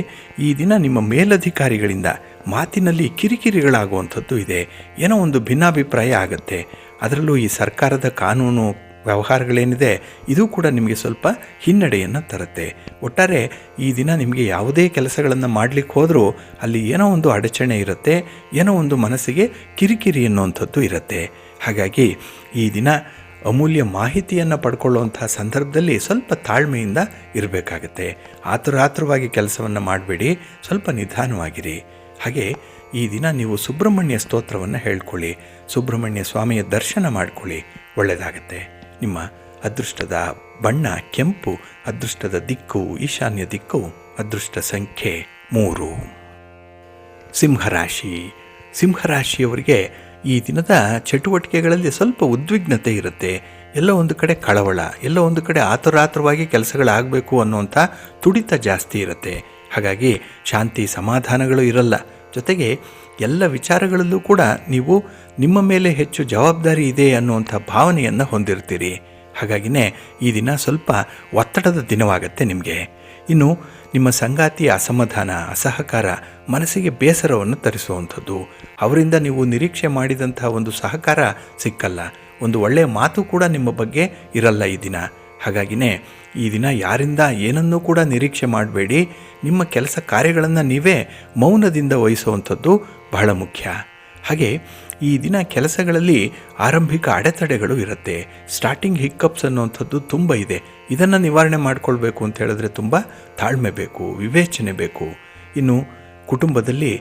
ಈ ದಿನ ನಿಮ್ಮ ಮೇಲಧಿಕಾರಿಗಳಿಂದ ಮಾತಿನಲ್ಲಿ ಕಿರಿಕಿರಿಗಳಾಗುವಂಥದ್ದು ಇದೆ. ಏನೋ ಒಂದು ಭಿನ್ನಾಭಿಪ್ರಾಯ ಆಗುತ್ತೆ. ಅದರಲ್ಲೂ ಈ ಸರ್ಕಾರದ ಕಾನೂನು ವ್ಯವಹಾರಗಳೇನಿದೆ ಇದು ಕೂಡ ನಿಮಗೆ ಸ್ವಲ್ಪ ಹಿನ್ನಡೆಯನ್ನು ತರುತ್ತೆ. ಒಟ್ಟಾರೆ ಈ ದಿನ ನಿಮಗೆ ಯಾವುದೇ ಕೆಲಸಗಳನ್ನು ಮಾಡಲಿಕ್ಕೆ ಹೋದರೂ ಅಲ್ಲಿ ಏನೋ ಒಂದು ಅಡಚಣೆ ಇರುತ್ತೆ, ಏನೋ ಒಂದು ಮನಸ್ಸಿಗೆ ಕಿರಿಕಿರಿ ಅನ್ನುವಂಥದ್ದು ಇರುತ್ತೆ. ಹಾಗಾಗಿ ಈ ದಿನ ಅಮೂಲ್ಯ ಮಾಹಿತಿಯನ್ನು ಪಡ್ಕೊಳ್ಳುವಂಥ ಸಂದರ್ಭದಲ್ಲಿ ಸ್ವಲ್ಪ ತಾಳ್ಮೆಯಿಂದ ಇರಬೇಕಾಗತ್ತೆ. ಆತುರಾತುರವಾಗಿ ಕೆಲಸವನ್ನು ಮಾಡಬೇಡಿ, ಸ್ವಲ್ಪ ನಿಧಾನವಾಗಿರಿ. ಹಾಗೆ ಈ ದಿನ ನೀವು ಸುಬ್ರಹ್ಮಣ್ಯ ಸ್ತೋತ್ರವನ್ನು ಹೇಳ್ಕೊಳ್ಳಿ, ಸುಬ್ರಹ್ಮಣ್ಯ ಸ್ವಾಮಿಯ ದರ್ಶನ ಮಾಡಿಕೊಳ್ಳಿ, ಒಳ್ಳೆಯದಾಗತ್ತೆ. ನಿಮ್ಮ ಅದೃಷ್ಟದ ಬಣ್ಣ ಕೆಂಪು, ಅದೃಷ್ಟದ ದಿಕ್ಕು ಈಶಾನ್ಯ ದಿಕ್ಕು, ಅದೃಷ್ಟ ಸಂಖ್ಯೆ 3. ಸಿಂಹರಾಶಿ. ಸಿಂಹರಾಶಿಯವರಿಗೆ ಈ ದಿನದ ಚಟುವಟಿಕೆಗಳಲ್ಲಿ ಸ್ವಲ್ಪ ಉದ್ವಿಗ್ನತೆ ಇರುತ್ತೆ. ಎಲ್ಲೋ ಒಂದು ಕಡೆ ಕಳವಳ, ಎಲ್ಲೋ ಒಂದು ಕಡೆ ಆತುರಾತುರವಾಗಿ ಕೆಲಸಗಳಾಗಬೇಕು ಅನ್ನುವಂಥ ತುಡಿತ ಜಾಸ್ತಿ ಇರುತ್ತೆ. ಹಾಗಾಗಿ ಶಾಂತಿ ಸಮಾಧಾನಗಳು ಇರಲ್ಲ. ಜೊತೆಗೆ ಎಲ್ಲ ವಿಚಾರಗಳಲ್ಲೂ ಕೂಡ ನೀವು ನಿಮ್ಮ ಮೇಲೆ ಹೆಚ್ಚು ಜವಾಬ್ದಾರಿ ಇದೆ ಅನ್ನುವಂಥ ಭಾವನೆಯನ್ನು ಹೊಂದಿರ್ತೀರಿ. ಹಾಗಾಗಿನೇ ಈ ದಿನ ಸ್ವಲ್ಪ ಒತ್ತಡದ ದಿನವಾಗತ್ತೆ ನಿಮಗೆ. ಇನ್ನು ನಿಮ್ಮ ಸಂಗಾತಿಯ ಅಸಮಾಧಾನ, ಅಸಹಕಾರ ಮನಸ್ಸಿಗೆ ಬೇಸರವನ್ನು ತರಿಸುವಂಥದ್ದು. ಅವರಿಂದ ನೀವು ನಿರೀಕ್ಷೆ ಮಾಡಿದಂಥ ಒಂದು ಸಹಕಾರ ಸಿಕ್ಕಲ್ಲ, ಒಂದು ಒಳ್ಳೆಯ ಮಾತು ಕೂಡ ನಿಮ್ಮ ಬಗ್ಗೆ ಇರಲ್ಲ ಈ ದಿನ. ಹಾಗಾಗಿನೇ ಈ ದಿನ ಯಾರಿಂದ ಏನನ್ನೂ ಕೂಡ ನಿರೀಕ್ಷೆ ಮಾಡಬೇಡಿ. ನಿಮ್ಮ ಕೆಲಸ ಕಾರ್ಯಗಳನ್ನು ನೀವೇ ಮೌನದಿಂದ ವಹಿಸುವಂಥದ್ದು ಬಹಳ ಮುಖ್ಯ. ಹಾಗೆ ಈ ದಿನ ಕೆಲಸಗಳಲ್ಲಿ ಆರಂಭಿಕ ಅಡೆತಡೆಗಳು ಇರುತ್ತೆ. ಸ್ಟಾರ್ಟಿಂಗ್ ಹಿಕ್ಕಪ್ಸ್ ಅನ್ನುವಂಥದ್ದು ತುಂಬ ಇದೆ. ಇದನ್ನು ನಿವಾರಣೆ ಮಾಡಿಕೊಳ್ಬೇಕು ಅಂತ ಹೇಳಿದ್ರೆ ತುಂಬ ತಾಳ್ಮೆ ಬೇಕು, ವಿವೇಚನೆ ಬೇಕು. ಇನ್ನು ಕುಟುಂಬದಲ್ಲಿ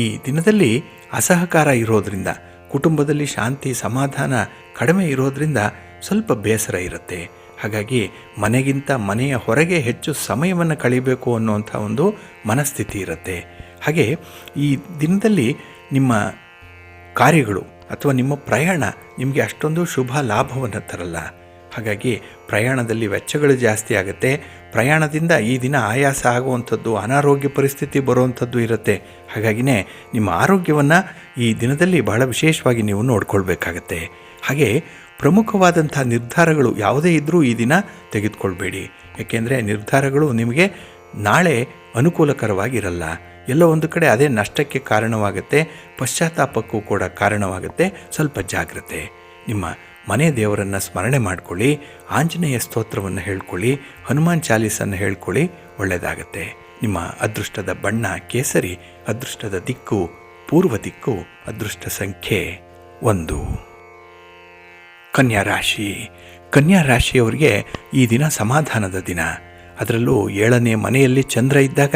ಈ ದಿನದಲ್ಲಿ ಅಸಹಕಾರ ಇರೋದರಿಂದ, ಕುಟುಂಬದಲ್ಲಿ ಶಾಂತಿ ಸಮಾಧಾನ ಕಡಿಮೆ ಇರೋದರಿಂದ ಸ್ವಲ್ಪ ಬೇಸರ ಇರುತ್ತೆ. ಹಾಗಾಗಿ ಮನೆಗಿಂತ ಮನೆಯ ಹೊರಗೆ ಹೆಚ್ಚು ಸಮಯವನ್ನು ಕಳೀಬೇಕು ಅನ್ನುವಂಥ ಒಂದು ಮನಸ್ಥಿತಿ ಇರುತ್ತೆ. ಹಾಗೆ ಈ ದಿನದಲ್ಲಿ ನಿಮ್ಮ ಕಾರ್ಯಗಳು ಅಥವಾ ನಿಮ್ಮ ಪ್ರಯಾಣ ನಿಮಗೆ ಅಷ್ಟೊಂದು ಶುಭ ಲಾಭವನ್ನು ತರಲ್ಲ. ಹಾಗಾಗಿ ಪ್ರಯಾಣದಲ್ಲಿ ವೆಚ್ಚಗಳು ಜಾಸ್ತಿ ಆಗುತ್ತೆ. ಪ್ರಯಾಣದಿಂದ ಈ ದಿನ ಆಯಾಸ ಆಗುವಂಥದ್ದು, ಅನಾರೋಗ್ಯ ಪರಿಸ್ಥಿತಿ ಬರುವಂಥದ್ದು ಇರುತ್ತೆ. ಹಾಗಾಗಿನೇ ನಿಮ್ಮ ಆರೋಗ್ಯವನ್ನು ಈ ದಿನದಲ್ಲಿ ಬಹಳ ವಿಶೇಷವಾಗಿ ನೀವು ನೋಡ್ಕೊಳ್ಬೇಕಾಗತ್ತೆ. ಹಾಗೆ ಪ್ರಮುಖವಾದಂಥ ನಿರ್ಧಾರಗಳು ಯಾವುದೇ ಇದ್ದರೂ ಈ ದಿನ ತೆಗೆದುಕೊಳ್ಬೇಡಿ. ಏಕೆಂದರೆ ನಿರ್ಧಾರಗಳು ನಿಮಗೆ ನಾಳೆ ಅನುಕೂಲಕರವಾಗಿರಲ್ಲ. ಎಲ್ಲೋ ಒಂದು ಕಡೆ ಅದೇ ನಷ್ಟಕ್ಕೆ ಕಾರಣವಾಗುತ್ತೆ, ಪಶ್ಚಾತ್ತಾಪಕ್ಕೂ ಕೂಡ ಕಾರಣವಾಗುತ್ತೆ. ಸ್ವಲ್ಪ ಜಾಗ್ರತೆ. ನಿಮ್ಮ ಮನೆ ದೇವರನ್ನು ಸ್ಮರಣೆ ಮಾಡಿಕೊಳ್ಳಿ, ಆಂಜನೇಯ ಸ್ತೋತ್ರವನ್ನು ಹೇಳ್ಕೊಳ್ಳಿ, ಹನುಮಾನ್ ಚಾಲೀಸನ್ನು ಹೇಳ್ಕೊಳ್ಳಿ, ಒಳ್ಳೆಯದಾಗತ್ತೆ. ನಿಮ್ಮ ಅದೃಷ್ಟದ ಬಣ್ಣ ಕೇಸರಿ, ಅದೃಷ್ಟದ ದಿಕ್ಕು ಪೂರ್ವ ದಿಕ್ಕು, ಅದೃಷ್ಟ ಸಂಖ್ಯೆ 1. ಕನ್ಯಾ ರಾಶಿ. ಕನ್ಯಾ ರಾಶಿಯವರಿಗೆ ಈ ದಿನ ಸಮಾಧಾನದ ದಿನ. ಅದರಲ್ಲೂ 7ನೇ ಮನೆಯಲ್ಲಿ ಚಂದ್ರ ಇದ್ದಾಗ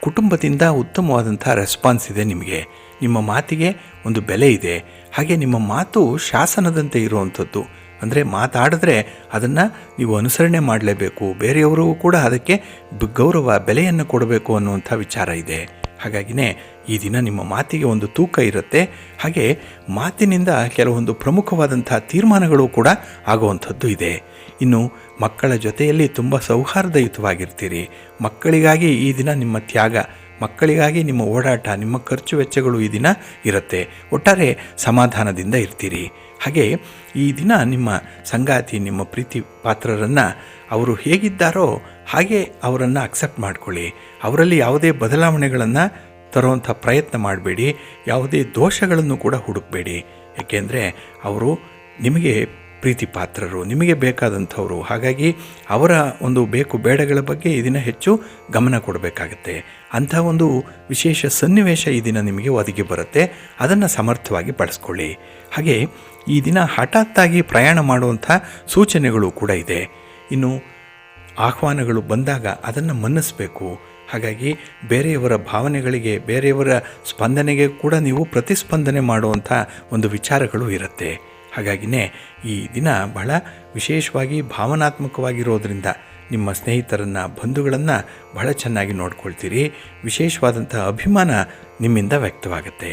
ಕುಟುಂಬದಿಂದ ಉತ್ತಮವಾದಂಥ ರೆಸ್ಪಾನ್ಸ್ ಇದೆ ನಿಮಗೆ. ನಿಮ್ಮ ಮಾತಿಗೆ ಒಂದು ಬೆಲೆ ಇದೆ. ಹಾಗೆ ನಿಮ್ಮ ಮಾತು ಶಾಸನದಂತೆ ಇರುವಂಥದ್ದು. ಅಂದರೆ ಮಾತಾಡಿದ್ರೆ ಅದನ್ನು ನೀವು ಅನುಸರಣೆ ಮಾಡಲೇಬೇಕು, ಬೇರೆಯವರು ಕೂಡ ಅದಕ್ಕೆ ಗೌರವ ಬೆಲೆಯನ್ನು ಕೊಡಬೇಕು ಅನ್ನುವಂಥ ವಿಚಾರ ಇದೆ. ಹಾಗಾಗಿನೇ ಈ ದಿನ ನಿಮ್ಮ ಮಾತಿಗೆ ಒಂದು ತೂಕ ಇರುತ್ತೆ. ಹಾಗೆ ಮಾತಿನಿಂದ ಕೆಲವೊಂದು ಪ್ರಮುಖವಾದಂಥ ತೀರ್ಮಾನಗಳು ಕೂಡ ಆಗುವಂಥದ್ದು ಇದೆ. ಇನ್ನು ಮಕ್ಕಳ ಜೊತೆಯಲ್ಲಿ ತುಂಬ ಸೌಹಾರ್ದಯುತವಾಗಿರ್ತೀರಿ. ಮಕ್ಕಳಿಗಾಗಿ ಈ ದಿನ ನಿಮ್ಮ ತ್ಯಾಗ, ಮಕ್ಕಳಿಗಾಗಿ ನಿಮ್ಮ ಓಡಾಟ, ನಿಮ್ಮ ಖರ್ಚು ವೆಚ್ಚಗಳು ಈ ದಿನ ಇರುತ್ತೆ. ಒಟ್ಟಾರೆ ಸಮಾಧಾನದಿಂದ ಇರ್ತೀರಿ. ಹಾಗೆ ಈ ದಿನ ನಿಮ್ಮ ಸಂಗಾತಿ, ನಿಮ್ಮ ಪ್ರೀತಿ ಪಾತ್ರರನ್ನು ಅವರು ಹೇಗಿದ್ದಾರೋ ಹಾಗೆ ಅವರನ್ನು ಅಕ್ಸೆಪ್ಟ್ ಮಾಡ್ಕೊಳ್ಳಿ. ಅವರಲ್ಲಿ ಯಾವುದೇ ಬದಲಾವಣೆಗಳನ್ನು ತರುವಂಥ ಪ್ರಯತ್ನ ಮಾಡಬೇಡಿ. ಯಾವುದೇ ದೋಷಗಳನ್ನು ಕೂಡ ಹುಡುಕಬೇಡಿ. ಏಕೆಂದರೆ ಅವರು ನಿಮಗೆ ಪ್ರೀತಿ ಪಾತ್ರರು, ನಿಮಗೆ ಬೇಕಾದಂಥವರು. ಹಾಗಾಗಿ ಅವರ ಒಂದು ಬೇಕು ಬೇಡಗಳ ಬಗ್ಗೆ ಈ ದಿನ ಹೆಚ್ಚು ಗಮನ ಕೊಡಬೇಕಾಗತ್ತೆ. ಅಂಥ ಒಂದು ವಿಶೇಷ ಸನ್ನಿವೇಶ ಈ ದಿನ ನಿಮಗೆ ಒದಗಿ ಬರುತ್ತೆ. ಅದನ್ನು ಸಮರ್ಥವಾಗಿ ಬಳಸ್ಕೊಳ್ಳಿ. ಹಾಗೆ ಈ ದಿನ ಹಠಾತ್ತಾಗಿ ಪ್ರಯಾಣ ಮಾಡುವಂಥ ಸೂಚನೆಗಳು ಕೂಡ ಇದೆ. ಇನ್ನು ಆಹ್ವಾನಗಳು ಬಂದಾಗ ಅದನ್ನು ಮನ್ನಿಸಬೇಕು. ಹಾಗಾಗಿ ಬೇರೆಯವರ ಭಾವನೆಗಳಿಗೆ, ಬೇರೆಯವರ ಸ್ಪಂದನೆಗೆ ಕೂಡ ನೀವು ಪ್ರತಿಸ್ಪಂದನೆ ಮಾಡುವಂಥ ಒಂದು ವಿಚಾರಗಳು ಇರುತ್ತೆ. ಹಾಗಾಗಿನೇ ಈ ದಿನ ಬಹಳ ವಿಶೇಷವಾಗಿ ಭಾವನಾತ್ಮಕವಾಗಿರೋದ್ರಿಂದ ನಿಮ್ಮ ಸ್ನೇಹಿತರನ್ನು ಬಂಧುಗಳನ್ನು ಬಹಳ ಚೆನ್ನಾಗಿ ನೋಡ್ಕೊಳ್ತೀರಿ. ವಿಶೇಷವಾದಂಥ ಅಭಿಮಾನ ನಿಮ್ಮಿಂದ ವ್ಯಕ್ತವಾಗುತ್ತೆ.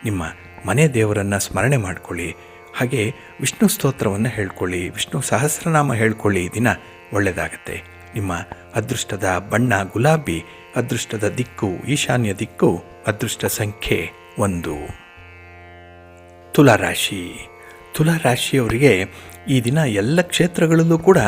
ನಿಮ್ಮ ಮನೆ ದೇವರನ್ನು ಸ್ಮರಣೆ ಮಾಡಿಕೊಳ್ಳಿ. ಹಾಗೆ ವಿಷ್ಣು ಸ್ತೋತ್ರವನ್ನು ಹೇಳ್ಕೊಳ್ಳಿ, ವಿಷ್ಣು ಸಹಸ್ರನಾಮ ಹೇಳ್ಕೊಳ್ಳಿ. ಈ ದಿನ ಒಳ್ಳೆಯದಾಗತ್ತೆ. ನಿಮ್ಮ ಅದೃಷ್ಟದ ಬಣ್ಣ ಗುಲಾಬಿ, ಅದೃಷ್ಟದ ದಿಕ್ಕು ಈಶಾನ್ಯ ದಿಕ್ಕು, ಅದೃಷ್ಟ ಸಂಖ್ಯೆ 1. ತುಲಾರಾಶಿ. ತುಲಾರಾಶಿಯವರಿಗೆ ಈ ದಿನ ಎಲ್ಲ ಕ್ಷೇತ್ರಗಳಲ್ಲೂ ಕೂಡ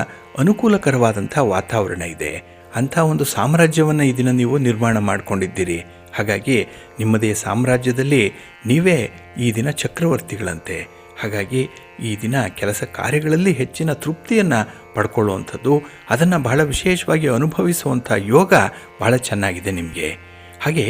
ಅನುಕೂಲಕರವಾದಂಥ ವಾತಾವರಣ ಇದೆ. ಅಂಥ ಒಂದು ಸಾಮ್ರಾಜ್ಯವನ್ನು ಈ ದಿನ ನೀವು ನಿರ್ಮಾಣ ಮಾಡಿಕೊಂಡಿದ್ದೀರಿ. ಹಾಗಾಗಿ ನಿಮ್ಮದೇ ಸಾಮ್ರಾಜ್ಯದಲ್ಲಿ ನೀವೇ ಈ ದಿನ ಚಕ್ರವರ್ತಿಗಳಂತೆ. ಹಾಗಾಗಿ ಈ ದಿನ ಕೆಲಸ ಕಾರ್ಯಗಳಲ್ಲಿ ಹೆಚ್ಚಿನ ತೃಪ್ತಿಯನ್ನು ಪಡ್ಕೊಳ್ಳುವಂಥದ್ದು, ಅದನ್ನು ಬಹಳ ವಿಶೇಷವಾಗಿ ಅನುಭವಿಸುವಂಥ ಯೋಗ ಬಹಳ ಚೆನ್ನಾಗಿದೆ ನಿಮಗೆ. ಹಾಗೆ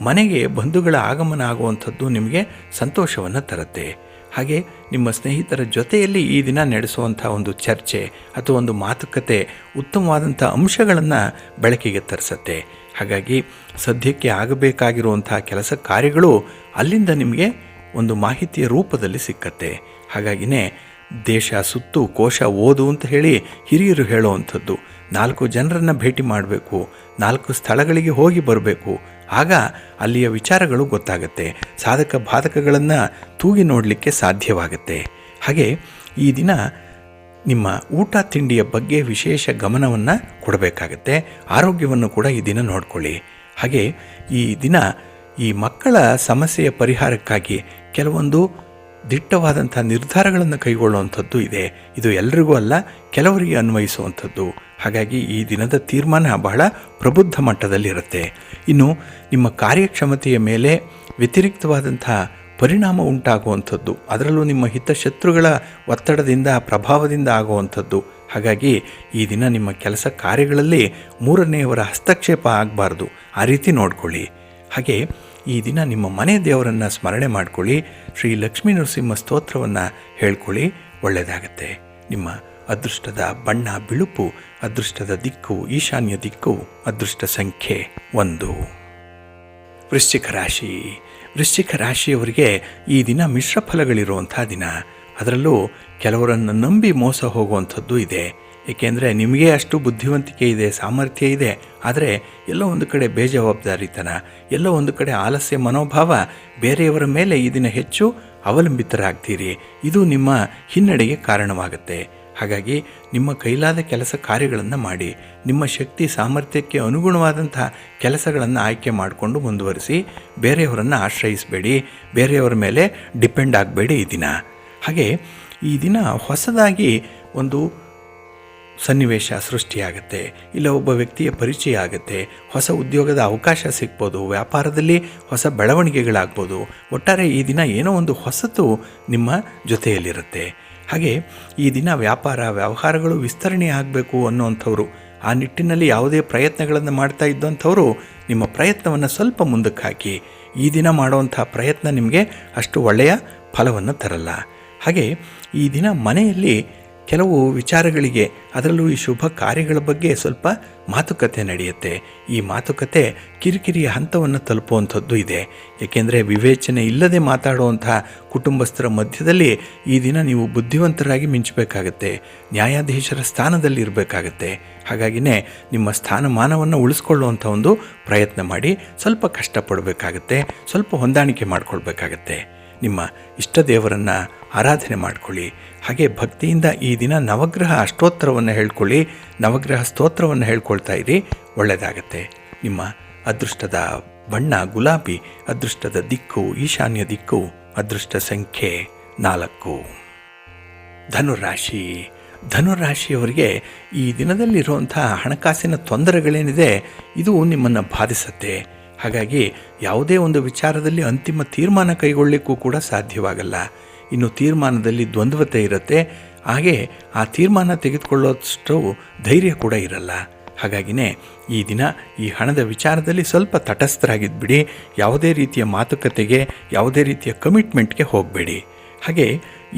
ಮನೆಗೆ ಬಂಧುಗಳ ಆಗಮನ ಆಗುವಂಥದ್ದು ನಿಮಗೆ ಸಂತೋಷವನ್ನು ತರುತ್ತೆ. ಹಾಗೆ ನಿಮ್ಮ ಸ್ನೇಹಿತರ ಜೊತೆಯಲ್ಲಿ ಈ ದಿನ ನಡೆಸುವಂಥ ಒಂದು ಚರ್ಚೆ ಅಥವಾ ಒಂದು ಮಾತುಕತೆ ಉತ್ತಮವಾದಂಥ ಅಂಶಗಳನ್ನು ಬೆಳಕಿಗೆ ತರಿಸುತ್ತೆ. ಹಾಗಾಗಿ ಸದ್ಯಕ್ಕೆ ಆಗಬೇಕಾಗಿರುವಂಥ ಕೆಲಸ ಕಾರ್ಯಗಳು ಅಲ್ಲಿಂದ ನಿಮಗೆ ಒಂದು ಮಾಹಿತಿಯ ರೂಪದಲ್ಲಿ ಸಿಕ್ಕತ್ತೆ. ಹಾಗಾಗಿನೇ ದೇಶ ಸುತ್ತು ಕೋಶ ಓದು ಅಂತ ಹೇಳಿ ಹಿರಿಯರು ಹೇಳುವಂಥದ್ದು. 4 ಜನರನ್ನು ಭೇಟಿ ಮಾಡಬೇಕು, 4 ಸ್ಥಳಗಳಿಗೆ ಹೋಗಿ ಬರಬೇಕು. ಆಗ ಅಲ್ಲಿಯ ವಿಚಾರಗಳು ಗೊತ್ತಾಗುತ್ತೆ, ಸಾಧಕ ಬಾಧಕಗಳನ್ನು ತೂಗಿ ನೋಡಲಿಕ್ಕೆ ಸಾಧ್ಯವಾಗುತ್ತೆ. ಹಾಗೆ ಈ ದಿನ ನಿಮ್ಮ ಊಟ ತಿಂಡಿಯ ಬಗ್ಗೆ ವಿಶೇಷ ಗಮನವನ್ನು ಕೊಡಬೇಕಾಗತ್ತೆ. ಆರೋಗ್ಯವನ್ನು ಕೂಡ ಈ ದಿನ ನೋಡ್ಕೊಳ್ಳಿ. ಹಾಗೆ ಈ ದಿನ ಈ ಮಕ್ಕಳ ಸಮಸ್ಯೆಯ ಪರಿಹಾರಕ್ಕಾಗಿ ಕೆಲವೊಂದು ದಿಟ್ಟವಾದಂಥ ನಿರ್ಧಾರಗಳನ್ನು ಕೈಗೊಳ್ಳುವಂಥದ್ದು ಇದೆ. ಇದು ಎಲ್ಲರಿಗೂ ಅಲ್ಲ, ಕೆಲವರಿಗೆ ಅನ್ವಯಿಸುವಂಥದ್ದು. ಹಾಗಾಗಿ ಈ ದಿನದ ತೀರ್ಮಾನ ಬಹಳ ಪ್ರಬುದ್ಧ ಮಟ್ಟದಲ್ಲಿರುತ್ತೆ. ಇನ್ನು ನಿಮ್ಮ ಕಾರ್ಯಕ್ಷಮತೆಯ ಮೇಲೆ ವ್ಯತಿರಿಕ್ತವಾದಂಥ ಪರಿಣಾಮ ಉಂಟಾಗುವಂಥದ್ದು, ಅದರಲ್ಲೂ ನಿಮ್ಮ ಹಿತಶತ್ರುಗಳ ಒತ್ತಡದಿಂದ ಪ್ರಭಾವದಿಂದ ಆಗುವಂಥದ್ದು. ಹಾಗಾಗಿ ಈ ದಿನ ನಿಮ್ಮ ಕೆಲಸ ಕಾರ್ಯಗಳಲ್ಲಿ ಮೂರನೆಯವರ ಹಸ್ತಕ್ಷೇಪ ಆಗಬಾರ್ದು, ಆ ರೀತಿ ನೋಡ್ಕೊಳ್ಳಿ. ಹಾಗೆ ಈ ದಿನ ನಿಮ್ಮ ಮನೆ ದೇವರನ್ನು ಸ್ಮರಣೆ ಮಾಡಿಕೊಳ್ಳಿ, ಶ್ರೀ ಲಕ್ಷ್ಮೀ ನರಸಿಂಹ ಸ್ತೋತ್ರವನ್ನು ಹೇಳ್ಕೊಳ್ಳಿ, ಒಳ್ಳೆಯದಾಗತ್ತೆ. ನಿಮ್ಮ ಅದೃಷ್ಟದ ಬಣ್ಣ ಬಿಳುಪು, ಅದೃಷ್ಟದ ದಿಕ್ಕು ಈಶಾನ್ಯ ದಿಕ್ಕು, ಅದೃಷ್ಟ ಸಂಖ್ಯೆ 1. ವೃಶ್ಚಿಕ ರಾಶಿ. ವೃಶ್ಚಿಕ ರಾಶಿಯವರಿಗೆ ಈ ದಿನ ಮಿಶ್ರ ಫಲಗಳಿರುವಂಥ ದಿನ. ಅದರಲ್ಲೂ ಕೆಲವರನ್ನು ನಂಬಿ ಮೋಸ ಹೋಗುವಂಥದ್ದು ಇದೆ. ಏಕೆಂದರೆ ನಿಮಗೆ ಅಷ್ಟು ಬುದ್ಧಿವಂತಿಕೆ ಇದೆ, ಸಾಮರ್ಥ್ಯ ಇದೆ, ಆದರೆ ಎಲ್ಲೋ ಒಂದು ಕಡೆ ಬೇಜವಾಬ್ದಾರಿತನ, ಎಲ್ಲೋ ಒಂದು ಕಡೆ ಆಲಸ್ಯ ಮನೋಭಾವ, ಬೇರೆಯವರ ಮೇಲೆ ಈ ದಿನ ಹೆಚ್ಚು ಅವಲಂಬಿತರಾಗ್ತೀರಿ. ಇದು ನಿಮ್ಮ ಹಿನ್ನಡೆಗೆ ಕಾರಣವಾಗುತ್ತೆ. ಹಾಗಾಗಿ ನಿಮ್ಮ ಕೈಲಾದ ಕೆಲಸ ಕಾರ್ಯಗಳನ್ನು ಮಾಡಿ, ನಿಮ್ಮ ಶಕ್ತಿ ಸಾಮರ್ಥ್ಯಕ್ಕೆ ಅನುಗುಣವಾದಂಥ ಕೆಲಸಗಳನ್ನು ಆಯ್ಕೆ ಮಾಡಿಕೊಂಡು ಮುಂದುವರಿಸಿ. ಬೇರೆಯವರನ್ನು ಆಶ್ರಯಿಸಬೇಡಿ, ಬೇರೆಯವರ ಮೇಲೆ ಡಿಪೆಂಡ್ ಆಗಬೇಡಿ ಈ ದಿನ. ಹಾಗೆ ಈ ದಿನ ಹೊಸದಾಗಿ ಒಂದು ಸನ್ನಿವೇಶ ಸೃಷ್ಟಿಯಾಗುತ್ತೆ, ಇಲ್ಲ ಒಬ್ಬ ವ್ಯಕ್ತಿಯ ಪರಿಚಯ ಆಗುತ್ತೆ, ಹೊಸ ಉದ್ಯೋಗದ ಅವಕಾಶ ಸಿಗ್ಬೋದು, ವ್ಯಾಪಾರದಲ್ಲಿ ಹೊಸ ಬೆಳವಣಿಗೆಗಳಾಗ್ಬೋದು. ಒಟ್ಟಾರೆ ಈ ದಿನ ಏನೋ ಒಂದು ಹೊಸತು ನಿಮ್ಮ ಜೊತೆಯಲ್ಲಿರುತ್ತೆ. ಹಾಗೆ ಈ ದಿನ ವ್ಯಾಪಾರ ವ್ಯವಹಾರಗಳು ವಿಸ್ತರಣೆ ಆಗಬೇಕು ಅನ್ನೋವಂಥವ್ರು, ಆ ನಿಟ್ಟಿನಲ್ಲಿ ಯಾವುದೇ ಪ್ರಯತ್ನಗಳನ್ನು ಮಾಡ್ತಾ ಇದ್ದಂಥವರು ನಿಮ್ಮ ಪ್ರಯತ್ನವನ್ನು ಸ್ವಲ್ಪ ಮುಂದಕ್ಕೆ ಹಾಕಿ. ಈ ದಿನ ಮಾಡುವಂಥ ಪ್ರಯತ್ನ ನಿಮಗೆ ಅಷ್ಟು ಒಳ್ಳೆಯ ಫಲವನ್ನು ತರಲ್ಲ. ಹಾಗೆ ಈ ದಿನ ಮನೆಯಲ್ಲಿ ಕೆಲವು ವಿಚಾರಗಳಿಗೆ, ಅದರಲ್ಲೂ ಈ ಶುಭ ಕಾರ್ಯಗಳ ಬಗ್ಗೆ ಸ್ವಲ್ಪ ಮಾತುಕತೆ ನಡೆಯುತ್ತೆ. ಈ ಮಾತುಕತೆ ಕಿರಿಕಿರಿಯ ಹಂತವನ್ನು ತಲುಪುವಂಥದ್ದು ಇದೆ. ಏಕೆಂದರೆ ವಿವೇಚನೆ ಇಲ್ಲದೆ ಮಾತಾಡುವಂಥ ಕುಟುಂಬಸ್ಥರ ಮಧ್ಯದಲ್ಲಿ ಈ ದಿನ ನೀವು ಬುದ್ಧಿವಂತರಾಗಿ ಮಿಂಚಬೇಕಾಗತ್ತೆ, ನ್ಯಾಯಾಧೀಶರ ಸ್ಥಾನದಲ್ಲಿ ಇರಬೇಕಾಗತ್ತೆ. ಹಾಗಾಗಿನೇ ನಿಮ್ಮ ಸ್ಥಾನಮಾನವನ್ನು ಉಳಿಸ್ಕೊಳ್ಳುವಂಥ ಒಂದು ಪ್ರಯತ್ನ ಮಾಡಿ. ಸ್ವಲ್ಪ ಕಷ್ಟಪಡಬೇಕಾಗತ್ತೆ, ಸ್ವಲ್ಪ ಹೊಂದಾಣಿಕೆ ಮಾಡಿಕೊಳ್ಬೇಕಾಗತ್ತೆ. ನಿಮ್ಮ ಇಷ್ಟ ದೇವರನ್ನು ಆರಾಧನೆ ಮಾಡಿಕೊಳ್ಳಿ. ಹಾಗೆ ಭಕ್ತಿಯಿಂದ ಈ ದಿನ ನವಗ್ರಹ ಅಷ್ಟೋತ್ತರವನ್ನು ಹೇಳ್ಕೊಳ್ಳಿ, ನವಗ್ರಹ ಸ್ತೋತ್ರವನ್ನು ಹೇಳ್ಕೊಳ್ತಾ ಇರಿ, ಒಳ್ಳೆಯದಾಗತ್ತೆ. ನಿಮ್ಮ ಅದೃಷ್ಟದ ಬಣ್ಣ ಗುಲಾಬಿ, ಅದೃಷ್ಟದ ದಿಕ್ಕು ಈಶಾನ್ಯ ದಿಕ್ಕು, ಅದೃಷ್ಟ ಸಂಖ್ಯೆ 4. ಧನುರಾಶಿ. ಧನುರಾಶಿಯವರಿಗೆ ಈ ದಿನದಲ್ಲಿರುವಂಥ ಹಣಕಾಸಿನ ತೊಂದರೆಗಳೇನಿದೆ ಇದು ನಿಮ್ಮನ್ನು ಬಾಧಿಸುತ್ತೆ. ಹಾಗಾಗಿ ಯಾವುದೇ ಒಂದು ವಿಚಾರದಲ್ಲಿ ಅಂತಿಮ ತೀರ್ಮಾನ ಕೈಗೊಳ್ಳಲಿಕ್ಕೂ ಕೂಡ ಸಾಧ್ಯವಾಗಲ್ಲ. ಇನ್ನು ತೀರ್ಮಾನದಲ್ಲಿ ದ್ವಂದ್ವತೆ ಇರುತ್ತೆ. ಹಾಗೆ ಆ ತೀರ್ಮಾನ ತೆಗೆದುಕೊಳ್ಳೋಷ್ಟು ಧೈರ್ಯ ಕೂಡ ಇರಲ್ಲ. ಹಾಗಾಗಿನೇ ಈ ದಿನ ಈ ಹಣದ ವಿಚಾರದಲ್ಲಿ ಸ್ವಲ್ಪ ತಟಸ್ಥರಾಗಿದ್ಬಿಡಿ. ಯಾವುದೇ ರೀತಿಯ ಮಾತುಕತೆಗೆ, ಯಾವುದೇ ರೀತಿಯ ಕಮಿಟ್ಮೆಂಟ್ಗೆ ಹೋಗಬೇಡಿ. ಹಾಗೆ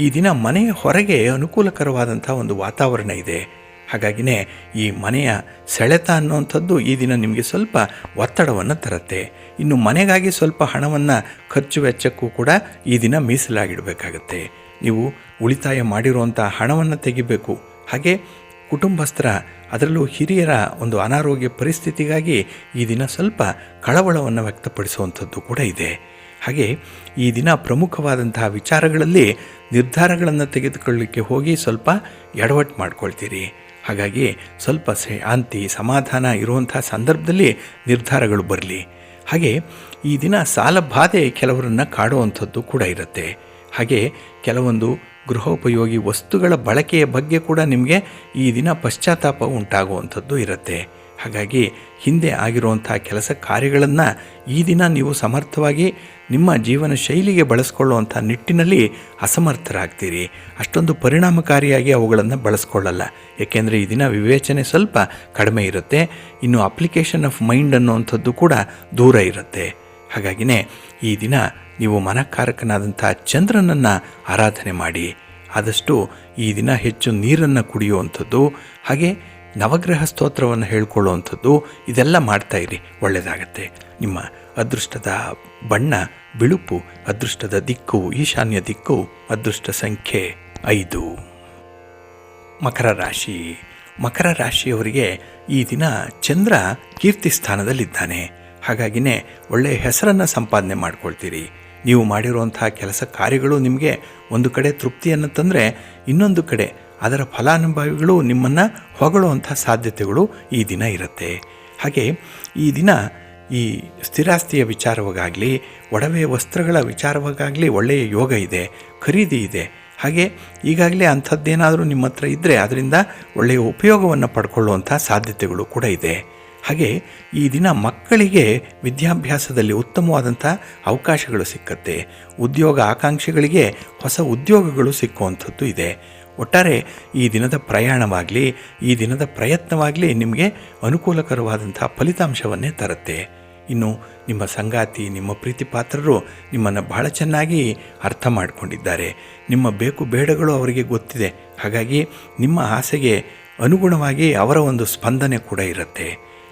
ಈ ದಿನ ಮನೆಯ ಹೊರಗೆ ಅನುಕೂಲಕರವಾದಂಥ ಒಂದು ವಾತಾವರಣ ಇದೆ. ಹಾಗಾಗಿನೇ ಈ ಮನೆಯ ಸೆಳೆತ ಅನ್ನುವಂಥದ್ದು ಈ ದಿನ ನಿಮಗೆ ಸ್ವಲ್ಪ ಒತ್ತಡವನ್ನು ತರುತ್ತೆ. ಇನ್ನು ಮನೆಗಾಗಿ ಸ್ವಲ್ಪ ಹಣವನ್ನು ಖರ್ಚು ವೆಚ್ಚಕ್ಕೂ ಕೂಡ ಈ ದಿನ ಮೀಸಲಾಗಿಡಬೇಕಾಗತ್ತೆ. ನೀವು ಉಳಿತಾಯ ಮಾಡಿರುವಂಥ ಹಣವನ್ನು ತೆಗಿಬೇಕು. ಹಾಗೆ ಕುಟುಂಬಸ್ಥರ ಅದರಲ್ಲೂ ಹಿರಿಯರ ಒಂದು ಅನಾರೋಗ್ಯ ಪರಿಸ್ಥಿತಿಗಾಗಿ ಈ ದಿನ ಸ್ವಲ್ಪ ಕಳವಳವನ್ನು ವ್ಯಕ್ತಪಡಿಸುವಂಥದ್ದು ಕೂಡ ಇದೆ. ಹಾಗೆ ಈ ದಿನ ಪ್ರಮುಖವಾದಂತಹ ವಿಚಾರಗಳಲ್ಲಿ ನಿರ್ಧಾರಗಳನ್ನು ತೆಗೆದುಕೊಳ್ಳಲಿಕ್ಕೆ ಹೋಗಿ ಸ್ವಲ್ಪ ಎಡವಟ್ಟು ಮಾಡ್ಕೊಳ್ತೀರಿ. ಹಾಗಾಗಿ ಸ್ವಲ್ಪ ಶಾಂತಿ ಸಮಾಧಾನ ಇರುವಂಥ ಸಂದರ್ಭದಲ್ಲಿ ನಿರ್ಧಾರಗಳು ಬರಲಿ. ಹಾಗೆ ಈ ದಿನ ಸಾಲ ಬಾಧೆ ಕೆಲವರನ್ನು ಕಾಡುವಂಥದ್ದು ಕೂಡ ಇರುತ್ತೆ. ಹಾಗೆ ಕೆಲವೊಂದು ಗೃಹೋಪಯೋಗಿ ವಸ್ತುಗಳ ಬಳಕೆಯ ಬಗ್ಗೆ ಕೂಡ ನಿಮಗೆ ಈ ದಿನ ಪಶ್ಚಾತ್ತಾಪ ಉಂಟಾಗುವಂಥದ್ದು ಇರುತ್ತೆ. ಹಾಗಾಗಿ ಹಿಂದೆ ಆಗಿರುವಂಥ ಕೆಲಸ ಕಾರ್ಯಗಳನ್ನು ಈ ದಿನ ನೀವು ಸಮರ್ಥವಾಗಿ ನಿಮ್ಮ ಜೀವನ ಶೈಲಿಗೆ ಬಳಸ್ಕೊಳ್ಳುವಂಥ ನಿಟ್ಟಿನಲ್ಲಿ ಅಸಮರ್ಥರಾಗ್ತೀರಿ. ಅಷ್ಟೊಂದು ಪರಿಣಾಮಕಾರಿಯಾಗಿ ಅವುಗಳನ್ನು ಬಳಸ್ಕೊಳ್ಳಲ್ಲ. ಏಕೆಂದರೆ ಈ ದಿನ ವಿವೇಚನೆ ಸ್ವಲ್ಪ ಕಡಿಮೆ ಇರುತ್ತೆ. ಇನ್ನು ಅಪ್ಲಿಕೇಶನ್ ಆಫ್ ಮೈಂಡ್ ಅನ್ನುವಂಥದ್ದು ಕೂಡ ದೂರ ಇರುತ್ತೆ. ಹಾಗಾಗಿನೇ ಈ ದಿನ ನೀವು ಮನಕಾರಕನಾದಂಥ ಚಂದ್ರನನ್ನು ಆರಾಧನೆ ಮಾಡಿ. ಆದಷ್ಟು ಈ ದಿನ ಹೆಚ್ಚು ನೀರನ್ನು ಕುಡಿಯುವಂಥದ್ದು, ಹಾಗೆ ನವಗ್ರಹ ಸ್ತೋತ್ರವನ್ನು ಹೇಳ್ಕೊಳ್ಳುವಂಥದ್ದು, ಇದೆಲ್ಲ ಮಾಡ್ತಾಯಿರಿ, ಒಳ್ಳೆಯದಾಗತ್ತೆ. ನಿಮ್ಮ ಅದೃಷ್ಟದ ಬಣ್ಣ ಬಿಳುಪು, ಅದೃಷ್ಟದ ದಿಕ್ಕು ಈಶಾನ್ಯ ದಿಕ್ಕು, ಅದೃಷ್ಟ ಸಂಖ್ಯೆ 5. ಮಕರ ರಾಶಿ. ಮಕರ ರಾಶಿಯವರಿಗೆ ಈ ದಿನ ಚಂದ್ರ ಕೀರ್ತಿ ಸ್ಥಾನದಲ್ಲಿದ್ದಾನೆ. ಹಾಗಾಗಿನೇ ಒಳ್ಳೆಯ ಹೆಸರನ್ನು ಸಂಪಾದನೆ ಮಾಡ್ಕೊಳ್ತೀರಿ. ನೀವು ಮಾಡಿರುವಂಥ ಕೆಲಸ ಕಾರ್ಯಗಳು ನಿಮಗೆ ಒಂದು ಕಡೆ ತೃಪ್ತಿಯನ್ನು ತಂದರೆ, ಇನ್ನೊಂದು ಕಡೆ ಅದರ ಫಲಾನುಭವಿಗಳು ನಿಮ್ಮನ್ನು ಹೊಗಳುವಂಥ ಸಾಧ್ಯತೆಗಳು ಈ ದಿನ ಇರುತ್ತೆ. ಹಾಗೆ ಈ ದಿನ ಈ ಸ್ಥಿರಾಸ್ತಿಯ ವಿಚಾರವಾಗಲಿ, ಒಡವೆ ವಸ್ತ್ರಗಳ ವಿಚಾರವಾಗಲಿ ಒಳ್ಳೆಯ ಯೋಗ ಇದೆ, ಖರೀದಿ ಇದೆ. ಹಾಗೆ ಈಗಾಗಲೇ ಅಂಥದ್ದೇನಾದರೂ ನಿಮ್ಮ ಹತ್ರ ಇದ್ದರೆ ಅದರಿಂದ ಒಳ್ಳೆಯ ಉಪಯೋಗವನ್ನು ಪಡ್ಕೊಳ್ಳುವಂಥ ಸಾಧ್ಯತೆಗಳು ಕೂಡ ಇದೆ. ಹಾಗೆ ಈ ದಿನ ಮಕ್ಕಳಿಗೆ ವಿದ್ಯಾಭ್ಯಾಸದಲ್ಲಿ ಉತ್ತಮವಾದಂಥ ಅವಕಾಶಗಳು ಸಿಕ್ಕತ್ತೆ. ಉದ್ಯೋಗ ಆಕಾಂಕ್ಷಿಗಳಿಗೆ ಹೊಸ ಉದ್ಯೋಗಗಳು ಸಿಕ್ಕುವಂಥದ್ದು ಇದೆ. ಒಟ್ಟಾರೆ ಈ ದಿನದ ಪ್ರಯಾಣವಾಗಲಿ, ಈ ದಿನದ ಪ್ರಯತ್ನವಾಗಲಿ ನಿಮಗೆ ಅನುಕೂಲಕರವಾದಂಥ ಫಲಿತಾಂಶವನ್ನೇ ತರುತ್ತೆ. ಇನ್ನು ನಿಮ್ಮ ಸಂಗಾತಿ, ನಿಮ್ಮ ಪ್ರೀತಿಪಾತ್ರರು ನಿಮ್ಮನ್ನು ಬಹಳ ಚೆನ್ನಾಗಿ ಅರ್ಥ ಮಾಡಿಕೊಂಡಿದ್ದಾರೆ. ನಿಮ್ಮ ಬೇಕು ಬೇಡಗಳು ಅವರಿಗೆ ಗೊತ್ತಿದೆ. ಹಾಗಾಗಿ ನಿಮ್ಮ ಆಸೆಗೆ ಅನುಗುಣವಾಗಿ ಅವರ ಒಂದು ಸ್ಪಂದನೆ ಕೂಡ ಇರುತ್ತೆ.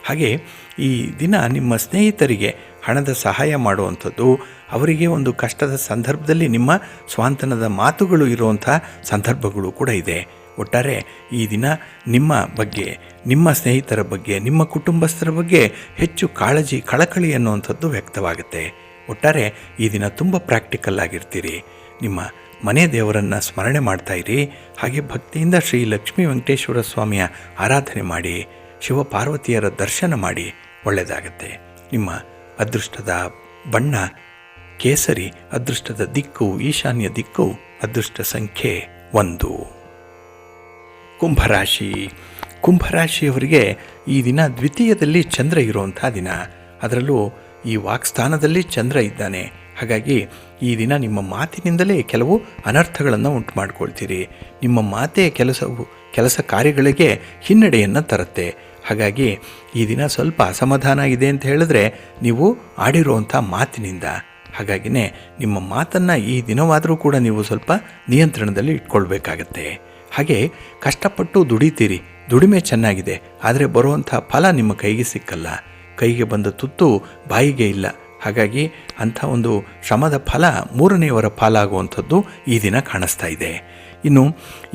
ಹಾಗೆ ಈ ದಿನ ನಿಮ್ಮ ಸ್ನೇಹಿತರಿಗೆ ಹಣದ ಸಹಾಯ ಮಾಡುವಂಥದ್ದು, ಅವರಿಗೆ ಒಂದು ಕಷ್ಟದ ಸಂದರ್ಭದಲ್ಲಿ ನಿಮ್ಮ ಸ್ವಾಂತನದ ಮಾತುಗಳು ಇರುವಂಥ ಸಂದರ್ಭಗಳು ಕೂಡ ಇದೆ. ಒಟ್ಟಾರೆ ಈ ದಿನ ನಿಮ್ಮ ಬಗ್ಗೆ, ನಿಮ್ಮ ಸ್ನೇಹಿತರ ಬಗ್ಗೆ, ನಿಮ್ಮ ಕುಟುಂಬಸ್ಥರ ಬಗ್ಗೆ ಹೆಚ್ಚು ಕಾಳಜಿ, ಕಳಕಳಿ ಅನ್ನುವಂಥದ್ದು ವ್ಯಕ್ತವಾಗುತ್ತೆ. ಒಟ್ಟಾರೆ ಈ ದಿನ ತುಂಬ ಪ್ರಾಕ್ಟಿಕಲ್ ಆಗಿರ್ತೀರಿ. ನಿಮ್ಮ ಮನೆ ದೇವರನ್ನು ಸ್ಮರಣೆ ಮಾಡ್ತಾಯಿರಿ. ಹಾಗೆ ಭಕ್ತಿಯಿಂದ ಶ್ರೀ ಲಕ್ಷ್ಮೀ ವೆಂಕಟೇಶ್ವರ ಸ್ವಾಮಿಯ ಆರಾಧನೆ ಮಾಡಿ, ಶಿವಪಾರ್ವತಿಯರ ದರ್ಶನ ಮಾಡಿ, ಒಳ್ಳೆಯದಾಗತ್ತೆ. ನಿಮ್ಮ ಅದೃಷ್ಟದ ಬಣ್ಣ ಕೇಸರಿ, ಅದೃಷ್ಟದ ದಿಕ್ಕು ಈಶಾನ್ಯ ದಿಕ್ಕು, ಅದೃಷ್ಟ ಸಂಖ್ಯೆ 1. ಕುಂಭರಾಶಿ. ಕುಂಭರಾಶಿಯವರಿಗೆ ಈ ದಿನ ದ್ವಿತೀಯದಲ್ಲಿ ಚಂದ್ರ ಇರುವಂಥ ದಿನ. ಅದರಲ್ಲೂ ಈ ವಾಕ್ಸ್ಥಾನದಲ್ಲಿ ಚಂದ್ರ ಇದ್ದಾನೆ. ಹಾಗಾಗಿ ಈ ದಿನ ನಿಮ್ಮ ಮಾತಿನಿಂದಲೇ ಕೆಲವು ಅನರ್ಥಗಳನ್ನು ಉಂಟು ಮಾಡ್ಕೊಳ್ತೀರಿ. ನಿಮ್ಮ ಮಾತೇ ಕೆಲಸ ಕಾರ್ಯಗಳಿಗೆ ಹಿನ್ನಡೆಯನ್ನು ತರುತ್ತೆ. ಹಾಗಾಗಿ ಈ ದಿನ ಸ್ವಲ್ಪ ಅಸಮಾಧಾನ ಇದೆ ಅಂತ ಹೇಳಿದ್ರೆ ನೀವು ಆಡಿರುವಂಥ ಮಾತಿನಿಂದ. ಹಾಗಾಗಿನೇ ನಿಮ್ಮ ಮಾತನ್ನು ಈ ದಿನವಾದರೂ ಕೂಡ ನೀವು ಸ್ವಲ್ಪ ನಿಯಂತ್ರಣದಲ್ಲಿ ಇಟ್ಕೊಳ್ಬೇಕಾಗತ್ತೆ. ಹಾಗೆ ಕಷ್ಟಪಟ್ಟು ದುಡಿತೀರಿ, ದುಡಿಮೆ ಚೆನ್ನಾಗಿದೆ, ಆದರೆ ಬರುವಂಥ ಫಲ ನಿಮ್ಮ ಕೈಗೆ ಸಿಕ್ಕಲ್ಲ. ಕೈಗೆ ಬಂದ ತುತ್ತು ಬಾಯಿಗೆ ಇಲ್ಲ. ಹಾಗಾಗಿ ಅಂಥ ಒಂದು ಶ್ರಮದ ಫಲ ಮೂರನೆಯವರ ಪಾಲಾಗುವಂಥದ್ದು ಈ ದಿನ ಕಾಣಿಸ್ತಾ ಇದೆ. ಇನ್ನು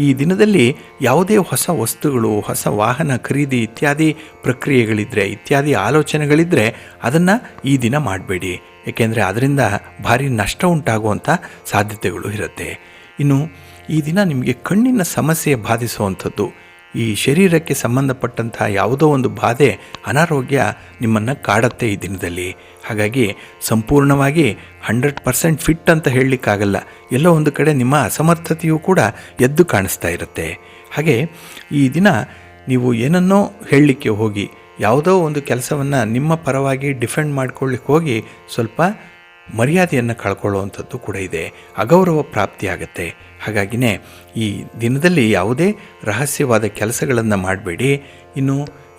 ಈ ದಿನದಲ್ಲಿ ಯಾವುದೇ ಹೊಸ ವಸ್ತುಗಳು, ಹೊಸ ವಾಹನ ಖರೀದಿ ಇತ್ಯಾದಿ ಪ್ರಕ್ರಿಯೆಗಳಿದ್ದರೆ, ಇತ್ಯಾದಿ ಆಲೋಚನೆಗಳಿದ್ದರೆ ಅದನ್ನು ಈ ದಿನ ಮಾಡಬೇಡಿ. ಏಕೆಂದರೆ ಅದರಿಂದ ಭಾರಿ ನಷ್ಟ ಉಂಟಾಗುವಂಥ ಸಾಧ್ಯತೆಗಳು ಇರುತ್ತೆ. ಇನ್ನು ಈ ದಿನ ನಿಮಗೆ ಕಣ್ಣಿನ ಸಮಸ್ಯೆ ಬಾಧಿಸುವಂಥದ್ದು, ಈ ಶರೀರಕ್ಕೆ ಸಂಬಂಧಪಟ್ಟಂಥ ಯಾವುದೋ ಒಂದು ಬಾಧೆ, ಅನಾರೋಗ್ಯ ನಿಮ್ಮನ್ನು ಕಾಡತ್ತೆ ಈ ದಿನದಲ್ಲಿ. ಹಾಗಾಗಿ ಸಂಪೂರ್ಣವಾಗಿ 100% ಫಿಟ್ ಅಂತ ಹೇಳಲಿಕ್ಕಾಗಲ್ಲ. ಎಲ್ಲೋ ಒಂದು ಕಡೆ ನಿಮ್ಮ ಅಸಮರ್ಥತೆಯೂ ಕೂಡ ಎದ್ದು ಕಾಣಿಸ್ತಾ ಇರುತ್ತೆ. ಹಾಗೆ ಈ ದಿನ ನೀವು ಏನನ್ನೋ ಹೇಳಲಿಕ್ಕೆ ಹೋಗಿ, ಯಾವುದೋ ಒಂದು ಕೆಲಸವನ್ನು ನಿಮ್ಮ ಪರವಾಗಿ ಡಿಫೆಂಡ್ ಮಾಡ್ಕೊಳ್ಳಿಕ್ಕೆ ಹೋಗಿ ಸ್ವಲ್ಪ ಮರ್ಯಾದೆಯನ್ನು ಕಳ್ಕೊಳ್ಳುವಂಥದ್ದು ಕೂಡ ಇದೆ. ಅಗೌರವ ಪ್ರಾಪ್ತಿಯಾಗತ್ತೆ. ಹಾಗಾಗಿನೇ ಈ ದಿನದಲ್ಲಿ ಯಾವುದೇ ರಹಸ್ಯವಾದ ಕೆಲಸಗಳನ್ನು ಮಾಡಬೇಡಿ. ಇನ್ನು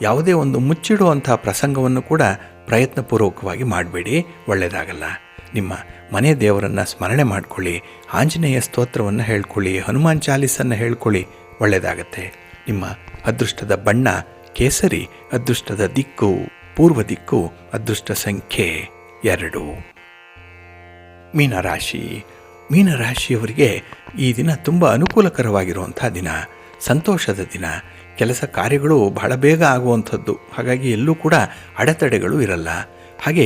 ಯಾವುದೇ ಒಂದು ಮುಚ್ಚಿಡುವಂಥ ಪ್ರಸಂಗವನ್ನು ಕೂಡ ಪ್ರಯತ್ನಪೂರ್ವಕವಾಗಿ ಮಾಡಬೇಡಿ, ಒಳ್ಳೆಯದಾಗಲ್ಲ. ನಿಮ್ಮ ಮನೆ ದೇವರನ್ನು ಸ್ಮರಣೆ ಮಾಡಿಕೊಳ್ಳಿ, ಆಂಜನೇಯ ಸ್ತೋತ್ರವನ್ನು ಹೇಳ್ಕೊಳ್ಳಿ, ಹನುಮಾನ್ ಚಾಲೀಸನ್ನು ಹೇಳ್ಕೊಳ್ಳಿ, ಒಳ್ಳೆಯದಾಗತ್ತೆ. ನಿಮ್ಮ ಅದೃಷ್ಟದ ಬಣ್ಣ ಕೇಸರಿ, ಅದೃಷ್ಟದ ದಿಕ್ಕು ಪೂರ್ವ ದಿಕ್ಕು, ಅದೃಷ್ಟ ಸಂಖ್ಯೆ 2. ಮೀನರಾಶಿ. ಮೀನರಾಶಿಯವರಿಗೆ ಈ ದಿನ ತುಂಬ ಅನುಕೂಲಕರವಾಗಿರುವಂಥ ದಿನ. ಸಂತೋಷದ ದಿನ. ಕೆಲಸ ಕಾರ್ಯಗಳು ಬಹಳ ಬೇಗ ಆಗುವಂಥದ್ದು, ಹಾಗಾಗಿ ಎಲ್ಲೂ ಕೂಡ ಅಡೆತಡೆಗಳು ಇರಲ್ಲ. ಹಾಗೆ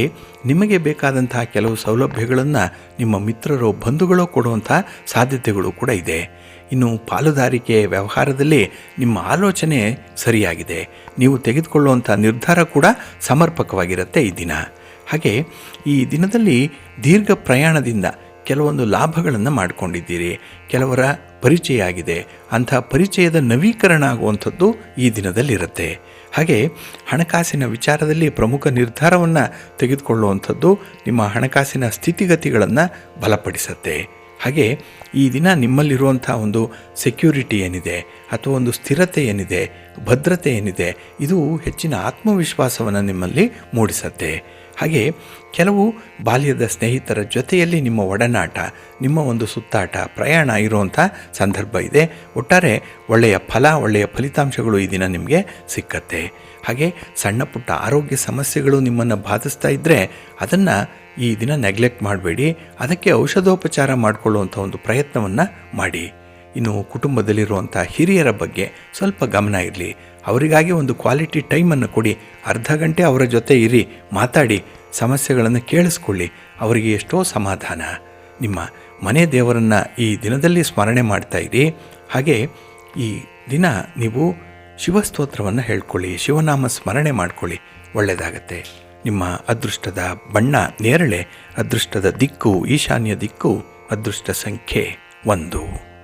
ನಿಮಗೆ ಬೇಕಾದಂತಹ ಕೆಲವು ಸೌಲಭ್ಯಗಳನ್ನು ನಿಮ್ಮ ಮಿತ್ರರೋ ಬಂಧುಗಳೋ ಕೊಡುವಂಥ ಸಾಧ್ಯತೆಗಳು ಕೂಡ ಇದೆ. ಇನ್ನು ಪಾಲುದಾರಿಕೆ ವ್ಯವಹಾರದಲ್ಲಿ ನಿಮ್ಮ ಆಲೋಚನೆ ಸರಿಯಾಗಿದೆ. ನೀವು ತೆಗೆದುಕೊಳ್ಳುವಂಥ ನಿರ್ಧಾರ ಕೂಡ ಸಮರ್ಪಕವಾಗಿರುತ್ತೆ ಈ ದಿನ. ಹಾಗೆ ಈ ದಿನದಲ್ಲಿ ದೀರ್ಘ ಪ್ರಯಾಣದಿಂದ ಕೆಲವೊಂದು ಲಾಭಗಳನ್ನು ಮಾಡಿಕೊಂಡಿದ್ದೀರಿ, ಕೆಲವರ ಪರಿಚಯ ಆಗಿದೆ, ಅಂಥ ಪರಿಚಯದ ನವೀಕರಣ ಆಗುವಂಥದ್ದು ಈ ದಿನದಲ್ಲಿರುತ್ತೆ. ಹಾಗೆ ಹಣಕಾಸಿನ ವಿಚಾರದಲ್ಲಿ ಪ್ರಮುಖ ನಿರ್ಧಾರವನ್ನು ತೆಗೆದುಕೊಳ್ಳುವಂಥದ್ದು ನಿಮ್ಮ ಹಣಕಾಸಿನ ಸ್ಥಿತಿಗತಿಗಳನ್ನು ಬಲಪಡಿಸುತ್ತೆ. ಹಾಗೆ ಈ ದಿನ ನಿಮ್ಮಲ್ಲಿರುವಂಥ ಒಂದು ಸೆಕ್ಯೂರಿಟಿ ಏನಿದೆ ಅಥವಾ ಒಂದು ಸ್ಥಿರತೆ ಏನಿದೆ, ಭದ್ರತೆ ಏನಿದೆ, ಇದು ಹೆಚ್ಚಿನ ಆತ್ಮವಿಶ್ವಾಸವನ್ನು ನಿಮ್ಮಲ್ಲಿ ಮೂಡಿಸುತ್ತೆ. ಹಾಗೆ ಕೆಲವು ಬಾಲ್ಯದ ಸ್ನೇಹಿತರ ಜೊತೆಯಲ್ಲಿ ನಿಮ್ಮ ಒಡನಾಟ, ನಿಮ್ಮ ಒಂದು ಸುತ್ತಾಟ, ಪ್ರಯಾಣ ಇರುವಂಥ ಸಂದರ್ಭ ಇದೆ. ಒಟ್ಟಾರೆ ಒಳ್ಳೆಯ ಫಲ, ಒಳ್ಳೆಯ ಫಲಿತಾಂಶಗಳು ಈ ದಿನ ನಿಮಗೆ ಸಿಕ್ಕತ್ತೆ. ಹಾಗೆ ಸಣ್ಣ ಪುಟ್ಟ ಆರೋಗ್ಯ ಸಮಸ್ಯೆಗಳು ನಿಮ್ಮನ್ನು ಬಾಧಿಸ್ತಾ ಇದ್ದರೆ ಅದನ್ನು ಈ ದಿನ ನೆಗ್ಲೆಕ್ಟ್ ಮಾಡಬೇಡಿ, ಅದಕ್ಕೆ ಔಷಧೋಪಚಾರ ಮಾಡಿಕೊಳ್ಳುವಂಥ ಒಂದು ಪ್ರಯತ್ನವನ್ನು ಮಾಡಿ. ಇನ್ನು ಕುಟುಂಬದಲ್ಲಿರುವಂಥ ಹಿರಿಯರ ಬಗ್ಗೆ ಸ್ವಲ್ಪ ಗಮನ ಇರಲಿ. ಅವರಿಗಾಗಿ ಒಂದು ಕ್ವಾಲಿಟಿ ಟೈಮನ್ನು ಕೊಡಿ. ಅರ್ಧ ಗಂಟೆ ಅವರ ಜೊತೆ ಇರಿ, ಮಾತಾಡಿ, ಸಮಸ್ಯೆಗಳನ್ನು ಕೇಳಿಸ್ಕೊಳ್ಳಿ, ಅವರಿಗೆ ಎಷ್ಟೋ ಸಮಾಧಾನ. ನಿಮ್ಮ ಮನೆ ದೇವರನ್ನು ಈ ದಿನದಲ್ಲಿ ಸ್ಮರಣೆ ಮಾಡ್ತಾ ಇರಿ. ಹಾಗೆ ಈ ದಿನ ನೀವು ಶಿವಸ್ತೋತ್ರವನ್ನು ಹೇಳ್ಕೊಳ್ಳಿ, ಶಿವನಾಮ ಸ್ಮರಣೆ ಮಾಡ್ಕೊಳ್ಳಿ, ಒಳ್ಳೆಯದಾಗತ್ತೆ. ನಿಮ್ಮ ಅದೃಷ್ಟದ ಬಣ್ಣ ನೇರಳೆ, ಅದೃಷ್ಟದ ದಿಕ್ಕು ಈಶಾನ್ಯ ದಿಕ್ಕು, ಅದೃಷ್ಟ ಸಂಖ್ಯೆ 1.